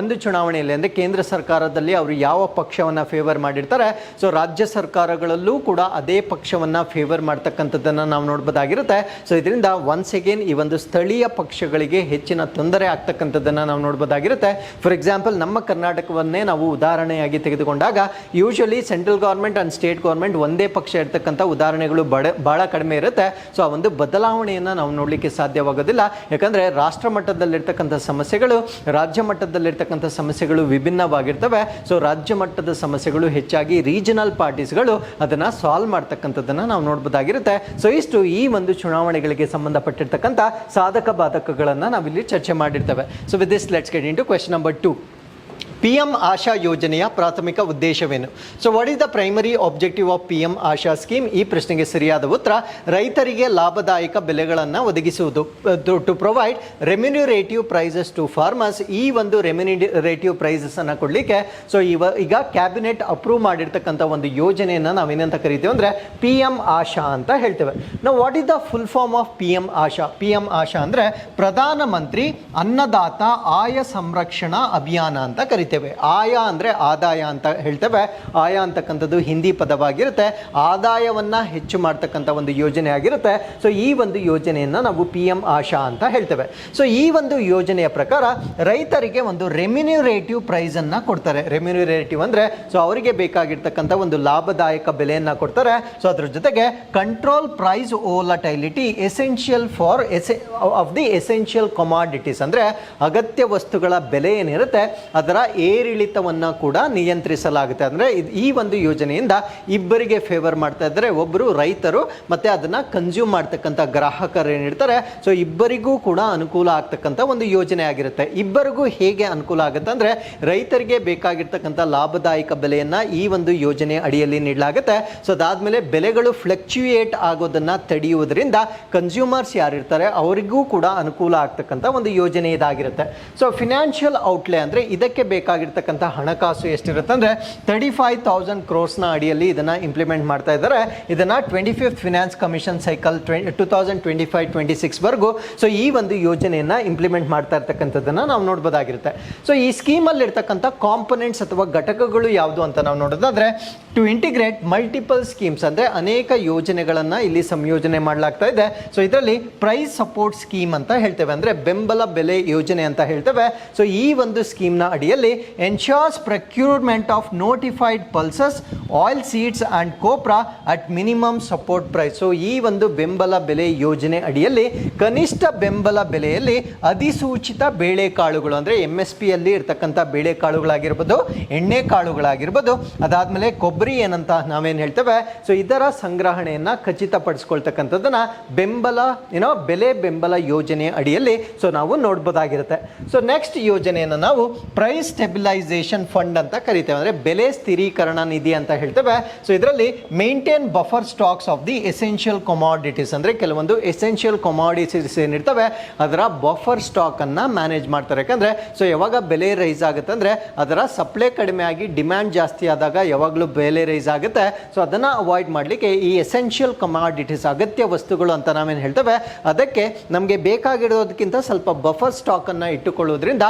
ಒಂದು ಚುನಾವಣೆಯಲ್ಲಿ ಅಂದರೆ ಕೇಂದ್ರ ಸರ್ಕಾರದಲ್ಲಿ ಅವರು ಯಾವ ಪಕ್ಷವನ್ನು ಫೇವರ್ ಮಾಡಿರ್ತಾರೆ ಸೊ ರಾಜ್ಯ ಸರ್ಕಾರಗಳಲ್ಲೂ ಕೂಡ ಅದೇ ಪಕ್ಷವನ್ನು ಫೇವರ್ ಮಾಡ್ತಕ್ಕಂಥದ್ದನ್ನು ನಾವು ನೋಡ್ಬೋದಾಗಿರುತ್ತೆ. ಸೊ ಇದರಿಂದ ಒನ್ಸ್ ಅಗೇನ್ ಈ ಒಂದು ಸ್ಥಳೀಯ ಪಕ್ಷಗಳಿಗೆ ಹೆಚ್ಚಿನ ತೊಂದರೆ ಆಗ್ತಕ್ಕಂಥದ್ದನ್ನು ನಾವು ನೋಡ್ಬೋದಾಗಿರುತ್ತೆ. ಫಾರ್ ಎಕ್ಸಾಂಪಲ್ ನಮ್ಮ ಕರ್ನಾಟಕವನ್ನೇ ನಾವು ಉದಾಹರಣೆಯಾಗಿ ತೆಗೆದುಕೊಂಡಾಗ usually central government and state government ಒಂದೇ ಪಕ್ಷ ಇರ್ತಕ್ಕಂಥ ಉದಾಹರಣೆಗಳು ಭಾಳ ಕಡಿಮೆ ಇರುತ್ತೆ. ಸೊ ಆ ಒಂದು ಬದಲಾವಣೆಯನ್ನು ನಾವು ನೋಡಲಿಕ್ಕೆ ಸಾಧ್ಯವಾಗೋದಿಲ್ಲ. ಯಾಕಂದರೆ ರಾಷ್ಟ್ರ ಮಟ್ಟದಲ್ಲಿರ್ತಕ್ಕಂಥ ಸಮಸ್ಯೆಗಳು ರಾಜ್ಯ ಮಟ್ಟದಲ್ಲಿರ್ತಕ್ಕಂಥ ಸಮಸ್ಯೆಗಳು ವಿಭಿನ್ನವಾಗಿರ್ತವೆ. ಸೊ ರಾಜ್ಯ ಮಟ್ಟದ ಸಮಸ್ಯೆಗಳು ಹೆಚ್ಚಾಗಿ ರೀಜನಲ್ ಪಾರ್ಟೀಸ್ಗಳು ಅದನ್ನು ಸಾಲ್ವ್ ಮಾಡ್ತಕ್ಕಂಥದ್ದನ್ನು ನಾವು ನೋಡ್ಬೋದಾಗಿರುತ್ತೆ. ಸೊ ಇಷ್ಟು ಈ ಒಂದು ಚುನಾವಣೆಗಳಿಗೆ ಸಂಬಂಧಪಟ್ಟಿರ್ತಕ್ಕಂಥ ಸಾಧಕ ಬಾಧಕಗಳನ್ನು ನಾವಿಲ್ಲಿ ಚರ್ಚೆ ಮಾಡಿರ್ತೇವೆ. So with this let's get into question number 2. PM Aasha ಯೋಜನೆಯ ಪ್ರಾಥಮಿಕ ಉದ್ದೇಶವೇನು? So what is the primary objective of PM Aasha scheme? ಈ ಪ್ರಶ್ನೆಗೆ ಸರಿಯಾದ ಉತ್ತರ ರೈತರಿಗೆ ಲಾಭದಾಯಕ ಬೆಲೆಗಳನ್ನು ಒದಗಿಸುವುದು. To provide remunerative prices to farmers. ಈ ಒಂದು ರೆಮ್ಯುನರೇಟಿವ್ ಪ್ರೈಸಸ್ ಅನ್ನು ಕೊಡಲಿಕ್ಕೆ ಸೊ ಈಗ ಕ್ಯಾಬಿನೆಟ್ ಅಪ್ರೂವ್ ಮಾಡಿರ್ತಕ್ಕಂಥ ಒಂದು ಯೋಜನೆಯನ್ನು ನಾವೇನಂತ ಕರಿತೀವಿ ಅಂದರೆ PM ಆಶಾ ಅಂತ ಹೇಳ್ತೇವೆ. ನಾವು what is the full form of PM Aasha? PM Aasha ಅಂದರೆ ಪ್ರಧಾನಮಂತ್ರಿ ಅನ್ನದಾತ ಆಯ ಸಂರಕ್ಷಣಾ ಅಭಿಯಾನ ಅಂತ ಕರಿತೀವಿ. ಆಯ ಅಂದರೆ ಆದಾಯ ಅಂತ ಹೇಳ್ತೇವೆ. ಆಯ ಅಂತಕ್ಕಂಥದ್ದು ಹಿಂದಿ ಪದವಾಗಿರುತ್ತೆ. ಆದಾಯವನ್ನು ಹೆಚ್ಚು ಮಾಡ್ತಕ್ಕಂಥ ಒಂದು ಯೋಜನೆ ಆಗಿರುತ್ತೆ. ಸೊ ಈ ಒಂದು ಯೋಜನೆಯನ್ನು ನಾವು PM ಆಶಾ ಅಂತ ಹೇಳ್ತೇವೆ. ಸೊ ಈ ಒಂದು ಯೋಜನೆಯ ಪ್ರಕಾರ ರೈತರಿಗೆ ಒಂದು ರೆಮ್ಯುನರೇಟಿವ್ ಪ್ರೈಸನ್ನು ಕೊಡ್ತಾರೆ. ರೆಮ್ಯುನರೇಟಿವ್ ಅಂದರೆ ಸೊ ಅವರಿಗೆ ಬೇಕಾಗಿರ್ತಕ್ಕಂಥ ಒಂದು ಲಾಭದಾಯಕ ಬೆಲೆಯನ್ನು ಕೊಡ್ತಾರೆ. ಸೊ ಅದ್ರ ಜೊತೆಗೆ control price volatility essential for of the essential commodities. ಅಂದರೆ ಅಗತ್ಯ ವಸ್ತುಗಳ ಬೆಲೆ ಏನಿರುತ್ತೆ ಅದರ ಏರಿಳಿತವನ್ನು ಕೂಡ ನಿಯಂತ್ರಿಸಲಾಗುತ್ತೆ. ಅಂದರೆ ಈ ಒಂದು ಯೋಜನೆಯಿಂದ ಇಬ್ಬರಿಗೆ ಫೇವರ್ ಮಾಡ್ತಾ ಇದ್ದಾರೆ, ಒಬ್ಬರು ರೈತರು ಮತ್ತು ಅದನ್ನು ಕನ್ಸ್ಯೂಮ್ ಮಾಡ್ತಕ್ಕಂಥ ಗ್ರಾಹಕರು ಏನಿರ್ತಾರೆ. ಸೊ ಇಬ್ಬರಿಗೂ ಕೂಡ ಅನುಕೂಲ ಆಗ್ತಕ್ಕಂಥ ಒಂದು ಯೋಜನೆ ಆಗಿರುತ್ತೆ. ಇಬ್ಬರಿಗೂ ಹೇಗೆ ಅನುಕೂಲ ಆಗುತ್ತೆ ಅಂದರೆ, ರೈತರಿಗೆ ಬೇಕಾಗಿರ್ತಕ್ಕಂಥ ಲಾಭದಾಯಕ ಬೆಲೆಯನ್ನು ಈ ಒಂದು ಯೋಜನೆ ಅಡಿಯಲ್ಲಿ ನೀಡಲಾಗುತ್ತೆ. ಸೊ ಅದಾದಮೇಲೆ ಬೆಲೆಗಳು ಫ್ಲಕ್ಚುಯೇಟ್ ಆಗೋದನ್ನು ತಡೆಯುವುದರಿಂದ ಕನ್ಸ್ಯೂಮರ್ಸ್ ಯಾರಿರ್ತಾರೆ ಅವರಿಗೂ ಕೂಡ ಅನುಕೂಲ ಆಗ್ತಕ್ಕಂಥ ಒಂದು ಯೋಜನೆ ಇದಾಗಿರುತ್ತೆ. ಸೊ ಫಿನಾನ್ಷಿಯಲ್ ಔಟ್ಲೇ ಅಂದರೆ ಇದಕ್ಕೆ ಬೇಕಾಗಿರ್ತಕ್ಕಂಥ ಹಣಕಾಸು ಎಷ್ಟಿರುತ್ತೆ ಅಂದರೆ 35,000 crores ಅಡಿಯಲ್ಲಿ ಇದನ್ನು ಇಂಪ್ಲಿಮೆಂಟ್ ಮಾಡ್ತಾ ಇದ್ದಾರೆ. ಇದನ್ನು 25th ಫಿನಾನ್ಸ್ ಕಮಿಷನ್ ಸೈಕಲ್ 2025-26 ವರೆಗೂ ಸೊ ಈ ಒಂದು ಯೋಜನೆಯನ್ನು ಇಂಪ್ಲಿಮೆಂಟ್ ಮಾಡ್ತಾ ಇರ್ತಕ್ಕಂಥದ್ದನ್ನು ನಾವು ನೋಡ್ಬೋದಾಗಿರುತ್ತೆ. ಸೊ ಈ ಸ್ಕೀಮಲ್ಲಿ ಇರ್ತಕ್ಕಂಥ ಕಾಂಪೊನೆಂಟ್ಸ್ ಅಥವಾ ಘಟಕಗಳು ಯಾವುದು ಅಂತ ನಾವು ನೋಡೋದಾದ್ರೆ, ಟು ಇಂಟಿಗ್ರೇಟ್ ಮಲ್ಟಿಪಲ್ ಸ್ಕೀಮ್ಸ್ ಅಂದರೆ ಅನೇಕ ಯೋಜನೆಗಳನ್ನು ಇಲ್ಲಿ ಸಂಯೋಜನೆ ಮಾಡಲಾಗ್ತಾ ಇದೆ. ಸೊ ಇದರಲ್ಲಿ ಪ್ರೈಸ್ ಸಪೋರ್ಟ್ ಸ್ಕೀಮ್ ಅಂತ ಹೇಳ್ತೇವೆ, ಅಂದರೆ ಬೆಂಬಲ ಬೆಲೆ ಯೋಜನೆ ಅಂತ ಹೇಳ್ತೇವೆ. ಸೊ ಈ ಒಂದು ಸ್ಕೀಮ್ನ ಅಡಿಯಲ್ಲಿ ensures procurement of notified pulses, oil seeds and copra at minimum support price. So ಈ ಒಂದು ಬೆಂಬಲ ಬೆಲೆ ಯೋಜನೆ ಅಡಿಯಲ್ಲಿ ಕನಿಷ್ಠ ಬೆಂಬಲ ಬೆಲೆಯಲ್ಲಿ ಅಧಿಸೂಚಿತ ಬೇಳೆಕಾಳುಗಳು ಅಂದರೆ MSP ಯಲ್ಲಿ ಇರ್ತಕ್ಕಂಥ ಬೇಳೆಕಾಳುಗಳಾಗಿರ್ಬೋದು, ಎಣ್ಣೆ ಕಾಳುಗಳಾಗಿರ್ಬೋದು, ಅದಾದಮೇಲೆ ಕೊಬ್ಬರಿ ಏನಂತ ನಾವೇನು ಹೇಳ್ತೇವೆ, ಸೊ ಇದರ ಸಂಗ್ರಹಣೆಯನ್ನು ಖಚಿತಪಡಿಸ್ಕೊಳ್ತಕ್ಕಂಥದ್ದನ್ನು ಬೆಲೆ ಬೆಂಬಲ ಯೋಜನೆ ಅಡಿಯಲ್ಲಿ ಸೊ ನಾವು ನೋಡ್ಬೋದಾಗಿರುತ್ತೆ. ಸೊ ನೆಕ್ಸ್ಟ್ ಯೋಜನೆಯನ್ನು ನಾವು ಪ್ರೈಸ್ ಸ್ಟೆಬಿಲೈಸೇಷನ್ ಫಂಡ್ ಅಂತ ಕರಿತೇವೆ, ಅಂದರೆ ಬೆಲೆ ಸ್ಥಿರೀಕರಣ ನಿಧಿ ಅಂತ ಹೇಳ್ತೇವೆ. ಸೊ ಇದರಲ್ಲಿ maintain buffer stocks of the essential commodities, ಅಂದರೆ ಕೆಲವೊಂದು ಎಸೆನ್ಷಿಯಲ್ ಕೊಮಾಡಿಟೀಸ್ ಏನಿರ್ತವೆ ಅದರ ಬಫರ್ ಸ್ಟಾಕನ್ನು ಮ್ಯಾನೇಜ್ ಮಾಡ್ತಾರೆ. ಯಾಕಂದರೆ ಸೊ ಯಾವಾಗ ಬೆಲೆ ರೈಸ್ ಆಗುತ್ತೆ ಅಂದರೆ ಅದರ ಸಪ್ಲೈ ಕಡಿಮೆ ಆಗಿ ಡಿಮ್ಯಾಂಡ್ ಜಾಸ್ತಿ ಆದಾಗ ಯಾವಾಗಲೂ ಬೆಲೆ ರೈಸ್ ಆಗುತ್ತೆ. ಸೊ ಅದನ್ನು ಅವಾಯ್ಡ್ ಮಾಡಲಿಕ್ಕೆ ಈ ಎಸೆನ್ಷಿಯಲ್ ಕಮಾಡಿಟೀಸ್ ಅಗತ್ಯ ವಸ್ತುಗಳು ಅಂತ ನಾವೇನು ಹೇಳ್ತೇವೆ ಅದಕ್ಕೆ ನಮಗೆ ಬೇಕಾಗಿರೋದಕ್ಕಿಂತ ಸ್ವಲ್ಪ ಬಫರ್ ಸ್ಟಾಕನ್ನು ಇಟ್ಟುಕೊಳ್ಳೋದ್ರಿಂದ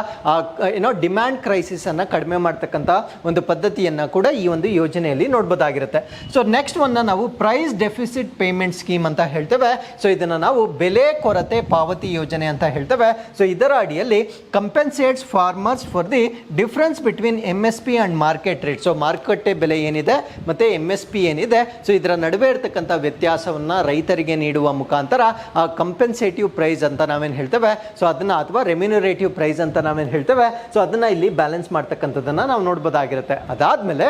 ಡಿಮ್ಯಾಂಡ್ ಕ್ರೈಸಿಸನ್ನು ಕಡಿಮೆ ಮಾಡ್ತಕ್ಕಂಥ ಒಂದು ಪದ್ಧತಿಯನ್ನು ಕೂಡ ಈ ಒಂದು ಯೋಜನೆಯಲ್ಲಿ ನೋಡ್ಬೋದಾಗಿರುತ್ತೆ. ಸೊ ನೆಕ್ಸ್ಟ್ ಒನ್ನ ನಾವು ಪ್ರೈಸ್ ಡೆಫಿಸಿಟ್ ಪೇಮೆಂಟ್ ಸ್ಕೀಮ್ ಅಂತ ಹೇಳ್ತೇವೆ. ಸೊ ಇದನ್ನು ನಾವು ಬೆಲೆ ಕೊರತೆ ಪಾವತಿ ಯೋಜನೆ ಅಂತ ಹೇಳ್ತೇವೆ. ಸೊ ಇದರ ಅಡಿಯಲ್ಲಿ compensates farmers for the difference between MSP and market rate. So ಮಾರುಕಟ್ಟೆ ಬೆಲೆ ಏನಿದೆ ಮತ್ತು MSP ಏನಿದೆ, ಸೊ ಇದರ ನಡುವೆ ಇರತಕ್ಕಂಥ ವ್ಯತ್ಯಾಸವನ್ನು ರೈತರಿಗೆ ನೀಡುವ ಮುಖಾಂತರ ಆ ಕಂಪೆನ್ಸೇಟಿವ್ ಪ್ರೈಸ್ ಅಂತ ನಾವೇನು ಹೇಳ್ತೇವೆ, ಸೊ ಅದನ್ನು ಅಥವಾ ರೆಮ್ಯುನರೇಟಿವ್ ಪ್ರೈಸ್ ಅಂತ ನಾವೇನು ಹೇಳ್ತೇವೆ, ಸೊ ಅದನ್ನು ಇಲ್ಲಿ ಬ್ಯಾಲೆನ್ಸ್ ಮಾಡ್ತಕ್ಕಂಥದ್ದನ್ನು ನಾವು ನೋಡ್ಬೋದಾಗಿರುತ್ತೆ. ಅದಾದಮೇಲೆ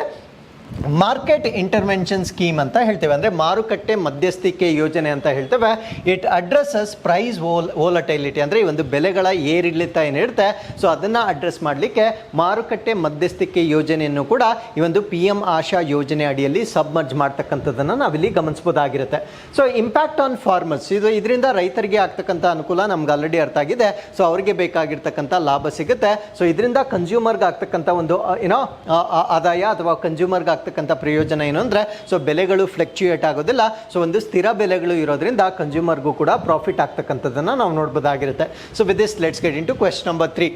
ಮಾರ್ಕೆಟ್ ಇಂಟರ್ವೆನ್ಷನ್ ಸ್ಕೀಮ್ ಅಂತ ಹೇಳ್ತೇವೆ, ಅಂದರೆ ಮಾರುಕಟ್ಟೆ ಮಧ್ಯಸ್ಥಿಕೆ ಯೋಜನೆ ಅಂತ ಹೇಳ್ತೇವೆ. ಇಟ್ ಅಡ್ರೆಸಸ್ ಪ್ರೈಸ್ ವೋಲಟೈಲಿಟಿ, ಅಂದರೆ ಈ ಒಂದು ಬೆಲೆಗಳ ಏರಿಳಿತ ಏನಿರುತ್ತೆ ಸೊ ಅದನ್ನು ಅಡ್ರೆಸ್ ಮಾಡಲಿಕ್ಕೆ ಮಾರುಕಟ್ಟೆ ಮಧ್ಯಸ್ಥಿಕೆ ಯೋಜನೆಯನ್ನು ಕೂಡ ಈ ಒಂದು PM ಆಶಾ ಯೋಜನೆ ಅಡಿಯಲ್ಲಿ ಸಬ್ಮರ್ಜ್ ಮಾಡ್ತಕ್ಕಂಥದ್ದನ್ನು ನಾವಿಲ್ಲಿ ಗಮನಿಸ್ಬೋದಾಗಿರುತ್ತೆ. ಸೊ ಇಂಪ್ಯಾಕ್ಟ್ ಆನ್ ಫಾರ್ಮರ್ಸ್, ಇದರಿಂದ ರೈತರಿಗೆ ಆಗ್ತಕ್ಕಂಥ ಅನುಕೂಲ ನಮ್ಗೆ ಆಲ್ರೆಡಿ ಅರ್ಥ ಆಗಿದೆ. ಸೊ ಅವರಿಗೆ ಬೇಕಾಗಿರ್ತಕ್ಕಂಥ ಲಾಭ ಸಿಗುತ್ತೆ. ಸೊ ಇದರಿಂದ ಕನ್ಸ್ಯೂಮರ್ಗೆ ಆಗ್ತಕ್ಕಂಥ ಒಂದು ಆದಾಯ ಅಥವಾ ಕನ್ಸ್ಯೂಮರ್ಗೆ ಆಗ್ತಕ್ಕಂಥ ಪ್ರಯೋಜನ ಏನು ಅಂದರೆ, ಸೊ ಬೆಲೆಗಳು ಫ್ಲಕ್ಚುಯೇಟ್ ಆಗೋದಿಲ್ಲ. ಸೊ ಒಂದು ಸ್ಥಿರ ಬೆಲೆಗಳು ಇರೋದ್ರಿಂದ ಕನ್ಸ್ಯೂಮರ್ಗೂ ಕೂಡ ಪ್ರಾಫಿಟ್ ಆಗ್ತಕ್ಕಂಥದ್ದನ್ನು ನಾವು ನೋಡ್ಬೋದಾಗಿರುತ್ತೆ. So with this let's get into question number 3.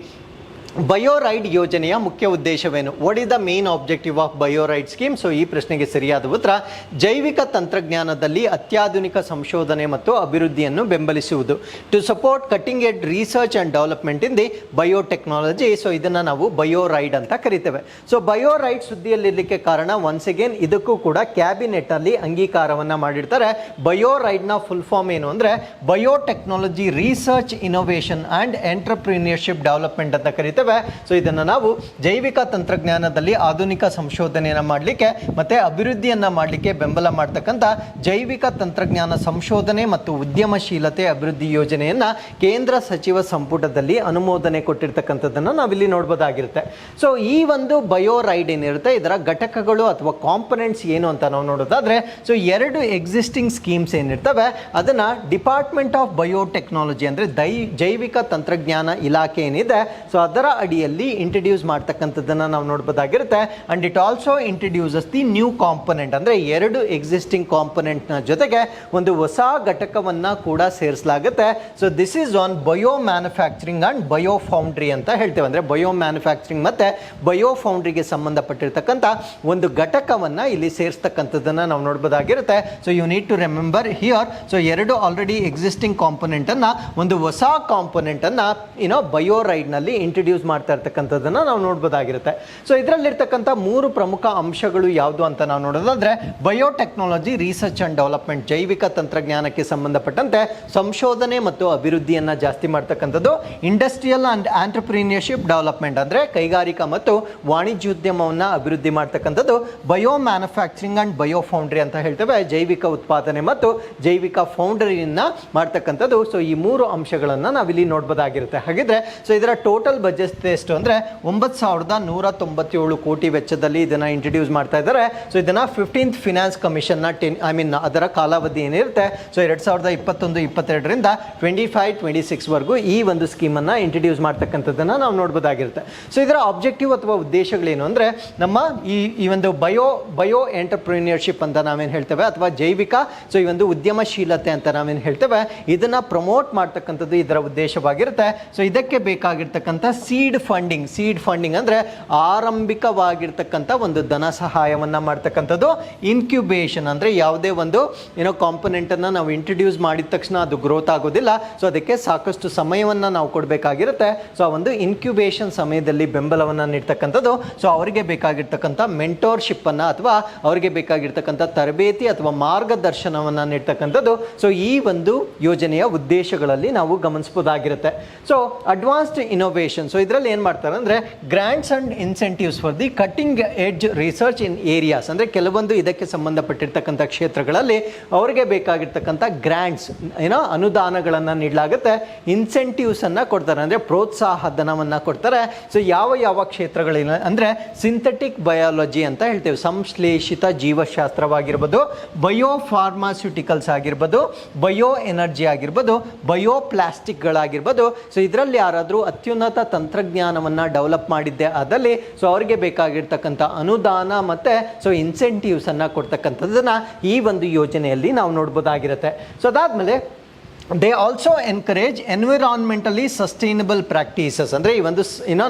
BioRIDE ಯೋಜನೆಯ ಮುಖ್ಯ ಉದ್ದೇಶವೇನು? What is the main objective of BioRIDE scheme? So ಈ ಪ್ರಶ್ನೆಗೆ ಸರಿಯಾದ ಉತ್ತರ ಜೈವಿಕ ತಂತ್ರಜ್ಞಾನದಲ್ಲಿ ಅತ್ಯಾಧುನಿಕ ಸಂಶೋಧನೆ ಮತ್ತು ಅಭಿವೃದ್ಧಿಯನ್ನು ಬೆಂಬಲಿಸುವುದು. To support cutting edge research and development in the biotechnology. So ಇದನ್ನು ನಾವು ಬಯೋರೈಡ್ ಅಂತ ಕರಿತೇವೆ. ಸೊ ಬಯೋರೈಡ್ ಸುದ್ದಿಯಲ್ಲಿರಲಿಕ್ಕೆ ಕಾರಣ ಒನ್ಸ್ ಅಗೇನ್ ಇದಕ್ಕೂ ಕೂಡ ಕ್ಯಾಬಿನೆಟಲ್ಲಿ ಅಂಗೀಕಾರವನ್ನು ಮಾಡಿರ್ತಾರೆ. ಬಯೋರೈಡ್ನ ಫುಲ್ ಫಾರ್ಮ್ ಏನು ಅಂದರೆ biotechnology research innovation and entrepreneurship development ಅಂತ ಕರಿತೇವೆ. ಸೊ ಇದನ್ನು ನಾವು ಜೈವಿಕ ತಂತ್ರಜ್ಞಾನದಲ್ಲಿ ಆಧುನಿಕ ಸಂಶೋಧನೆಯನ್ನು ಮಾಡಲಿಕ್ಕೆ ಮತ್ತು ಅಭಿವೃದ್ಧಿಯನ್ನು ಮಾಡಲಿಕ್ಕೆ ಬೆಂಬಲ ಮಾಡ್ತಕ್ಕಂಥ ಜೈವಿಕ ತಂತ್ರಜ್ಞಾನ ಸಂಶೋಧನೆ ಮತ್ತು ಉದ್ಯಮಶೀಲತೆ ಅಭಿವೃದ್ಧಿ ಯೋಜನೆಯನ್ನು ಕೇಂದ್ರ ಸಚಿವ ಸಂಪುಟದಲ್ಲಿ ಅನುಮೋದನೆ ಕೊಟ್ಟಿರ್ತಕ್ಕಂಥದ್ದನ್ನು ನಾವಿಲ್ಲಿ ನೋಡ್ಬೋದಾಗಿರುತ್ತೆ. ಸೊ ಈ ಒಂದು ಬಯೋರೈಡ್ ಏನಿರುತ್ತೆ ಇದರ ಘಟಕಗಳು ಅಥವಾ ಕಾಂಪೊನೆಂಟ್ಸ್ ಏನು ಅಂತ ನಾವು ನೋಡೋದಾದರೆ, ಸೊ 2 ಎಕ್ಸಿಸ್ಟಿಂಗ್ ಸ್ಕೀಮ್ಸ್ ಏನಿರ್ತವೆ ಅದನ್ನು ಡಿಪಾರ್ಟ್ಮೆಂಟ್ ಆಫ್ ಬಯೋಟೆಕ್ನಾಲಜಿ ಅಂದರೆ ಜೈವಿಕ ತಂತ್ರಜ್ಞಾನ ಇಲಾಖೆ ಏನಿದೆ ಸೊ ಅದರ ಅಡಿಯಲ್ಲಿ ಇಂಟ್ರಡ್ಯೂಸ್ ಮಾಡ್ತಕ್ಕಂಥದ್ದನ್ನು ನಾವು ನೋಡ್ಬೋದಾಗಿರುತ್ತೆ. And it also introduces the new component, ಅಂದರೆ 2 ಎಕ್ಸಿಸ್ಟಿಂಗ್ ಕಾಂಪೊನೆಂಟ್ನ ಜೊತೆಗೆ ಒಂದು ಹೊಸ ಘಟಕವನ್ನು ಕೂಡ ಸೇರಿಸಲಾಗುತ್ತೆ. So this is on bio manufacturing and bio foundry ಅಂತ ಹೇಳ್ತೇವೆ. ಅಂದರೆ ಬಯೋ ಮ್ಯಾನುಫ್ಯಾಕ್ಚರಿಂಗ್ ಮತ್ತು ಬಯೋ ಫೌಂಡ್ರಿಗೆ ಸಂಬಂಧಪಟ್ಟಿರ್ತಕ್ಕಂಥ ಒಂದು ಘಟಕವನ್ನು ಇಲ್ಲಿ ಸೇರಿಸ್ತಕ್ಕಂಥದ್ದನ್ನು ನಾವು ನೋಡ್ಬೋದಾಗಿರುತ್ತೆ. So you need to remember here, so 2 already existing ಕಾಂಪೊನೆಂಟನ್ನು ಒಂದು ಹೊಸ ಕಾಂಪೊನೆಂಟನ್ನು ಬಯೋರೈಡ್ನಲ್ಲಿ ಇಂಟ್ರಡ್ಯೂಸ್ ಇಂಟ್ರಡ್ಯೂಸ್ ಮಾಡ್ತಾ ಇರ್ತಕ್ಕಂಥದ್ದನ್ನು ನಾವು ನೋಡ್ಬೋದಾಗಿರುತ್ತೆ. ಸೊ ಇದರಲ್ಲಿರ್ತಕ್ಕಂಥ 3 ಪ್ರಮುಖ ಅಂಶಗಳು ಯಾವುದು ಅಂತ ನಾವು ನೋಡೋದಾದ್ರೆ ಬಯೋಟೆಕ್ನಾಲಜಿ ರಿಸರ್ಚ್ ಅಂಡ್ ಡೆವಲಪ್ಮೆಂಟ್, ಜೈವಿಕ ತಂತ್ರಜ್ಞಾನಕ್ಕೆ ಸಂಬಂಧಪಟ್ಟಂತೆ ಸಂಶೋಧನೆ ಮತ್ತು ಅಭಿವೃದ್ಧಿಯನ್ನು ಜಾಸ್ತಿ ಮಾಡ್ತಕ್ಕಂಥದ್ದು. ಇಂಡಸ್ಟ್ರಿಯಲ್ ಅಂಡ್ ಆಂಟರ್ಪ್ರಿನಿಯರ್ಶಿಪ್ ಡೆವಲಪ್ಮೆಂಟ್ ಅಂದರೆ ಕೈಗಾರಿಕಾ ಮತ್ತು ವಾಣಿಜ್ಯೋದ್ಯಮವನ್ನು ಅಭಿವೃದ್ಧಿ ಮಾಡ್ತಕ್ಕಂಥದ್ದು. Bio manufacturing and bio foundry ಅಂತ ಹೇಳ್ತೇವೆ, ಜೈವಿಕ ಉತ್ಪಾದನೆ ಮತ್ತು ಜೈವಿಕ ಫೌಂಡ್ರಿಯನ್ನ ಮಾಡ್ತಕ್ಕಂಥದ್ದು. ಸೊ ಈ 3 ಅಂಶಗಳನ್ನು ನಾವಿಲ್ಲಿ ನೋಡ್ಬೋದಾಗಿರುತ್ತೆ. ಹಾಗಿದ್ರೆ ಸೊ ಇದರ ಟೋಟಲ್ ಬಜೆಟ್ ಎಷ್ಟು ಅಂದರೆ 9,197 ಕೋಟಿ ವೆಚ್ಚದಲ್ಲಿ ಇದನ್ನು ಇಂಟ್ರಡ್ಯೂಸ್ ಮಾಡ್ತಾ ಇದ್ದಾರೆ. ಸೊ ಇದನ್ನು 15th ಫಿನಾನ್ಸ್ ಕಮಿಷನ್ನ ಅದರ ಕಾಲಾವಧಿ ಏನಿರುತ್ತೆ ಸೊ 2021-22ರಿಂದ 25-26ವರೆಗೂ ಈ ಒಂದು ಸ್ಕೀಮನ್ನು ಇಂಟ್ರಡ್ಯೂಸ್ ಮಾಡ್ತಕ್ಕಂಥದ್ದನ್ನು ನಾವು ನೋಡ್ಬೋದಾಗಿರುತ್ತೆ. ಸೊ ಇದರ ಆಬ್ಜೆಕ್ಟಿವ್ ಅಥವಾ ಉದ್ದೇಶಗಳೇನು ಅಂದರೆ ನಮ್ಮ ಈ ಒಂದು ಬಯೋ ಎಂಟರ್ಪ್ರಿನಿಯರ್ಶಿಪ್ ಅಂತ ನಾವೇನು ಹೇಳ್ತೇವೆ ಅಥವಾ ಜೈವಿಕ ಸೊ ಈ ಒಂದು ಉದ್ಯಮಶೀಲತೆ ಅಂತ ನಾವೇನು ಹೇಳ್ತೇವೆ ಇದನ್ನು ಪ್ರಮೋಟ್ ಮಾಡ್ತಕ್ಕಂಥದ್ದು ಇದರ ಉದ್ದೇಶವಾಗಿರುತ್ತೆ. ಸೊ ಇದಕ್ಕೆ ಬೇಕಾಗಿರ್ತಕ್ಕಂಥ ಸೀಡ್ ಫಂಡಿಂಗ್ ಅಂದರೆ ಆರಂಭಿಕವಾಗಿರ್ತಕ್ಕಂಥ ಒಂದು ಧನ ಸಹಾಯವನ್ನು ಮಾಡ್ತಕ್ಕಂಥದ್ದು. ಇನ್ಕ್ಯುಬೇಷನ್ ಅಂದರೆ ಯಾವುದೇ ಒಂದು ಕಾಂಪೊನೆಂಟನ್ನು ನಾವು ಇಂಟ್ರಡ್ಯೂಸ್ ಮಾಡಿದ ತಕ್ಷಣ ಅದು ಗ್ರೋತ್ ಆಗೋದಿಲ್ಲ. ಸೊ ಅದಕ್ಕೆ ಸಾಕಷ್ಟು ಸಮಯವನ್ನು ನಾವು ಕೊಡಬೇಕಾಗಿರುತ್ತೆ. ಸೊ ಆ ಒಂದು ಇನ್ಕ್ಯುಬೇಷನ್ ಸಮಯದಲ್ಲಿ ಬೆಂಬಲವನ್ನು ನೀಡ್ತಕ್ಕಂಥದ್ದು. ಸೊ ಅವರಿಗೆ ಬೇಕಾಗಿರ್ತಕ್ಕಂಥ ಮೆಂಟೋರ್ಶಿಪ್ಪನ್ನು ಅಥವಾ ಅವರಿಗೆ ಬೇಕಾಗಿರ್ತಕ್ಕಂಥ ತರಬೇತಿ ಅಥವಾ ಮಾರ್ಗದರ್ಶನವನ್ನು ನೀಡ್ತಕ್ಕಂಥದ್ದು. ಸೊ ಈ ಒಂದು ಯೋಜನೆಯ ಉದ್ದೇಶಗಳಲ್ಲಿ ನಾವು ಗಮನಿಸಬಹುದಾಗಿರುತ್ತೆ. ಸೊ ಅಡ್ವಾನ್ಸ್ಡ್ ಇನೋವೇಷನ್, ಸೊ ಇದರಲ್ಲಿ ಏನು ಮಾಡ್ತಾರೆ ಅಂದರೆ grants and incentives for the cutting edge research in areas, ಅಂದರೆ ಕೆಲವೊಂದು ಇದಕ್ಕೆ ಸಂಬಂಧಪಟ್ಟಿರ್ತಕ್ಕಂಥ ಕ್ಷೇತ್ರಗಳಲ್ಲಿ ಅವರಿಗೆ ಬೇಕಾಗಿರ್ತಕ್ಕಂಥ ಗ್ರಾಂಟ್ಸ್ ಅನುದಾನಗಳನ್ನು ನೀಡಲಾಗುತ್ತೆ. ಇನ್ಸೆಂಟಿವ್ಸನ್ನು ಕೊಡ್ತಾರೆ ಅಂದರೆ ಪ್ರೋತ್ಸಾಹ ಧನವನ್ನು ಕೊಡ್ತಾರೆ. ಸೊ ಯಾವ ಕ್ಷೇತ್ರಗಳಿಲ್ಲ ಅಂದರೆ ಸಿಂಥೆಟಿಕ್ ಬಯಾಲಜಿ ಅಂತ ಹೇಳ್ತೇವೆ, ಸಂಶ್ಲೇಷಿತ ಜೀವಶಾಸ್ತ್ರವಾಗಿರ್ಬೋದು, ಬಯೋ ಫಾರ್ಮಾಸ್ಯೂಟಿಕಲ್ಸ್ ಆಗಿರ್ಬೋದು, ಬಯೋ ಎನರ್ಜಿ ಆಗಿರ್ಬೋದು, ಬಯೋ ಪ್ಲಾಸ್ಟಿಕ್ಗಳಾಗಿರ್ಬೋದು. ಸೊ ಇದರಲ್ಲಿ ಯಾರಾದರೂ ಅತ್ಯುನ್ನತ ತಂತ್ರಜ್ಞಾನವನ್ನು ಡೆವಲಪ್ ಮಾಡಿದ್ದೆ ಆದಲ್ಲಿ ಸೊ ಅವರಿಗೆ ಬೇಕಾಗಿರ್ತಕ್ಕಂಥ ಅನುದಾನ ಮತ್ತು ಸೊ ಇನ್ಸೆಂಟಿವ್ಸನ್ನು ಕೊಡ್ತಕ್ಕಂಥದ್ದನ್ನು ಈ ಒಂದು ಯೋಜನೆಯಲ್ಲಿ ನಾವು ನೋಡ್ಬೋದಾಗಿರುತ್ತೆ. ಸೊ ಅದಾದಮೇಲೆ they also encourage environmentally sustainable practices, ಅಂದರೆ ಈ ಒಂದು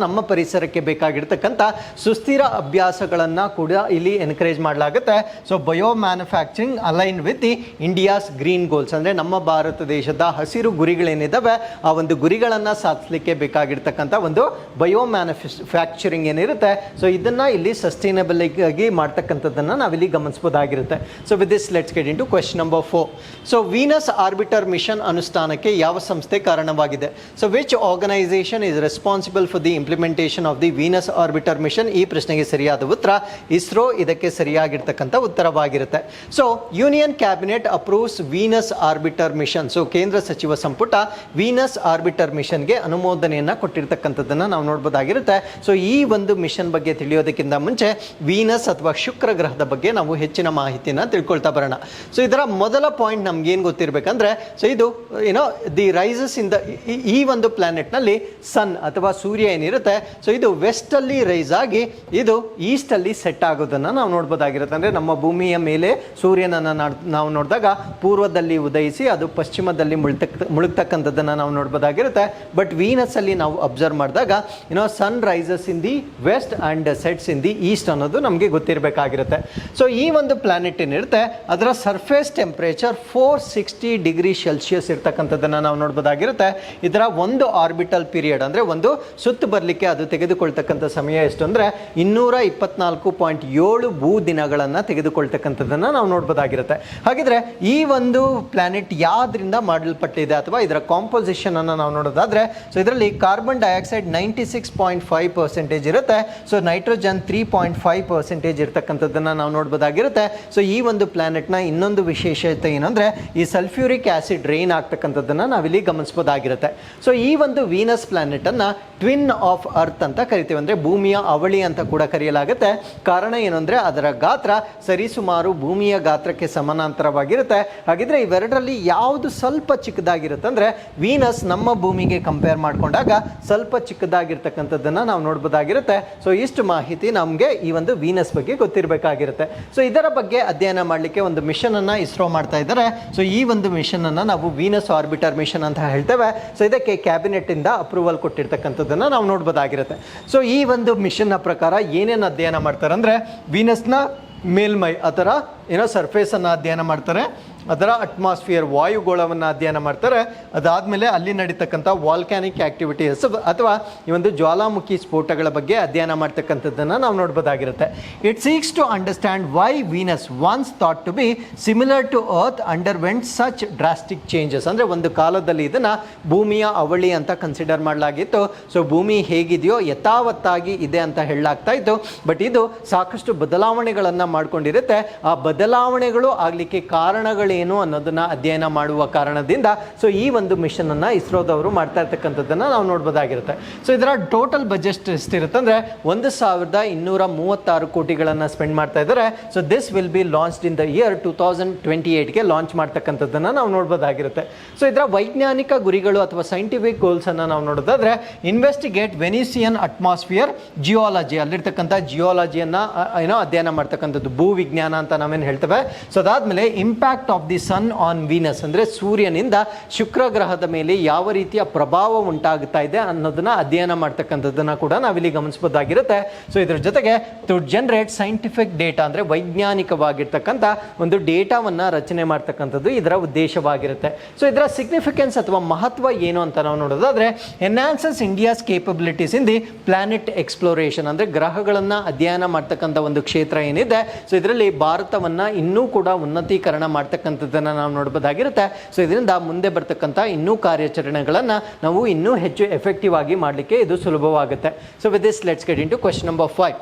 ನಮ್ಮ ಪರಿಸರಕ್ಕೆ ಬೇಕಾಗಿರ್ತಕ್ಕಂಥ ಸುಸ್ಥಿರ ಅಭ್ಯಾಸಗಳನ್ನು ಕೂಡ ಇಲ್ಲಿ ಎನ್ಕರೇಜ್ ಮಾಡಲಾಗುತ್ತೆ. So bio manufacturing align with the India's green goals, ಅಂದರೆ ನಮ್ಮ ಭಾರತ ದೇಶದ ಹಸಿರು ಗುರಿಗಳೇನಿದ್ದಾವೆ ಆ ಒಂದು ಗುರಿಗಳನ್ನು ಸಾಧಿಸಲಿಕ್ಕೆ ಬೇಕಾಗಿರ್ತಕ್ಕಂಥ ಒಂದು ಬಯೋ ಮ್ಯಾನುಫ್ಯಾಕ್ಚರಿಂಗ್ ಏನಿರುತ್ತೆ ಸೊ ಇದನ್ನು ಇಲ್ಲಿ ಸಸ್ಟೈನಬಲ್ ಆಗಿ ಮಾಡ್ತಕ್ಕಂಥದ್ದನ್ನು ನಾವಿಲ್ಲಿ ಗಮನಿಸಬಹುದಾಗಿರುತ್ತೆ. So with this let's get into question number 4. So Venus orbiter mission ಅನುಷ್ಠಾನಕ್ಕೆ ಯಾವ ಸಂಸ್ಥೆ ಕಾರಣವಾಗಿದೆ? So which organisation is responsible for the implementation of the Venus orbiter mission? ಈ ಪ್ರಶ್ನೆಗೆ ಸರಿಯಾದ ಉತ್ತರ ಇಸ್ರೋ ಇದಕ್ಕೆ ಸರಿಯಾಗಿರ್ತಕ್ಕಂಥ ಉತ್ತರವಾಗಿರುತ್ತೆ. So union cabinet approves Venus orbiter mission. So ಕೇಂದ್ರ ಸಚಿವ ಸಂಪುಟ ವೀನಸ್ ಆರ್ಬಿಟರ್ ಮಿಷನ್ಗೆ ಅನುಮೋದನೆಯನ್ನು ಕೊಟ್ಟಿರ್ತಕ್ಕಂಥದ್ದನ್ನು ನಾವು ನೋಡ್ಬೋದಾಗಿರುತ್ತೆ. ಸೊ ಈ ಒಂದು ಮಿಷನ್ ಬಗ್ಗೆ ತಿಳಿಯೋದಕ್ಕಿಂತ ಮುಂಚೆ ವೀನಸ್ ಅಥವಾ ಶುಕ್ರ ಗ್ರಹದ ಬಗ್ಗೆ ನಾವು ಹೆಚ್ಚಿನ ಮಾಹಿತಿಯನ್ನು ತಿಳ್ಕೊಳ್ತಾ ಬರೋಣ. ಸೊ ಇದರ ಮೊದಲ ಪಾಯಿಂಟ್ ನಮ್ಗೇನು ಗೊತ್ತಿರಬೇಕಂದ್ರೆ ಸೊ ಇದು ದಿ ರೈಸಸ್ ಇನ್ ದ ಈ ಒಂದು ಪ್ಲಾನೆಟ್ನಲ್ಲಿ ಸನ್ ಅಥವಾ ಸೂರ್ಯ ಏನಿರುತ್ತೆ ಸೊ ಇದು ವೆಸ್ಟಲ್ಲಿ ರೈಸ್ ಆಗಿ ಇದು ಈಸ್ಟಲ್ಲಿ ಸೆಟ್ ಆಗೋದನ್ನು ನಾವು ನೋಡ್ಬೋದಾಗಿರುತ್ತೆ. ಅಂದರೆ ನಮ್ಮ ಭೂಮಿಯ ಮೇಲೆ ಸೂರ್ಯನನ್ನು ನಾವು ನೋಡಿದಾಗ ಪೂರ್ವದಲ್ಲಿ ಉದಯಿಸಿ ಅದು ಪಶ್ಚಿಮದಲ್ಲಿ ಮುಳುಗ್ತಕ್ಕಂಥದ್ದನ್ನು ನಾವು ನೋಡ್ಬೋದಾಗಿರುತ್ತೆ. ಬಟ್ ವೀನಸ್ಸಲ್ಲಿ ನಾವು ಅಬ್ಸರ್ವ್ ಮಾಡಿದಾಗ sun rises in the west and sets in the east ಅನ್ನೋದು ನಮಗೆ ಗೊತ್ತಿರಬೇಕಾಗಿರುತ್ತೆ. ಸೊ ಈ ಒಂದು ಪ್ಲಾನೆಟ್ ಏನಿರುತ್ತೆ ಅದರ ಸರ್ಫೇಸ್ ಟೆಂಪ್ರೇಚರ್ 460 ಡಿಗ್ರಿ ಸೆಲ್ಸಿಯಸ್ ಇರ್ತಕ್ಕಂಥದ್ದನ್ನು ನಾವು ನೋಡ್ಬೋದಾಗಿರುತ್ತೆ. ಇದರ ಒಂದು ಆರ್ಬಿಟಲ್ ಪೀರಿಯಡ್ ಅಂದರೆ ಒಂದು ಸುತ್ತು ಬರಲಿಕ್ಕೆ ಅದು ತೆಗೆದುಕೊಳ್ತಕ್ಕಂಥ ಸಮಯ ಎಷ್ಟು ಅಂದರೆ 224.7 ಭೂ ದಿನಗಳನ್ನು ತೆಗೆದುಕೊಳ್ತಕ್ಕಂಥದ್ದನ್ನು ನಾವು ನೋಡ್ಬೋದಾಗಿರುತ್ತೆ. ಹಾಗಿದ್ರೆ ಈ ಒಂದು ಪ್ಲಾನೆಟ್ ಯಾವುದರಿಂದ ಮಾಡಲ್ಪಟ್ಟಿದೆ ಅಥವಾ ಇದರ ಕಾಂಪೋಸಿಷನ್ ಅನ್ನು ನಾವು ನೋಡೋದಾದ್ರೆ ಸೊ ಇದರಲ್ಲಿ ಕಾರ್ಬನ್ ಡೈಆಕ್ಸೈಡ್ 96.5% ಇರುತ್ತೆ. ಸೊ ನೈಟ್ರೋಜನ್ 3.5% ಇರ್ತಕ್ಕಂಥದ್ದನ್ನು ನಾವು ನೋಡ್ಬೋದಾಗಿರುತ್ತೆ. ಸೊ ಈ ಒಂದು ಪ್ಲಾನೆಟ್ನ ಇನ್ನೊಂದು ವಿಶೇಷತೆ ಏನಂದರೆ ಈ ಸಲ್ಫ್ಯೂರಿಕ್ ಆಸಿಡ್ ರೈನ್ ಆಗ್ತಕ್ಕಂಥದ್ದನ್ನು ನಾವಿಲ್ಲಿ ಗಮನಿಸಬಹುದಾಗಿರುತ್ತೆ. ಸೊ ಈ ಒಂದು ವೀನಸ್ ಪ್ಲಾನೆಟನ್ನು ಟ್ವಿನ್ ಆಫ್ ಅರ್ತ್ ಅಂತ ಕರಿತೀವಿ, ಅಂದರೆ ಭೂಮಿಯ ಅವಳಿ ಅಂತ ಕೂಡ ಕರೆಯಲಾಗುತ್ತೆ. ಕಾರಣ ಏನು ಅಂದರೆ ಅದರ ಗಾತ್ರ ಸರಿಸುಮಾರು ಭೂಮಿಯ ಗಾತ್ರಕ್ಕೆ ಸಮಾನಾಂತರವಾಗಿರುತ್ತೆ. ಹಾಗಿದ್ರೆ ಇವೆರಡರಲ್ಲಿ ಯಾವುದು ಸ್ವಲ್ಪ ಚಿಕ್ಕದಾಗಿರುತ್ತೆ ಅಂದರೆ ವೀನಸ್ ನಮ್ಮ ಭೂಮಿಗೆ ಕಂಪೇರ್ ಮಾಡಿಕೊಂಡಾಗ ಸ್ವಲ್ಪ ಚಿಕ್ಕದಾಗಿರ್ತಕ್ಕಂಥದ್ದನ್ನು ನಾವು ನೋಡ್ಬೋದಾಗಿರುತ್ತೆ. ಸೊ ಇಷ್ಟು ಮಾಹಿತಿ ನಮಗೆ ಈ ಒಂದು ವೀನಸ್ ಬಗ್ಗೆ ಗೊತ್ತಿರಬೇಕಾಗಿರುತ್ತೆ. ಸೊ ಇದರ ಬಗ್ಗೆ ಅಧ್ಯಯನ ಮಾಡಲಿಕ್ಕೆ ಒಂದು ಮಿಷನ್ ಅನ್ನು ಇಸ್ರೋ ಮಾಡ್ತಾ ಇದ್ದಾರೆ. ಸೊ ಈ ಒಂದು ಮಿಷನ್ ಅನ್ನು ನಾವು ವೀನಸ್ ಆರ್ಬಿಟರ್ ಮಿಷನ್ ಅಂತ ಹೇಳ್ತೇವೆ. ಸೊ ಇದಕ್ಕೆ ಕ್ಯಾಬಿನೆಟ್ ಇಂದ ಅಪ್ರೂವಲ್ ಕೊಟ್ಟಿರ್ತಕ್ಕಂಥದ್ದನ್ನು ನಾವು ನೋಡ್ಬೋದಾಗಿರುತ್ತೆ. ಸೊ ಈ ಒಂದು ಮಿಷನ್ನ ಪ್ರಕಾರ ಏನೇನು ಅಧ್ಯಯನ ಮಾಡ್ತಾರೆ ಅಂದರೆ ವೀನಸ್ನ ಮೇಲ್ಮೈ ಅದರ ಸರ್ಫೇಸನ್ನು ಅಧ್ಯಯನ ಮಾಡ್ತಾರೆ. ಅದರ ಅಟ್ಮಾಸ್ಫಿಯರ್ ವಾಯುಗೋಳವನ್ನು ಅಧ್ಯಯನ ಮಾಡ್ತಾರೆ. ಅದಾದಮೇಲೆ ಅಲ್ಲಿ ನಡೀತಕ್ಕಂಥ ವಾಲ್ಕ್ಯಾನಿಕ್ ಆಕ್ಟಿವಿಟೀಸ್ ಅಥವಾ ಈ ಒಂದು ಜ್ವಾಲಾಮುಖಿ ಸ್ಫೋಟಗಳ ಬಗ್ಗೆ ಅಧ್ಯಯನ ಮಾಡ್ತಕ್ಕಂಥದ್ದನ್ನು ನಾವು ನೋಡ್ಬೋದಾಗಿರುತ್ತೆ. It seeks to understand why Venus once thought to be similar to Earth underwent such drastic changes. ಅಂದರೆ ಒಂದು ಕಾಲದಲ್ಲಿ ಇದನ್ನು ಭೂಮಿಯ ಅವಳಿ ಅಂತ ಕನ್ಸಿಡರ್ ಮಾಡಲಾಗಿತ್ತು. ಸೊ ಭೂಮಿ ಹೇಗಿದೆಯೋ ಯಥಾವತ್ತಾಗಿ ಇದೆ ಅಂತ ಹೇಳಲಾಗ್ತಾ ಇತ್ತು. ಬಟ್ ಇದು ಸಾಕಷ್ಟು ಬದಲಾವಣೆಗಳನ್ನು ಮಾಡ್ಕೊಂಡಿರುತ್ತೆ. ಆ ಬದಲಾವಣೆಗಳು ಆಗಲಿಕ್ಕೆ ಕಾರಣಗಳೇನು ಅನ್ನೋದನ್ನ ಅಧ್ಯಯನ ಮಾಡುವ ಕಾರಣದಿಂದ ಸೊ ಈ ಒಂದು ಮಿಷನ್ ಅನ್ನ ಇಸ್ರೋದವರು ಮಾಡ್ತಾ ಇರ್ತಕ್ಕಂಥದ್ದನ್ನ ನಾವು ನೋಡ್ಬೋದಾಗಿರುತ್ತೆ. ಸೊ ಇದರ ಟೋಟಲ್ ಬಜೆಟ್ ಎಷ್ಟಿರುತ್ತೆ ಅಂದ್ರೆ 1236 ಕೋಟಿಗಳನ್ನ ಸ್ಪೆಂಡ್ ಮಾಡ್ತಾ ಇದ್ದಾರೆ. So this will be launched in the year 2028ಗೆ ಲಾಂಚ್ ಮಾಡ್ತಕ್ಕಂಥದ್ದನ್ನ ನಾವು ನೋಡ್ಬೋದಾಗಿರುತ್ತೆ. ಸೊ ಇದರ ವೈಜ್ಞಾನಿಕ ಗುರಿಗಳು ಅಥವಾ ಸೈಂಟಿಫಿಕ್ ಗೋಲ್ಸ್ ಅನ್ನ ನಾವು ನೋಡೋದಾದ್ರೆ ಇನ್ವೆಸ್ಟಿಗೇಟ್ ವೆನಿಸಿಯನ್ ಅಟ್ಮಾಸ್ಫಿಯರ್ ಜಿಯಾಲಜಿ, ಅಲ್ಲಿರ್ತಕ್ಕಂಥ ಜಿಯಾಲಜಿಯನ್ನ ಅಧ್ಯಯನ ಮಾಡ್ತಕ್ಕಂಥದ್ದು, ಭೂ ವಿಜ್ಞಾನ ಅಂತ ನಾವೇನು ಹೇಳ್ತೇವೆ. ಸೊ ಅದಾದ್ಮೇಲೆ impact of the sun on Venus, ಅಂದರೆ ಸೂರ್ಯನಿಂದ ಶುಕ್ರ ಗ್ರಹದ ಮೇಲೆ ಯಾವ ರೀತಿಯ ಪ್ರಭಾವ ಉಂಟಾಗ್ತಾ ಇದೆ ಅನ್ನೋದನ್ನ ಅಧ್ಯಯನ ಮಾಡ್ತಕ್ಕಂಥದ್ದನ್ನ ಕೂಡ ನಾವಿಲ್ಲಿ ಗಮನಿಸಬಹುದಾಗಿರುತ್ತೆ. ಸೊ ಇದ್ರ ಜೊತೆಗೆ ಟು ಜನರೇಟ್ ಸೈಂಟಿಫಿಕ್ ಡೇಟಾ, ಅಂದರೆ ವೈಜ್ಞಾನಿಕವಾಗಿರ್ತಕ್ಕಂಥ ಒಂದು ಡೇಟಾವನ್ನ ರಚನೆ ಮಾಡ್ತಕ್ಕಂಥದ್ದು ಇದರ ಉದ್ದೇಶವಾಗಿರುತ್ತೆ. ಸೊ ಇದರ ಸಿಗ್ನಿಫಿಕೆನ್ಸ್ ಅಥವಾ ಮಹತ್ವ ಏನು ಅಂತ ನಾವು ನೋಡೋದಾದ್ರೆ enhances India's capabilities in the planet exploration, ಅಂದರೆ ಗ್ರಹಗಳನ್ನು ಅಧ್ಯಯನ ಮಾಡ್ತಕ್ಕಂಥ ಒಂದು ಕ್ಷೇತ್ರ ಏನಿದೆ. ಸೊ ಇದರಲ್ಲಿ ಭಾರತವನ್ನ ಇನ್ನೂ ಕೂಡ ಉನ್ನತೀಕರಣ ಮಾಡ್ತಕ್ಕಂಥದ್ದನ್ನು ನಾವು ನೋಡಬಹುದಾಗಿರುತ್ತೆ. ಸೊ ಇದರಿಂದ ಮುಂದೆ ಬರ್ತಕ್ಕಂಥ ಇನ್ನೂ ಕಾರ್ಯಾಚರಣೆಗಳನ್ನು ನಾವು ಇನ್ನೂ ಹೆಚ್ಚು ಎಫೆಕ್ಟಿವ್ ಆಗಿ ಮಾಡಲಿಕ್ಕೆ ಇದು ಸುಲಭವಾಗುತ್ತೆ. So with this let's get into question number 5.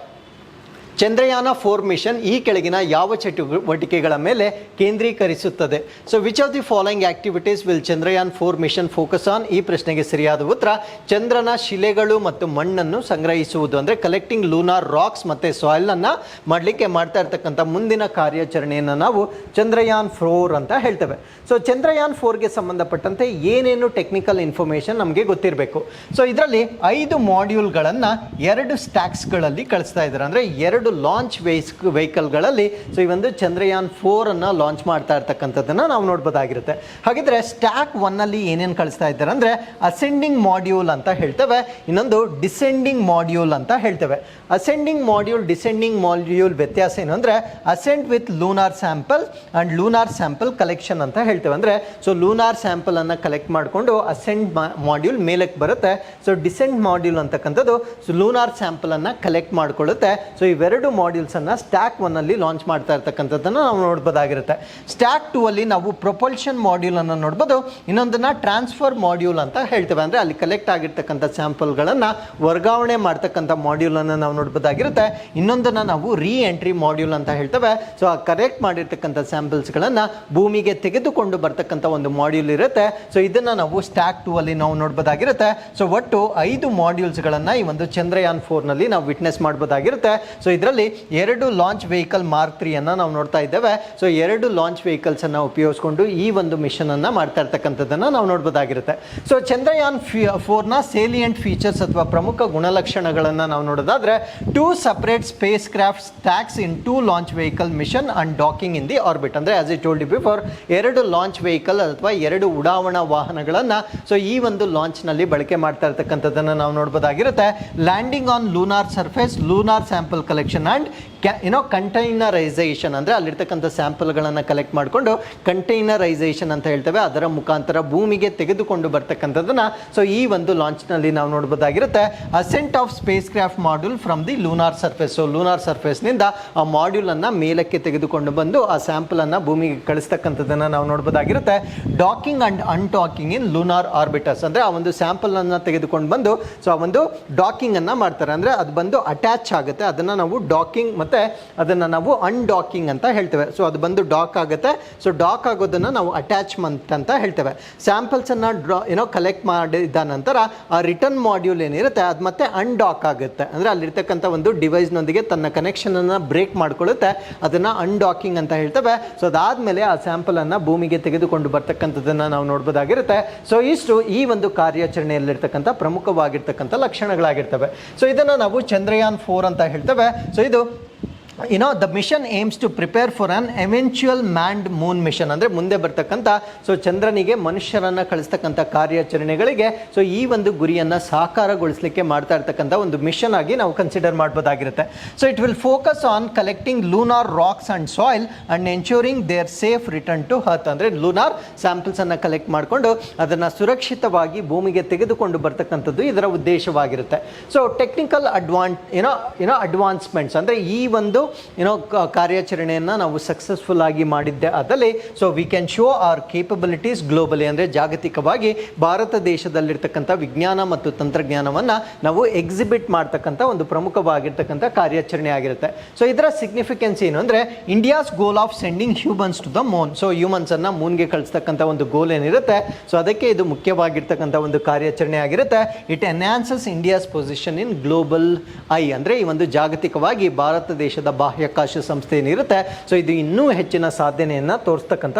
Chandrayaan 4 mission ಈ ಕೆಳಗಿನ ಯಾವ ಚಟುವಟಿಕೆಗಳ ಮೇಲೆ ಕೇಂದ್ರೀಕರಿಸುತ್ತದೆ? So which of the following activities will Chandrayaan 4 mission focus on? ಈ ಪ್ರಶ್ನೆಗೆ ಸರಿಯಾದ ಉತ್ತರ ಚಂದ್ರನ ಶಿಲೆಗಳು ಮತ್ತು ಮಣ್ಣನ್ನು ಸಂಗ್ರಹಿಸುವುದು, ಅಂದರೆ ಕಲೆಕ್ಟಿಂಗ್ ಲೂನಾರ್ ರಾಕ್ಸ್ ಮತ್ತು ಸಾಯಿಲ್ ಅನ್ನ ಮಾಡಲಿಕ್ಕೆ ಮಾಡ್ತಾ ಇರ್ತಕ್ಕಂಥ ಮುಂದಿನ ಕಾರ್ಯಾಚರಣೆಯನ್ನು ನಾವು ಚಂದ್ರಯಾನ್ 4 ಅಂತ ಹೇಳ್ತೇವೆ. ಸೊ ಚಂದ್ರಯಾನ್ 4ಗೆ ಸಂಬಂಧಪಟ್ಟಂತೆ ಏನೇನು ಟೆಕ್ನಿಕಲ್ ಇನ್ಫಾರ್ಮೇಷನ್ ನಮಗೆ ಗೊತ್ತಿರಬೇಕು. ಸೊ ಇದರಲ್ಲಿ 5 ಮಾಡ್ಯೂಲ್ಗಳನ್ನು 2 ಸ್ಟ್ಯಾಕ್ಸ್ಗಳಲ್ಲಿ ಕಳಿಸ್ತಾ ಇದ್ದಾರೆ, ಅಂದರೆ 2 ಲಾಂಚ್ ವೆಹಿಕಲ್ಗಳಲ್ಲಿ ಸೊ ಈ ಒಂದು ಚಂದ್ರಯಾನ್ 4 ಅನ್ನ ಲಾಂಚ್ ಮಾಡ್ತಾ ಇರ್ತಕ್ಕಂಥದ್ದನ್ನ ನಾವು ನೋಡ್ಬೋದಾಗಿರುತ್ತೆ. ಹಾಗಿದ್ರೆ ಸ್ಟ್ಯಾಕ್ 1 ಅಲ್ಲಿ ಏನೇನು ಕಳಿಸ್ತಾ ಇದ್ದಾರೆ ಅಂದ್ರೆ ಅಸೆಂಡಿಂಗ್ ಮಾಡ್ಯೂಲ್ ಅಂತ ಹೇಳ್ತೇವೆ, ಇನ್ನೊಂದು ಡಿಸೆಂಡಿಂಗ್ ಮಾಡ್ಯೂಲ್ ಅಂತ ಹೇಳ್ತೇವೆ. ಅಸೆಂಡಿಂಗ್ ಮಾಡ್ಯೂಲ್, ಡಿಸೆಂಡಿಂಗ್ ಮಾಡ್ಯೂಲ್ ವ್ಯತ್ಯಾಸ ಏನು ಅಂದ್ರೆ ascend with lunar sample and lunar sample collection ಅಂತ ಹೇಳ್ತೇವೆ. ಅಂದ್ರೆ ಸೊ ಲೂನಾರ್ ಸ್ಯಾಂಪಲ್ ಅನ್ನ ಕಲೆಕ್ಟ್ ಮಾಡಿಕೊಂಡು ಅಸೆಂಡ್ ಮಾಡ್ಯೂಲ್ ಮೇಲಕ್ಕೆ ಬರುತ್ತೆ. ಸೊ ಡಿಸೆಂಡ್ ಮಾಡ್ಯೂಲ್ ಅಂತಕ್ಕಂಥದ್ದು ಸೊ ಲೂನಾರ್ ಸ್ಯಾಂಪಲ್ ಅನ್ನ ಕಲೆಕ್ಟ್ ಮಾಡ್ಕೊಳ್ಳುತ್ತೆ. ಸೊ ಇವೆರಡು ಮಾಡ್ಯೂಲ್ಸ್ ಅನ್ನ ಸ್ಟ್ಯಾಕ್ 1 ಅಲ್ಲಿ ಲಾಂಚ್ ಮಾಡ್ತಾ ಇರ್ತಕ್ಕಂಥದ್ದನ್ನ ನಾವು ನೋಡ್ಬೋದಾಗಿರುತ್ತೆ. ಸ್ಟ್ಯಾಕ್ 2 ಅಲ್ಲಿ ನಾವು ಪ್ರೊಪಲ್ಷನ್ ಮಾಡ್ಯೂಲ್ ಅನ್ನು ನೋಡ್ಬೋದು, ಇನ್ನೊಂದನ್ನ ಟ್ರಾನ್ಸ್ಫರ್ ಮಾಡ್ಯೂಲ್ ಅಂತ ಹೇಳ್ತೇವೆ. ಅಂದ್ರೆ ಅಲ್ಲಿ ಕಲೆಕ್ಟ್ ಆಗಿರ್ತಕ್ಕಂಥ ಸ್ಯಾಂಪಲ್ಗಳನ್ನ ವರ್ಗಾವಣೆ ಮಾಡ್ತಕ್ಕಂಥ ಮಾಡ್ಯೂಲ್ ಅನ್ನು ನಾವು ನೋಡ್ಬೋದಾಗಿರುತ್ತೆ. ಇನ್ನೊಂದನ್ನ ನಾವು ರೀ ಎಂಟ್ರಿ ಮಾಡ್ಯೂಲ್ ಅಂತ ಹೇಳ್ತೇವೆ. ಸೊ ಆ ಕಲೆಕ್ಟ್ ಮಾಡಿರ್ತಕ್ಕಂಥ ಸ್ಯಾಂಪಲ್ಸ್ಗಳನ್ನ ಭೂಮಿಗೆ ತೆಗೆದುಕೊಂಡು ಬರ್ತಕ್ಕಂಥ ಒಂದು ಮಾಡ್ಯೂಲ್ ಇರುತ್ತೆ. ಸೊ ಇದನ್ನ ನಾವು ಸ್ಟ್ಯಾಕ್ 2 ಅಲ್ಲಿ ನಾವು ನೋಡ್ಬೋದಾಗಿರುತ್ತೆ. ಸೊ ಒಟ್ಟು 5 ಮಾಡ್ಯೂಲ್ಸ್ಗಳನ್ನ ಈ ಒಂದು ಚಂದ್ರಯಾನ್ 4 ನಲ್ಲಿ ನಾವು ವಿಟ್ನೆಸ್ ಮಾಡ್ಬೋದಾಗಿರುತ್ತೆ. ಸೊ ಇದರಲ್ಲಿ 2 ಲಾಂಚ್ ವೆಹಿಕಲ್ ಮಾರ್ಕ್ 3 ಅನ್ನ ನಾವು ನೋಡ್ತಾ ಇದ್ದೇವೆ. ಸೊ 2 ಲಾಂಚ್ ವೆಹಿಕಲ್ಸ್ ಅನ್ನ ಉಪಯೋಗಿಸಿಕೊಂಡು ಈ ಒಂದು ಮಿಷನ್ ಅನ್ನ ಮಾಡ್ತಾ ಇರ್ತಕ್ಕಂಥದ್ದನ್ನ ನಾವು ನೋಡ್ಬೋದಾಗಿರುತ್ತೆ. ಸೊ ಚಂದ್ರಯಾನ್ 4 ನ ಸೇಲಿಯಂಟ್ ಫೀಚರ್ಸ್ ಅಥವಾ ಪ್ರಮುಖ ಗುಣಲಕ್ಷಣಗಳನ್ನ ನಾವು ನೋಡೋದಾದ್ರೆ 2 separate spacecraft stacks in 2 launch vehicle mission and docking in the orbit, ಅಂದ್ರೆ as I told you before 2 launch vehicle ಅಥವಾ 2 ಉಡಾವಣಾ ವಾಹನಗಳನ್ನ ಸೊ ಈ ಒಂದು ಲಾಂಚ್ ನಲ್ಲಿ ಬಳಕೆ ಮಾಡ್ತಾ ಇರ್ತಕ್ಕಂಥದ್ದನ್ನ ನಾವು ನೋಡಬಹುದಾಗಿರುತ್ತೆ. Landing on lunar surface, lunar sample collection and containerisation, ಅಂದರೆ ಅಲ್ಲಿರ್ತಕ್ಕಂಥ ಸ್ಯಾಂಪಲ್ಗಳನ್ನು ಕಲೆಕ್ಟ್ ಮಾಡಿಕೊಂಡು ಕಂಟೈನರೈಸೇಷನ್ ಅಂತ ಹೇಳ್ತೇವೆ, ಅದರ ಮುಖಾಂತರ ಭೂಮಿಗೆ ತೆಗೆದುಕೊಂಡು ಬರ್ತಕ್ಕಂಥದ್ದನ್ನು ಸೊ ಈ ಒಂದು ಲಾಂಚ್ನಲ್ಲಿ ನಾವು ನೋಡ್ಬೋದಾಗಿರುತ್ತೆ. Ascent of spacecraft module from the lunar surface, so lunar ಸರ್ಫೇಸ್ನಿಂದ ಆ ಮಾಡ್ಯೂಲನ್ನು ಮೇಲಕ್ಕೆ ತೆಗೆದುಕೊಂಡು ಬಂದು ಆ ಸ್ಯಾಂಪಲನ್ನು ಭೂಮಿಗೆ ಕಳಿಸ್ತಕ್ಕಂಥದ್ದನ್ನು ನಾವು ನೋಡ್ಬೋದಾಗಿರುತ್ತೆ. ಡಾಕಿಂಗ್ ಅಂಡ್ ಅನ್ಟಾಕಿಂಗ್ ಇನ್ ಲೂನಾರ್ ಆರ್ಬಿಟರ್ಸ್, ಅಂದರೆ ಆ ಒಂದು ಸ್ಯಾಂಪಲನ್ನು ತೆಗೆದುಕೊಂಡು ಬಂದು ಸೊ ಆ ಒಂದು ಡಾಕಿಂಗನ್ನು ಮಾಡ್ತಾರೆ, ಅಂದರೆ ಅದು ಬಂದು ಅಟ್ಯಾಚ್ ಆಗುತ್ತೆ, ಅದನ್ನು ನಾವು ಡಾಕಿಂಗ್ ಮತ್ತು ಅದನ್ನು ನಾವು ಅನ್ಡಾಕಿಂಗ್ ಅಂತ ಹೇಳ್ತೇವೆ. ಸೊ ಅದು ಬಂದು ಡಾಕ್ ಆಗುತ್ತೆ. ಸೊ ಡಾಕ್ ಆಗೋದನ್ನು ನಾವು ಅಟ್ಯಾಚ್ಮೆಂಟ್ ಅಂತ ಹೇಳ್ತೇವೆ. ಸ್ಯಾಂಪಲ್ಸನ್ನು ಕಲೆಕ್ಟ್ ಮಾಡಿದ ನಂತರ ಆ ರಿಟರ್ನ್ ಮಾಡ್ಯೂಲ್ ಏನಿರುತ್ತೆ ಅದು ಮತ್ತೆ ಅನ್ಡಾಕ್ ಆಗುತ್ತೆ, ಅಂದರೆ ಅಲ್ಲಿರ್ತಕ್ಕಂಥ ಒಂದು ಡಿವೈಸ್ನೊಂದಿಗೆ ತನ್ನ ಕನೆಕ್ಷನನ್ನು ಬ್ರೇಕ್ ಮಾಡ್ಕೊಳ್ಳುತ್ತೆ, ಅದನ್ನು ಅನ್ಡಾಕಿಂಗ್ ಅಂತ ಹೇಳ್ತೇವೆ. ಸೊ ಅದಾದಮೇಲೆ ಆ ಸ್ಯಾಂಪಲನ್ನು ಭೂಮಿಗೆ ತೆಗೆದುಕೊಂಡು ಬರ್ತಕ್ಕಂಥದ್ದನ್ನು ನಾವು ನೋಡ್ಬೋದಾಗಿರುತ್ತೆ. ಸೊ ಇಷ್ಟು ಈ ಒಂದು ಕಾರ್ಯಾಚರಣೆಯಲ್ಲಿರ್ತಕ್ಕಂಥ ಪ್ರಮುಖವಾಗಿರ್ತಕ್ಕಂಥ ಲಕ್ಷಣಗಳಾಗಿರ್ತವೆ. ಸೊ ಇದನ್ನು ನಾವು ಚಂದ್ರಯಾನ್ 4 ಅಂತ ಹೇಳ್ತೇವೆ. ಸೊ ಇದು the mission aims to prepare for an eventual manned moon mission, ಅಂದರೆ ಮುಂದೆ ಬರ್ತಕ್ಕಂಥ ಸೊ ಚಂದ್ರನಿಗೆ ಮನುಷ್ಯರನ್ನು ಕಳಿಸ್ತಕ್ಕಂಥ ಕಾರ್ಯಾಚರಣೆಗಳಿಗೆ ಸೊ ಈ ಒಂದು ಗುರಿಯನ್ನು ಸಾಕಾರಗೊಳಿಸಲಿಕ್ಕೆ ಮಾಡ್ತಾ ಇರ್ತಕ್ಕಂಥ ಒಂದು ಮಿಷನ್ ಆಗಿ ನಾವು ಕನ್ಸಿಡರ್ ಮಾಡ್ಬೋದಾಗಿರುತ್ತೆ. So it will focus on collecting lunar rocks and soil and ensuring their safe return to Earth. ಅಂದರೆ ಲೂನಾರ್ ಸ್ಯಾಂಪಲ್ಸನ್ನು ಕಲೆಕ್ಟ್ ಮಾಡಿಕೊಂಡು ಅದನ್ನು ಸುರಕ್ಷಿತವಾಗಿ ಭೂಮಿಗೆ ತೆಗೆದುಕೊಂಡು ಬರ್ತಕ್ಕಂಥದ್ದು ಇದರ ಉದ್ದೇಶವಾಗಿರುತ್ತೆ. ಸೊ ಟೆಕ್ನಿಕಲ್ ಅಡ್ವಾನ್ಸ್ಮೆಂಟ್ಸ್ ಅಂದರೆ ಈ ಒಂದು ಕಾರ್ಯಾಚರಣೆಯನ್ನು ನಾವು ಸಕ್ಸಸ್ಫುಲ್ ಆಗಿ ಮಾಡಿದ್ದೆ ಆದಲ್ಲಿ so we can show our capabilities globally, ಅಂದರೆ ಜಾಗತಿಕವಾಗಿ ಭಾರತ ದೇಶದಲ್ಲಿರ್ತಕ್ಕಂಥ ವಿಜ್ಞಾನ ಮತ್ತು ತಂತ್ರಜ್ಞಾನವನ್ನು ನಾವು ಎಕ್ಸಿಬಿಟ್ ಮಾಡ್ತಕ್ಕಂಥ ಒಂದು ಪ್ರಮುಖವಾಗಿರ್ತಕ್ಕಂಥ ಕಾರ್ಯಾಚರಣೆ ಆಗಿರುತ್ತೆ. ಸೊ ಇದರ ಸಿಗ್ನಿಫಿಕೆನ್ಸ್ ಏನು ಅಂದರೆ India's goal of sending humans to the moon. So ಹ್ಯೂಮನ್ಸನ್ನು ಮೂನ್ಗೆ ಕಳಿಸ್ತಕ್ಕಂಥ ಒಂದು ಗೋಲ್ ಏನಿರುತ್ತೆ ಸೊ ಅದಕ್ಕೆ ಇದು ಮುಖ್ಯವಾಗಿರ್ತಕ್ಕಂಥ ಒಂದು ಕಾರ್ಯಾಚರಣೆ ಆಗಿರುತ್ತೆ. It enhances India's position in global I, ಅಂದರೆ ಈ ಒಂದು ಜಾಗತಿಕವಾಗಿ ಭಾರತ ದೇಶದ ಬಾಹ್ಯಾಕಾಶ ಸಂಸ್ಥೆ ಏನಿರುತ್ತೆ ಸೊ ಇದು ಇನ್ನೂ ಹೆಚ್ಚಿನ ಸಾಧನೆಯನ್ನು ತೋರಿಸ್ತಕ್ಕಂಥ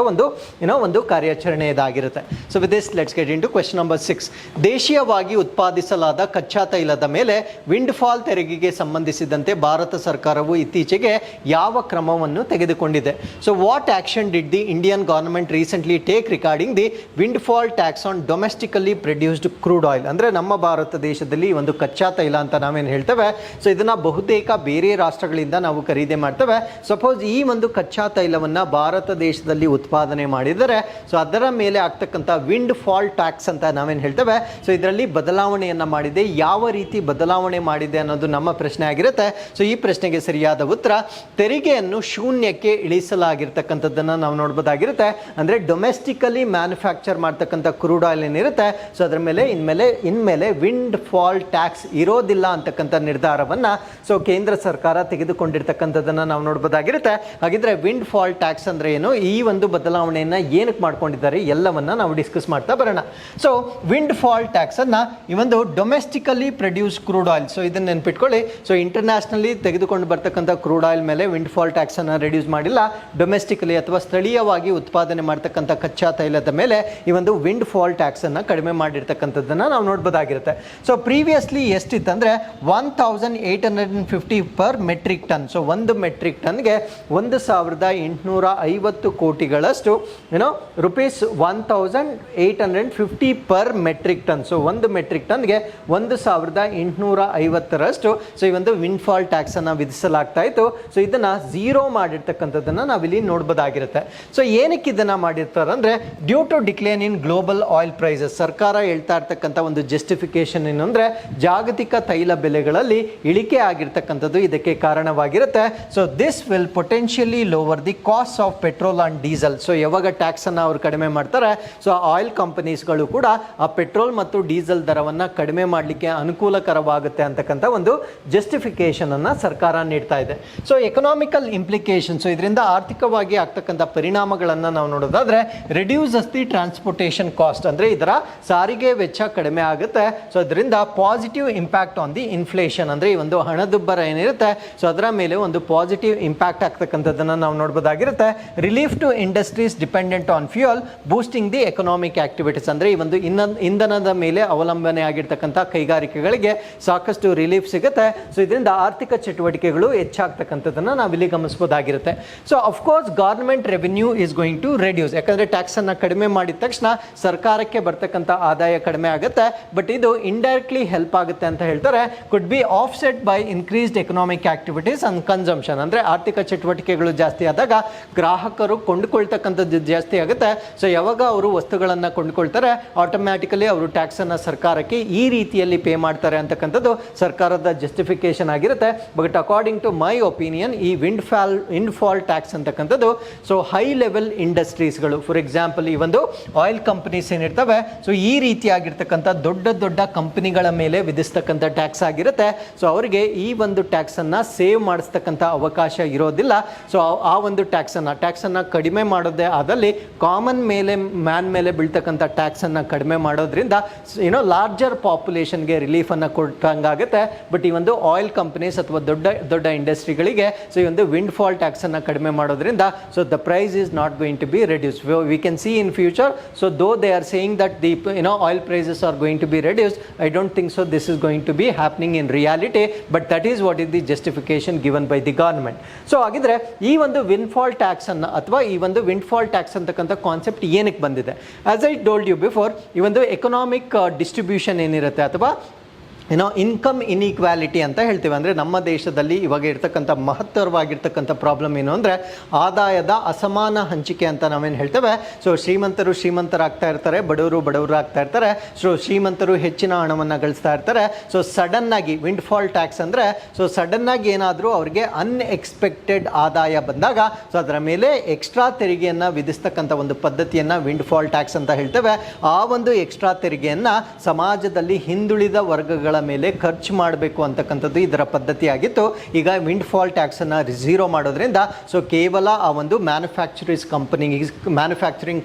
ಒಂದು ಕಾರ್ಯಾಚರಣೆ ಇದಾಗಿರುತ್ತೆ. So with this let's get into question number 6. ದೇಶೀಯವಾಗಿ ಉತ್ಪಾದಿಸಲಾದ ಕಚ್ಚಾ ತೈಲದ ಮೇಲೆ ವಿಂಡ್ ಫಾಲ್ ತೆರಿಗೆಗೆ ಸಂಬಂಧಿಸಿದಂತೆ ಭಾರತ ಸರ್ಕಾರವು ಇತ್ತೀಚೆಗೆ ಯಾವ ಕ್ರಮವನ್ನು ತೆಗೆದುಕೊಂಡಿದೆ? So what action did the Indian government recently take regarding the wind fall tax on domestically produced crude oil? ಅಂದರೆ ನಮ್ಮ ಭಾರತ ದೇಶದಲ್ಲಿ ಒಂದು ಕಚ್ಚಾ ತೈಲ ಅಂತ ನಾವೇನು ಹೇಳ್ತೇವೆ ಸೊ ಇದನ್ನು ಬಹುತೇಕ ಬೇರೆ ರಾಷ್ಟ್ರಗಳಿಂದ ನಾವು ಖರೀದಿ ಮಾಡ್ತೇವೆ. ಸಪೋಸ್ ಈ ಒಂದು ಕಚ್ಚಾ ತೈಲವನ್ನು ಭಾರತ ದೇಶದಲ್ಲಿ ಉತ್ಪಾದನೆ ಮಾಡಿದರೆ ಸೊ ಅದರ ಮೇಲೆ ಆಗ್ತಕ್ಕಂಥ ವಿಂಡ್ ಫಾಲ್ ಟ್ಯಾಕ್ಸ್ ಅಂತ ನಾವೇನು ಹೇಳ್ತೇವೆ ಸೊ ಇದರಲ್ಲಿ ಬದಲಾವಣೆಯನ್ನು ಮಾಡಿದೆ. ಯಾವ ರೀತಿ ಬದಲಾವಣೆ ಮಾಡಿದೆ ಅನ್ನೋದು ನಮ್ಮ ಪ್ರಶ್ನೆ ಆಗಿರುತ್ತೆ. ಸೊ ಈ ಪ್ರಶ್ನೆಗೆ ಸರಿಯಾದ ಉತ್ತರ ತೆರಿಗೆಯನ್ನು ಶೂನ್ಯಕ್ಕೆ ಇಳಿಸಲಾಗಿರ್ತಕ್ಕಂಥದ್ದನ್ನು ನಾವು ನೋಡ್ಬೋದಾಗಿರುತ್ತೆ. ಅಂದರೆ ಡೊಮೆಸ್ಟಿಕಲಿ ಮ್ಯಾನುಫ್ಯಾಕ್ಚರ್ ಮಾಡ್ತಕ್ಕಂಥ ಕ್ರೂಡ್ ಆಯಿಲ್ ಏನಿರುತ್ತೆ ಸೊ ಅದರ ಮೇಲೆ ಇನ್ಮೇಲೆ ವಿಂಡ್ ಫಾಲ್ ಟ್ಯಾಕ್ಸ್ ಇರೋದಿಲ್ಲ ಅಂತಕ್ಕಂಥ ನಿರ್ಧಾರವನ್ನು ಸೊ ಕೇಂದ್ರ ಸರ್ಕಾರ ತೆಗೆದುಕೊಂಡಿರ್ತಕ್ಕಂಥದ್ದನ್ನು ನಾವು ನೋಡ್ಬೋದಾಗಿರುತ್ತೆ. ಹಾಗಿದ್ರೆ ವಿಂಡ್ ಫಾಲ್ ಟ್ಯಾಕ್ಸ್ ಅಂದರೆ ಏನು, ಈ ಒಂದು ಬದಲಾವಣೆಯನ್ನು ಏನಕ್ಕೆ ಮಾಡ್ಕೊಂಡಿದ್ದಾರೆ ಎಲ್ಲವನ್ನ ನಾವು ಡಿಸ್ಕಸ್ ಮಾಡ್ತಾ ಬರೋಣ. ಸೊ ವಿಂಡ್ ಫಾಲ್ ಟ್ಯಾಕ್ಸನ್ನು ಈ ಒಂದು domestically produce crude oil, so ಇದನ್ನು ನೆನ್ಪಿಟ್ಕೊಳ್ಳಿ. ಸೊ ಇಂಟರ್ನ್ಯಾಷನಲಿ ತೆಗೆದುಕೊಂಡು ಬರ್ತಕ್ಕಂಥ ಕ್ರೂಡ್ ಆಯಿಲ್ ಮೇಲೆ ವಿಂಡ್ ಫಾಲ್ ಟ್ಯಾಕ್ಸನ್ನು ರೆಡ್ಯೂಸ್ ಮಾಡಿಲ್ಲ. ಡೊಮೆಸ್ಟಿಕಲಿ ಅಥವಾ ಸ್ಥಳೀಯವಾಗಿ ಉತ್ಪಾದನೆ ಮಾಡ್ತಕ್ಕಂಥ ಕಚ್ಚಾ ತೈಲದ ಮೇಲೆ ಈ ಒಂದು ವಿಂಡ್ ಫಾಲ್ ಟ್ಯಾಕ್ಸನ್ನು ಕಡಿಮೆ ಮಾಡಿರ್ತಕ್ಕಂಥದ್ದನ್ನು ನಾವು ನೋಡ್ಬೋದಾಗಿರುತ್ತೆ. ಸೊ ಪ್ರೀವಿಯಸ್ಲಿ ಎಷ್ಟಿತ್ತಂದರೆ 1850 ಪರ್ ಮೆಟ್ರಿಕ್ ಟನ್. ಸೊ ಒಂದು ಮೆಟ್ರಿಕ್ ಟನ್ಗೆ 1850 ಕೋಟಿಗಳಷ್ಟು rupees 1850 per metric ton. So ಒಂದು ಮೆಟ್ರಿಕ್ ಟನ್ಗೆ 1850ರಷ್ಟು ಸೊ ಈ ಒಂದು ವಿಂಡ್ ಫಾಲ್ ಟ್ಯಾಕ್ಸನ್ನು ವಿಧಿಸಲಾಗ್ತಾ ಇತ್ತು. ಸೊ ಇದನ್ನು ಝೀರೋ ಮಾಡಿರ್ತಕ್ಕಂಥದ್ದನ್ನು ನಾವಿಲ್ಲಿ ನೋಡ್ಬೋದಾಗಿರುತ್ತೆ. ಸೊ ಏನಕ್ಕೆ ಇದನ್ನು ಮಾಡಿರ್ತಾರೆ ಅಂದರೆ due to decline in global oil prices. ಸರ್ಕಾರ ಹೇಳ್ತಾ ಇರ್ತಕ್ಕಂಥ ಒಂದು ಜಸ್ಟಿಫಿಕೇಶನ್ ಏನು ಅಂದರೆ ಜಾಗತಿಕ ತೈಲ ಬೆಲೆಗಳಲ್ಲಿ ಇಳಿಕೆ ಆಗಿರ್ತಕ್ಕಂಥದ್ದು ಇದಕ್ಕೆ ಕಾರಣವಾಗಿರುತ್ತೆ. So this will potentially lower the cost of petrol and diesel. So ಯಾವಾಗ ಟ್ಯಾಕ್ಸನ್ನು ಅವರು ಕಡಿಮೆ ಮಾಡ್ತಾರೆ ಸೊ ಆಯಿಲ್ ಕಂಪನೀಸ್ಗಳು ಕೂಡ ಆ ಪೆಟ್ರೋಲ್ ಮತ್ತು ಡೀಸೆಲ್ ದರವನ್ನು ಕಡಿಮೆ ಮಾಡಲಿಕ್ಕೆ ಅನುಕೂಲಕರವಾಗುತ್ತೆ ಅಂತಕ್ಕಂಥ ಒಂದು ಜಸ್ಟಿಫಿಕೇಶನನ್ನು ಸರ್ಕಾರ ನೀಡ್ತಾ ಇದೆ. ಸೊ ಎಕನಾಮಿಕಲ್ ಇಂಪ್ಲಿಕೇಶನ್, ಸೊ ಇದರಿಂದ ಆರ್ಥಿಕವಾಗಿ ಆಗ್ತಕ್ಕಂಥ ಪರಿಣಾಮಗಳನ್ನು ನಾವು ನೋಡೋದಾದರೆ ರೆಡ್ಯೂಸಸ್ ದಿ ಟ್ರಾನ್ಸ್ಪೋರ್ಟೇಷನ್ ಕಾಸ್ಟ್, ಅಂದರೆ ಇದರ ಸಾರಿಗೆ ವೆಚ್ಚ ಕಡಿಮೆ ಆಗುತ್ತೆ. ಸೊ ಅದರಿಂದ positive impact on the inflation, ಅಂದರೆ ಈ ಒಂದು ಹಣದುಬ್ಬರ ಏನಿರುತ್ತೆ ಸೊ ಅದರ ಮೇಲೆ ಒಂದು ಪಾಸಿಟಿವ್ ಇಂಪ್ಯಾಕ್ಟ್ ಆಗ್ತಕ್ಕಂಥದ್ದನ್ನು ನಾವು ನೋಡ್ಬೋದಾಗಿರುತ್ತೆ. Relief to industries dependent on fuel boosting the economic activities, ಅಂದರೆ ಈ ಒಂದು ಇಂಧನದ ಮೇಲೆ ಅವಲಂಬನೆ ಆಗಿರ್ತಕ್ಕಂಥ ಕೈಗಾರಿಕೆಗಳಿಗೆ ಸಾಕಷ್ಟು ರಿಲೀಫ್ ಸಿಗುತ್ತೆ. ಸೊ ಇದರಿಂದ ಆರ್ಥಿಕ ಚಟುವಟಿಕೆಗಳು ಹೆಚ್ಚಾಗ್ತಕ್ಕಂಥದ್ದನ್ನು ನಾವಿಲ್ಲಿ ಗಮನಿಸಬಹುದಾಗಿರುತ್ತೆ. So of course government revenue is going to reduce, ಯಾಕಂದರೆ ಟ್ಯಾಕ್ಸನ್ನು ಕಡಿಮೆ ಮಾಡಿದ ತಕ್ಷಣ ಸರ್ಕಾರಕ್ಕೆ ಬರ್ತಕ್ಕಂಥ ಆದಾಯ ಕಡಿಮೆ ಆಗುತ್ತೆ. ಬಟ್ ಇದು ಇಂಡೈರೆಕ್ಟ್ಲಿ ಹೆಲ್ಪ್ ಆಗುತ್ತೆ ಅಂತ ಹೇಳ್ತಾರೆ. Could be offset by increased economic activities and consumption, ಅಂದರೆ ಆರ್ಥಿಕ ಚಟುವಟಿಕೆಗಳು ಜಾಸ್ತಿ ಆದಾಗ ಗ್ರಾಹಕರು ಕೊಂಡುಕೊಳ್ತಕ್ಕಂಥದ್ದು ಜಾಸ್ತಿ ಆಗುತ್ತೆ. ಸೊ ಯಾವಾಗ ಅವರು ವಸ್ತುಗಳನ್ನು ಕೊಂಡುಕೊಳ್ತಾರೆ ಆಟೋಮ್ಯಾಟಿಕಲಿ ಅವರು ಟ್ಯಾಕ್ಸನ್ನು ಸರ್ಕಾರಕ್ಕೆ ಈ ರೀತಿಯಲ್ಲಿ ಪೇ ಮಾಡ್ತಾರೆ ಅಂತಕ್ಕಂಥದ್ದು ಸರ್ಕಾರದ ಜಸ್ಟಿಫಿಕೇಶನ್ ಆಗಿರುತ್ತೆ. But according to my opinion ಈ ವಿಂಡ್ ಫಾಲ್ ಟ್ಯಾಕ್ಸ್ ಅಂತಕ್ಕಂಥದ್ದು ಸೊ ಹೈ ಲೆವೆಲ್ ಇಂಡಸ್ಟ್ರೀಸ್ಗಳು, ಫಾರ್ ಎಕ್ಸಾಂಪಲ್ ಈ ಒಂದು ಆಯಿಲ್ ಕಂಪನೀಸ್ ಏನಿರ್ತವೆ ಸೊ ಈ ರೀತಿಯಾಗಿರ್ತಕ್ಕಂಥ ದೊಡ್ಡ ದೊಡ್ಡ ಕಂಪನಿಗಳ ಮೇಲೆ ವಿಧಿಸ್ತಕ್ಕಂಥ ಟ್ಯಾಕ್ಸ್ ಆಗಿರುತ್ತೆ. ಸೊ ಅವರಿಗೆ ಈ ಒಂದು ಟ್ಯಾಕ್ಸನ್ನು ಸೇವ್ ಮಾಡಿಸ್ತಕ್ಕಂಥ ಅವಕಾಶ ಇರೋದಿಲ್ಲ. ಸೊ ಆ ಒಂದು ಟ್ಯಾಕ್ಸನ್ನು ಕಡಿಮೆ ಮಾಡೋದೇ ಆದಲ್ಲಿ ಕಾಮನ್ ಮ್ಯಾನ್ ಮೇಲೆ ಬೀಳ್ತಕ್ಕಂಥ ಟ್ಯಾಕ್ಸನ್ನು ಕಡಿಮೆ ಮಾಡೋದ್ರಿಂದ ಲಾರ್ಜರ್ ಪಾಪ್ಯುಲೇಷನ್ಗೆ ರಿಲೀಫನ್ನು ಕೊಟ್ಟಂಗಾಗುತ್ತೆ. ಬಟ್ ಈ ಒಂದು ಆಯಿಲ್ ಕಂಪನೀಸ್ ಅಥವಾ ದೊಡ್ಡ ದೊಡ್ಡ ಇಂಡಸ್ಟ್ರಿಗಳಿಗೆ ಸೊ ಈ ಒಂದು ವಿಂಡ್ ಫಾಲ್ ಟ್ಯಾಕ್ಸನ್ನು ಕಡಿಮೆ ಮಾಡೋದ್ರಿಂದ so the price is not going to be reduce. We can see in future so though they are saying that the oil prices are going to be reduce, I don't think so this is going to be happening in reality, but that is what is the justification given given by the government. So ಹಾಗಿದ್ರೆ ಈ ಒಂದು ವಿನ್ಫಾಲ್ ಟ್ಯಾಕ್ಸ್ ಅನ್ನು ಅಥವಾ ಈ ಒಂದು ವಿನ್ಫಾಲ್ ಟ್ಯಾಕ್ಸ್ ಅಂತಕ್ಕಂಥ ಕಾನ್ಸೆಪ್ಟ್ ಏನಕ್ಕೆ ಬಂದಿದೆ? As I told you before, ಈ ಒಂದು ಎಕನಾಮಿಕ್ ಡಿಸ್ಟ್ರಿಬ್ಯೂಷನ್ ಏನಿರುತ್ತೆ ಅಥವಾ ಇನ್ಕಮ್ ಇನ್ಇಕ್ವಾಲಿಟಿ ಅಂತ ಹೇಳ್ತೀವಿ. ಅಂದರೆ ನಮ್ಮ ದೇಶದಲ್ಲಿ ಇವಾಗ ಇರ್ತಕ್ಕಂಥ ಮಹತ್ತರವಾಗಿರ್ತಕ್ಕಂಥ ಪ್ರಾಬ್ಲಮ್ ಏನು ಅಂದರೆ ಆದಾಯದ ಅಸಮಾನ ಹಂಚಿಕೆ ಅಂತ ನಾವೇನು ಹೇಳ್ತೇವೆ. ಸೊ ಶ್ರೀಮಂತರು ಶ್ರೀಮಂತರಾಗ್ತಾ ಇರ್ತಾರೆ, ಬಡವರು ಆಗ್ತಾ ಇರ್ತಾರೆ. ಸೊ ಶ್ರೀಮಂತರು ಹೆಚ್ಚಿನ ಹಣವನ್ನು ಗಳಿಸ್ತಾ ಇರ್ತಾರೆ. ಸೊ ಸಡನ್ನಾಗಿ ವಿಂಡ್ಫಾಲ್ ಟ್ಯಾಕ್ಸ್ ಅಂದರೆ ಸೊ ಸಡನ್ನಾಗಿ ಏನಾದರೂ ಅವರಿಗೆ ಅನ್ಎಕ್ಸ್ಪೆಕ್ಟೆಡ್ ಆದಾಯ ಬಂದಾಗ ಸೊ ಅದರ ಮೇಲೆ ಎಕ್ಸ್ಟ್ರಾ ತೆರಿಗೆಯನ್ನು ವಿಧಿಸ್ತಕ್ಕಂಥ ಒಂದು ಪದ್ಧತಿಯನ್ನು ವಿಂಡ್ಫಾಲ್ ಟ್ಯಾಕ್ಸ್ ಅಂತ ಹೇಳ್ತೇವೆ. ಆ ಒಂದು ಎಕ್ಸ್ಟ್ರಾ ತೆರಿಗೆಯನ್ನು ಸಮಾಜದಲ್ಲಿ ಹಿಂದುಳಿದ ವರ್ಗಗಳ ಮೇಲೆ ಖರ್ಚು ಮಾಡಬೇಕು ಅಂತಕ್ಕಂಥದ್ದು ಇದರ ಪದ್ಧತಿಯಾಗಿತ್ತು. ಈಗ ವಿಂಡ್ಫಾಲ್ ಟ್ಯಾಕ್ಸನ್ನು ಝೀರೋ ಮಾಡೋದ್ರಿಂದ ಸೊ ಕೇವಲ ಆ ಒಂದು ಮ್ಯಾನುಫ್ಯಾಕ್ಚರಿಂಗ್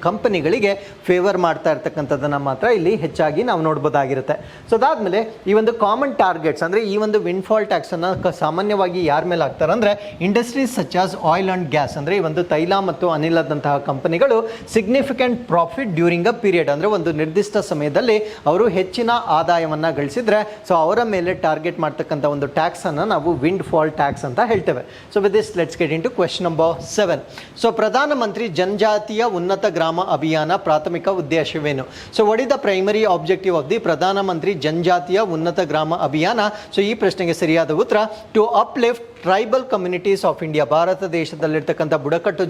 ಕಂಪನಿಗಳಿಗೆ ಫೇವರ್ ಮಾಡ್ತಾ ಇರ್ತಕ್ಕಂಥದ್ದನ್ನು ಮಾತ್ರ ಇಲ್ಲಿ ಹೆಚ್ಚಾಗಿ ನಾವು ನೋಡ್ಬೋದಾಗಿರುತ್ತೆ. ಸೊ ಅದಾದಮೇಲೆ ಈ ಒಂದು ಕಾಮನ್ ಟಾರ್ಗೆಟ್ಸ್ ಅಂದರೆ ಈ ಒಂದು ವಿಂಡ್ಫಾಲ್ ಟ್ಯಾಕ್ಸನ್ನು ಸಾಮಾನ್ಯವಾಗಿ ಯಾರ ಮೇಲೆ ಹಾಕ್ತಾರೆ ಅಂದರೆ industries such as oil and gas, ಅಂದರೆ ಈ ಒಂದು ತೈಲ ಮತ್ತು ಅನಿಲದಂತಹ ಕಂಪನಿಗಳು significant profit during a period, ಅಂದರೆ ಒಂದು ನಿರ್ದಿಷ್ಟ ಸಮಯದಲ್ಲಿ ಅವರು ಹೆಚ್ಚಿನ ಆದಾಯವನ್ನು ಗಳಿಸಿದ್ರೆ ಸೊ ಅವರ ಮೇಲೆ ಟಾರ್ಗೆಟ್ ಮಾಡ್ತಕ್ಕಂಥ ಒಂದು ಟ್ಯಾಕ್ಸನ್ನು ನಾವು ವಿಂಡ್ಫಾಲ್ ಟ್ಯಾಕ್ಸ್ ಅಂತ ಹೇಳ್ತೇವೆ. So with this let's get into question number 7. So ಪ್ರಧಾನಮಂತ್ರಿ ಜನಜಾತಿಯ ಉನ್ನತ ಗ್ರಾಮ ಅಭಿಯಾನ ಪ್ರಾಥಮಿಕ ಉದ್ದೇಶವೇನು? So what is the primary objective of the ಪ್ರಧಾನಮಂತ್ರಿ ಜನಜಾತಿಯ ಉನ್ನತ ಗ್ರಾಮ ಅಭಿಯಾನ? ಸೊ ಈ ಪ್ರಶ್ನೆಗೆ ಸರಿಯಾದ ಉತ್ತರ to uplift tribal communities of India. Bharat ದೇಶದಲ್ಲಿರ್ತಕ್ಕಂಥ ಬುಡಕಟ್ಟು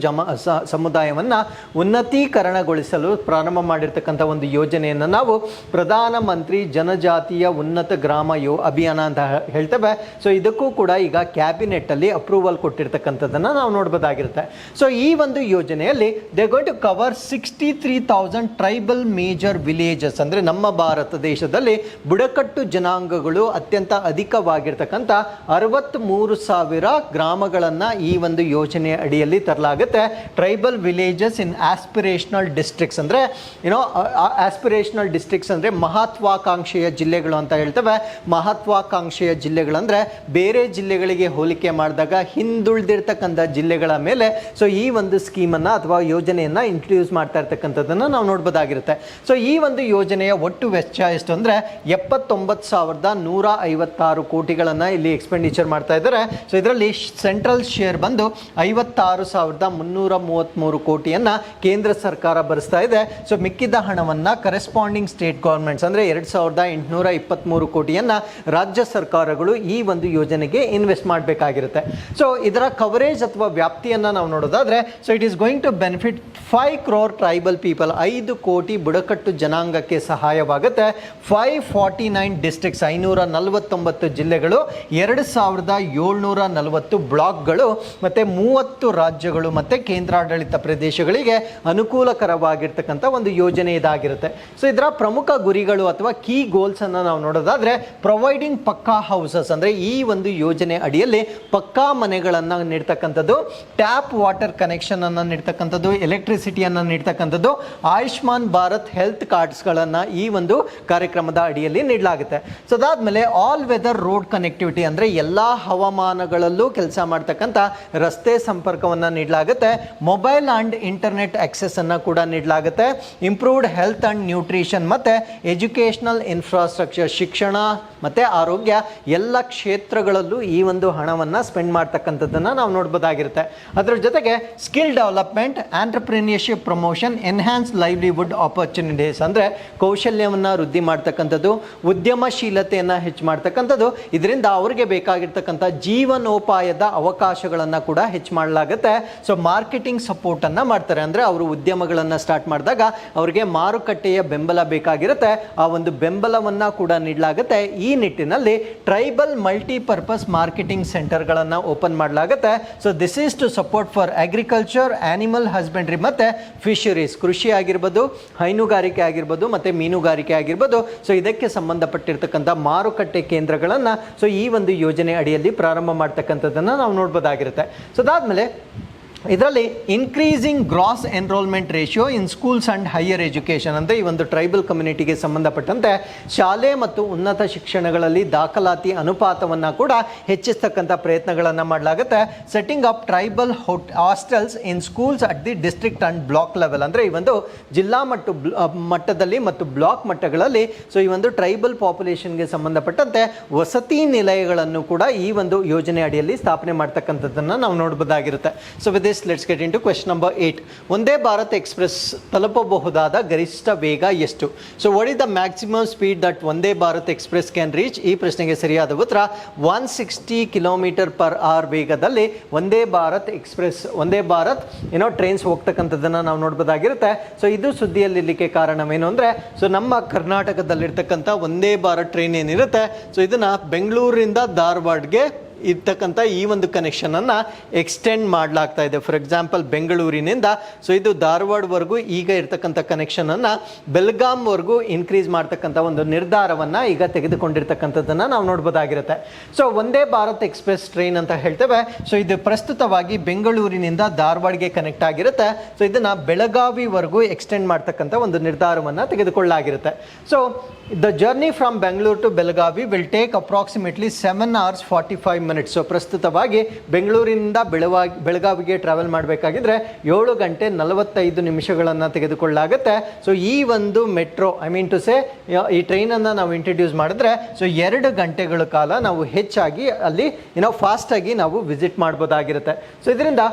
ಸಮುದಾಯವನ್ನು ಉನ್ನತೀಕರಣಗೊಳಿಸಲು ಪ್ರಾರಂಭ ಮಾಡಿರ್ತಕ್ಕಂಥ ಒಂದು ಯೋಜನೆಯನ್ನು ನಾವು ಪ್ರಧಾನಮಂತ್ರಿ ಜನಜಾತಿಯ ಉನ್ನತ ಗ್ರಾಮ ಅಭಿಯಾನ ಅಂತ ಹೇಳ್ತೇವೆ. ಸೊ ಇದಕ್ಕೂ ಕೂಡ ಈಗ ಕ್ಯಾಬಿನೆಟ್ಟಲ್ಲಿ ಅಪ್ರೂವಲ್ ಕೊಟ್ಟಿರ್ತಕ್ಕಂಥದ್ದನ್ನು ನಾವು ನೋಡ್ಬೋದಾಗಿರುತ್ತೆ. ಸೊ ಈ ಒಂದು ಯೋಜನೆಯಲ್ಲಿ they going to cover 63,000 tribal major villages, ಅಂದರೆ ನಮ್ಮ ಭಾರತ ದೇಶದಲ್ಲಿ ಬುಡಕಟ್ಟು ಜನಾಂಗಗಳು ಅತ್ಯಂತ ಅಧಿಕವಾಗಿರ್ತಕ್ಕಂಥ 63,000 ಗ್ರಾಮಗಳನ್ನು ಈ ಒಂದು ಯೋಜನೆಯ ಅಡಿಯಲ್ಲಿ ತರಲಾಗುತ್ತೆ. ಟ್ರೈಬಲ್ ವಿಲೇಜಸ್ ಇನ್ ಆಸ್ಪಿರೇಷನಲ್ ಡಿಸ್ಟ್ರಿಕ್ಟ್ಸ್, ಅಂದರೆ ಆಸ್ಪಿರೇಷನಲ್ ಡಿಸ್ಟ್ರಿಕ್ಟ್ಸ್ ಅಂದರೆ ಮಹತ್ವಾಕಾಂಕ್ಷೆಯ ಜಿಲ್ಲೆಗಳು ಅಂತ ಹೇಳ್ತೇವೆ. ಮಹತ್ವಾಕಾಂಕ್ಷೆಯ ಜಿಲ್ಲೆಗಳಂದರೆ ಬೇರೆ ಜಿಲ್ಲೆಗಳಿಗೆ ಹೋಲಿಕೆ ಮಾಡಿದಾಗ ಹಿಂದುಳಿದಿರ್ತಕ್ಕಂಥ ಜಿಲ್ಲೆಗಳ ಮೇಲೆ ಸೊ ಈ ಒಂದು ಸ್ಕೀಮನ್ನು ಅಥವಾ ಯೋಜನೆಯನ್ನು ಇಂಟ್ರೊಡ್ಯೂಸ್ ಮಾಡ್ತಾ ಇರ್ತಕ್ಕಂಥದ್ದನ್ನು ನಾವು ನೋಡ್ಬೋದಾಗಿರುತ್ತೆ. ಸೊ ಈ ಒಂದು ಯೋಜನೆಯ ಒಟ್ಟು ವೆಚ್ಚ ಎಷ್ಟು ಅಂದರೆ 79,156 ಕೋಟಿಗಳನ್ನು ಇಲ್ಲಿ ಎಕ್ಸ್ಪೆಂಡಿಚರ್ ಮಾಡ್ತಾ ಇದ್ದಾರೆ. ಸೊ ಇದರಲ್ಲಿ ಸೆಂಟ್ರಲ್ ಶೇರ್ ಬಂದು 56,333 ಕೋಟಿಯನ್ನು ಕೇಂದ್ರ ಸರ್ಕಾರ ಭರಿಸ್ತಾ ಇದೆ. ಸೊ ಮಿಕ್ಕಿದ ಹಣವನ್ನು ಕರೆಸ್ಪಾಂಡಿಂಗ್ ಸ್ಟೇಟ್ ಗೌರ್ಮೆಂಟ್ಸ್ ಅಂದರೆ 2,823 ಕೋಟಿಯನ್ನು ರಾಜ್ಯ ಸರ್ಕಾರಗಳು ಈ ಒಂದು ಯೋಜನೆಗೆ ಇನ್ವೆಸ್ಟ್ ಮಾಡಬೇಕಾಗಿರುತ್ತೆ. ಸೊ ಇದರ ಕವರೇಜ್ ಅಥವಾ ವ್ಯಾಪ್ತಿಯನ್ನು ನಾವು ನೋಡೋದಾದರೆ so it is going to benefit 5 crore tribal people, 5 ಕೋಟಿ ಬುಡಕಟ್ಟು ಜನಾಂಗಕ್ಕೆ ಸಹಾಯವಾಗುತ್ತೆ. 549 ಡಿಸ್ಟ್ರಿಕ್ಟ್ಸ್, 549 ಜಿಲ್ಲೆಗಳು, 2,740 ಬ್ಲಾಕ್ಗಳು ಮತ್ತು 30 ರಾಜ್ಯಗಳು ಮತ್ತು ಕೇಂದ್ರಾಡಳಿತ ಪ್ರದೇಶಗಳಿಗೆ ಅನುಕೂಲಕರವಾಗಿರ್ತಕ್ಕಂಥ ಒಂದು ಯೋಜನೆ ಇದಾಗಿರುತ್ತೆ. ಸೊ ಇದರ ಪ್ರಮುಖ ಗುರಿಗಳು ಅಥವಾ ಕೀ ಗೋಲ್ಸನ್ನು ನಾವು ನೋಡೋದಾದರೆ ಪ್ರೊವೈಡಿಂಗ್ ಪಕ್ಕಾ ಹೌಸಸ್, ಅಂದರೆ ಈ ಒಂದು ಯೋಜನೆ ಅಡಿಯಲ್ಲಿ ಪಕ್ಕಾ ಮನೆಗಳನ್ನು ನೀಡ್ತಕ್ಕಂಥದ್ದು, ಟ್ಯಾಪ್ ವಾಟರ್ ಕನೆಕ್ಷನನ್ನು ನೀಡ್ತಕ್ಕಂಥದ್ದು, ಎಲೆಕ್ಟ್ರಿಸಿಟಿಯನ್ನು ನೀಡ್ತಕ್ಕಂಥದ್ದು, ಆಯುಷ್ಮಾನ್ ಭಾರತ್ ಹೆಲ್ತ್ ಕಾರ್ಡ್ಸ್ಗಳನ್ನು ಈ ಒಂದು ಕಾರ್ಯಕ್ರಮದ ಅಡಿಯಲ್ಲಿ ನೀಡಲಾಗುತ್ತೆ. ಸೊ ಅದಾದಮೇಲೆ ಆಲ್ ವೆದರ್ ರೋಡ್ ಕನೆಕ್ಟಿವಿಟಿ, ಅಂದರೆ ಎಲ್ಲ ಹವಾಮಾನಗಳಲ್ಲೂ ಕೆಲಸ ಮಾಡ್ತಕ್ಕಂಥ ರಸ್ತೆ ಸಂಪರ್ಕವನ್ನು ನೀಡಲಾಗುತ್ತೆ. ಮೊಬೈಲ್ ಆ್ಯಂಡ್ ಇಂಟರ್ನೆಟ್ ಆಕ್ಸೆಸನ್ನು ಕೂಡ ನೀಡಲಾಗುತ್ತೆ. ಇಂಪ್ರೂವ್ಡ್ ಹೆಲ್ತ್ ಆ್ಯಂಡ್ ನ್ಯೂಟ್ರಿಷನ್ ಮತ್ತು ಎಜುಕೇಷನಲ್ ಇನ್ಫ್ರಾಸ್ಟ್ರಕ್ಚರ್, ಶಿಕ್ಷಣ ಮತ್ತು ಆರೋಗ್ಯ ಎಲ್ಲ ಕ್ಷೇತ್ರಗಳಲ್ಲೂ ಈ ಒಂದು ಹಣವನ್ನು ಸ್ಪೆಂಡ್ ಮಾಡ್ತಕ್ಕಂಥದ್ದನ್ನು ನಾವು ನೋಡ್ಬೋದಾಗಿರುತ್ತೆ. ಅದರ ಜೊತೆಗೆ skill development, entrepreneurship promotion, enhance livelihood opportunities, ಅಂದರೆ ಕೌಶಲ್ಯವನ್ನು ವೃದ್ಧಿ ಮಾಡ್ತಕ್ಕಂಥದ್ದು, ಉದ್ಯಮಶೀಲತೆಯನ್ನು ಹೆಚ್ಚು ಮಾಡ್ತಕ್ಕಂಥದ್ದು, ಇದರಿಂದ ಅವರಿಗೆ ಬೇಕಾಗಿರ್ತಕ್ಕಂಥ ಜೀವನೋಪಾಯದ ಅವಕಾಶಗಳನ್ನು ಕೂಡ ಹೆಚ್ಚು ಮಾಡಲಾಗುತ್ತೆ. ಸೊ ಮಾರ್ಕೆಟಿಂಗ್ ಸಪೋರ್ಟನ್ನು ಮಾಡ್ತಾರೆ, ಅಂದರೆ ಅವರು ಉದ್ಯಮಗಳನ್ನು ಸ್ಟಾರ್ಟ್ ಮಾಡಿದಾಗ ಅವರಿಗೆ ಮಾರುಕಟ್ಟೆಯ ಬೆಂಬಲ ಬೇಕಾಗಿರುತ್ತೆ, ಆ ಒಂದು ಬೆಂಬಲವನ್ನು ಕೂಡ ನೀಡಲಾಗುತ್ತೆ. ಈ ನಿಟ್ಟಿನಲ್ಲಿ ಟ್ರೈಬಲ್ ಮಲ್ಟಿಪರ್ಪಸ್ ಮಾರ್ಕೆಟಿಂಗ್ ಸೆಂಟರ್ಗಳನ್ನು ಓಪನ್ ಮಾಡಲಾಗುತ್ತೆ. So this is to support for agriculture, animal husbandry ಮತ್ತು ಫಿಶರೀಸ್, ಕೃಷಿ ಆಗಿರ್ಬೋದು, ಹೈನುಗಾರಿಕೆ ಆಗಿರ್ಬೋದು ಮತ್ತು ಮೀನುಗಾರಿಕೆ ಆಗಿರ್ಬೋದು. ಸೊ ಇದಕ್ಕೆ ಸಂಬಂಧಪಟ್ಟಿರ್ತಕ್ಕಂಥ ಮಾರುಕಟ್ಟೆ ಕೇಂದ್ರಗಳನ್ನು ಸೊ ಈ ಒಂದು ಯೋಜನೆ ಅಡಿಯಲ್ಲಿ ಪ್ರಾರಂಭ ಮಾಡ್ತಕ್ಕಂಥದ್ದನ್ನು ನಾವು ನೋಡ್ಬೋದಾಗಿರುತ್ತೆ. ಸೊ ಅದಾದಮೇಲೆ ಇದರಲ್ಲಿ increasing gross enrolment ratio in schools and higher education ಅಂತ ಈ ಒಂದು ಟ್ರೈಬಲ್ ಕಮ್ಯುನಿಟಿಗೆ ಸಂಬಂಧಪಟ್ಟಂತೆ ಶಾಲೆ ಮತ್ತು ಉನ್ನತ ಶಿಕ್ಷಣಗಳಲ್ಲಿ ದಾಖಲಾತಿ ಅನುಪಾತವನ್ನು ಕೂಡ ಹೆಚ್ಚಿಸ್ತಕ್ಕಂಥ ಪ್ರಯತ್ನಗಳನ್ನು ಮಾಡಲಾಗುತ್ತೆ. Setting up tribal hostels in schools at the district and block level, ಅಂದರೆ ಈ ಒಂದು ಜಿಲ್ಲಾ ಮಟ್ಟದಲ್ಲಿ ಮತ್ತು ಬ್ಲಾಕ್ ಮಟ್ಟಗಳಲ್ಲಿ ಈ ಒಂದು ಟ್ರೈಬಲ್ ಪಾಪ್ಯುಲೇಷನ್ಗೆ ಸಂಬಂಧಪಟ್ಟಂತೆ ವಸತಿ ನಿಲಯಗಳನ್ನು ಕೂಡ ಈ ಒಂದು ಯೋಜನೆ ಅಡಿಯಲ್ಲಿ ಸ್ಥಾಪನೆ ಮಾಡ್ತಕ್ಕಂಥದ್ದನ್ನು ನಾವು ನೋಡಬಹುದಾಗಿರುತ್ತೆ. So with this let's get into question number 8. Vande Bharat express ತಲುಪಬಹುದಾದ ಗರಿಷ್ಠ ವೇಗ ಎಷ್ಟು? So what is the maximum speed that Vande Bharat express can reach? ಈ ಪ್ರಶ್ನೆಗೆ ಸರಿಯಾದ ಉತ್ತರ 160 km/h ವೇಗದಲ್ಲಿ ಒಂದೇ ಭಾರತ್ ಎಕ್ಸ್ಪ್ರೆಸ್, ಒಂದೇ ಭಾರತ್ ಟ್ರೈನ್ಸ್ ಹೋಗ್ತಕ್ಕಂಥದ್ದನ್ನು ನಾವು ನೋಡಬಹುದಾಗಿರುತ್ತೆ. ಸೊ ಇದು ಸುದ್ದಿಯಲ್ಲಿರಲಿಕ್ಕೆ ಕಾರಣವೇನು ಅಂದರೆ, ಸೊ ನಮ್ಮ ಕರ್ನಾಟಕದಲ್ಲಿರ್ತಕ್ಕಂಥ ಒಂದೇ ಭಾರತ್ ಟ್ರೈನ್ ಏನಿರುತ್ತೆ, ಸೊ ಇದನ್ನು ಬೆಂಗಳೂರಿಂದ ಧಾರವಾಡಗೆ ಇರ್ತಕ್ಕಂಥ ಈ ಒಂದು ಕನೆಕ್ಷನನ್ನು ಎಕ್ಸ್ಟೆಂಡ್ ಮಾಡಲಾಗ್ತಾ ಇದೆ. ಫಾರ್ ಎಕ್ಸಾಂಪಲ್ ಬೆಂಗಳೂರಿನಿಂದ ಇದು ಧಾರವಾಡವರೆಗೂ ಈಗ ಇರ್ತಕ್ಕಂಥ ಕನೆಕ್ಷನನ್ನು ಬೆಲ್ಗಾಂವರೆಗೂ ಇನ್ಕ್ರೀಸ್ ಮಾಡ್ತಕ್ಕಂಥ ಒಂದು ನಿರ್ಧಾರವನ್ನು ಈಗ ತೆಗೆದುಕೊಂಡಿರ್ತಕ್ಕಂಥದ್ದನ್ನು ನಾವು ನೋಡ್ಬೋದಾಗಿರುತ್ತೆ. ಸೊ ಒಂದೇ ಭಾರತ್ ಎಕ್ಸ್ಪ್ರೆಸ್ ಟ್ರೈನ್ ಅಂತ ಹೇಳ್ತೇವೆ. ಸೊ ಇದು ಪ್ರಸ್ತುತವಾಗಿ ಬೆಂಗಳೂರಿನಿಂದ ಧಾರವಾಡಗೆ ಕನೆಕ್ಟ್ ಆಗಿರುತ್ತೆ. ಸೊ ಇದನ್ನು ಬೆಳಗಾವಿವರೆಗೂ ಎಕ್ಸ್ಟೆಂಡ್ ಮಾಡ್ತಕ್ಕಂಥ ಒಂದು ನಿರ್ಧಾರವನ್ನು ತೆಗೆದುಕೊಳ್ಳಲಾಗಿರುತ್ತೆ. So the journey from Bengaluru to Belagavi will take approximately 7 hours 45 minutes. So ಪ್ರಸ್ತುತವಾಗಿ ಬೆಂಗಳೂರಿನಿಂದ ಬೆಳಗಾವಿಗೆ ಟ್ರಾವೆಲ್ ಮಾಡಬೇಕಾಗಿದ್ರೆ 7 ಗಂಟೆ 45 ನಿಮಿಷಗಳನ್ನು ತೆಗೆದುಕೊಳ್ಳಲಾಗುತ್ತೆ. ಸೊ ಈ ಒಂದು metro, I mean to say ಈ ಟ್ರೈನನ್ನು ನಾವು ಇಂಟ್ರಡ್ಯೂಸ್ ಮಾಡಿದ್ರೆ 2 ಗಂಟೆಗಳ ಕಾಲ ನಾವು ಹೆಚ್ಚಾಗಿ ಅಲ್ಲಿ ಫಾಸ್ಟಾಗಿ ನಾವು ವಿಸಿಟ್ ಮಾಡ್ಬೋದಾಗಿರುತ್ತೆ. ಸೊ ಇದರಿಂದ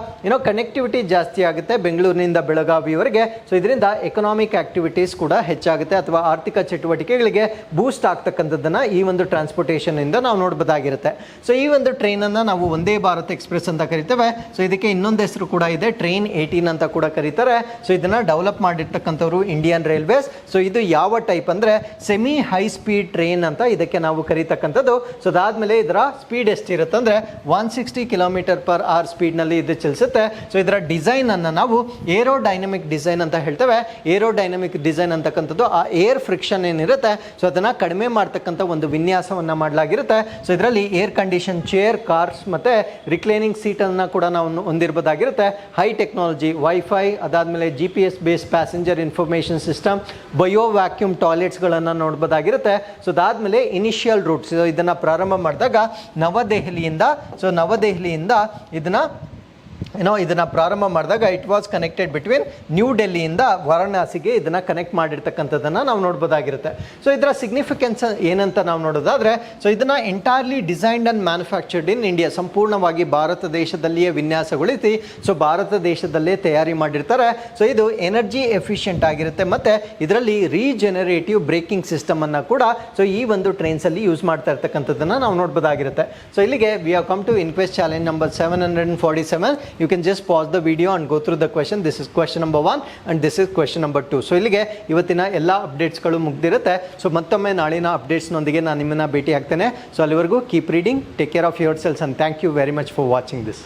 ಕನೆಕ್ಟಿವಿಟಿ ಜಾಸ್ತಿ ಆಗುತ್ತೆ ಬೆಂಗಳೂರಿನಿಂದ ಬೆಳಗಾವಿವರೆಗೆ. ಸೊ ಇದರಿಂದ ಎಕನಾಮಿಕ್ ಆಕ್ಟಿವಿಟೀಸ್ ಕೂಡ ಹೆಚ್ಚಾಗುತ್ತೆ ಅಥವಾ ಆರ್ಥಿಕ ಚಟುವಟಿಕೆಗಳಿಗೆ ಬೂಸ್ಟ್ ಆಗ್ತಕ್ಕಂಥದ್ದನ್ನು ಈ ಒಂದು ಟ್ರಾನ್ಸ್ಪೋರ್ಟೇಷನ್ ಇಂದ ನಾವು ನೋಡಬಹುದಾಗಿರುತ್ತೆ. ಸೊ ಈ ಒಂದು ಟ್ರೈನನ್ನು ನಾವು ಒಂದೇ ಭಾರತ್ ಎಕ್ಸ್ಪ್ರೆಸ್ ಅಂತ ಕರಿತೇವೆ. ಸೊ ಇದಕ್ಕೆ ಇನ್ನೊಂದು ಹೆಸರು ಕೂಡ ಇದೆ, ಟ್ರೈನ್ 18 ಅಂತ ಕೂಡ ಕರೀತಾರೆ. ಸೊ ಇದನ್ನು ಡೆವಲಪ್ ಮಾಡಿರ್ತಕ್ಕಂಥವ್ರು ಇಂಡಿಯನ್ ರೈಲ್ವೇಸ್. ಸೊ ಇದು ಯಾವ ಟೈಪ್ ಅಂದರೆ ಸೆಮಿ ಹೈ ಸ್ಪೀಡ್ ಟ್ರೈನ್ ಅಂತ ಇದಕ್ಕೆ ನಾವು ಕರೀತಕ್ಕಂಥದ್ದು. ಸೊ ಅದಾದಮೇಲೆ ಇದರ ಸ್ಪೀಡ್ ಎಷ್ಟಿರುತ್ತೆ ಅಂದರೆ 160 km/h ಸ್ಪೀಡ್ನಲ್ಲಿ ಇದು ಚಲಿಸುತ್ತೆ. ಸೊ ಇದರ ಡಿಸೈನನ್ನು ನಾವು ಏರೋಡೈನಮಿಕ್ ಡಿಸೈನ್ ಅಂತ ಹೇಳ್ತೇವೆ. ಏರೋಡೈನಮಿಕ್ ಡಿಸೈನ್ ಅಂತಕ್ಕಂಥದ್ದು ಆ ಏರ್ ಫ್ರಿಕ್ಷನ್ ಏನಿರುತ್ತೆ, ಸೊ ಅದನ್ನು ಕಡಿಮೆ ಮಾಡ್ತಕ್ಕಂಥ ಒಂದು ವಿನ್ಯಾಸವನ್ನು ಮಾಡಲಾಗಿರುತ್ತೆ. ಸೊ ಇದರಲ್ಲಿ ಏರ್ ಕಂಡೀಷನ್ ಚೇರ್, ಕಾರ್ಸ್ ಮತ್ತು ರಿಕ್ಲೈನಿಂಗ್ ಸೀಟನ್ನು ಕೂಡ ನಾವು ಹೊಂದಿರಬಹುದಾಗಿರುತ್ತೆ. ಹೈ ಟೆಕ್ನಾಲಜಿ ವೈಫೈ, ಅದಾದಮೇಲೆ GPS based passenger information system, bio vacuum ಟಾಯ್ಲೆಟ್ಸ್ಗಳನ್ನು ನೋಡ್ಬೋದಾಗಿರುತ್ತೆ. ಸೊ ಅದಾದಮೇಲೆ ಇನಿಷಿಯಲ್ ರೂಟ್ಸ್, ಇದನ್ನು ಪ್ರಾರಂಭ ಮಾಡಿದಾಗ ನವದೆಹಲಿಯಿಂದ ಇದನ್ನು ಪ್ರಾರಂಭ ಮಾಡಿದಾಗ it was connected between new ಡೆಲ್ಲಿಯಿಂದ ವಾರಣಾಸಿಗೆ ಇದನ್ನು ಕನೆಕ್ಟ್ ಮಾಡಿರ್ತಕ್ಕಂಥದ್ದನ್ನು ನಾವು ನೋಡ್ಬೋದಾಗಿರುತ್ತೆ. ಸೊ ಇದರ ಸಿಗ್ನಿಫಿಕೆನ್ಸ್ ಏನಂತ ನಾವು ನೋಡೋದಾದರೆ, ಸೊ ಇದನ್ನು entirely designed and manufactured in India, ಸಂಪೂರ್ಣವಾಗಿ ಭಾರತ ದೇಶದಲ್ಲಿಯೇ ವಿನ್ಯಾಸಗೊಳಿಸಿ ಸೊ ಭಾರತ ದೇಶದಲ್ಲೇ ತಯಾರಿ ಮಾಡಿರ್ತಾರೆ. ಸೊ ಇದು ಎನರ್ಜಿ ಎಫಿಷಿಯೆಂಟ್ ಆಗಿರುತ್ತೆ ಮತ್ತು ಇದರಲ್ಲಿ ರೀಜೆನರೇಟಿವ್ ಬ್ರೇಕಿಂಗ್ ಸಿಸ್ಟಮನ್ನು ಕೂಡ ಸೊ ಈ ಒಂದು ಟ್ರೈನ್ಸಲ್ಲಿ ಯೂಸ್ ಮಾಡ್ತಾ ಇರ್ತಕ್ಕಂಥದ್ದನ್ನು ನಾವು ನೋಡ್ಬೋದಾಗಿರುತ್ತೆ. ಸೊ ಇಲ್ಲಿಗೆ we have come to inquest challenge number 747. You can just pause the video and go through the question. This is question number 1 and this is question number 2. So ಇಲ್ಲಿಗೆ ಇವತ್ತಿನ ಎಲ್ಲ ಅಪ್ಡೇಟ್ಸ್ಗಳು ಮುಗ್ದಿರುತ್ತೆ. ಸೊ ಮತ್ತೊಮ್ಮೆ ನಾಳಿನ ಅಪ್ಡೇಟ್ಸ್ನೊಂದಿಗೆ ನಾನು ನಿಮ್ಮನ್ನು ಭೇಟಿ ಆಗ್ತೇನೆ. ಸೊ ಅಲ್ಲಿವರೆಗೂ keep reading, take care of your cells, and thank you very much for watching this.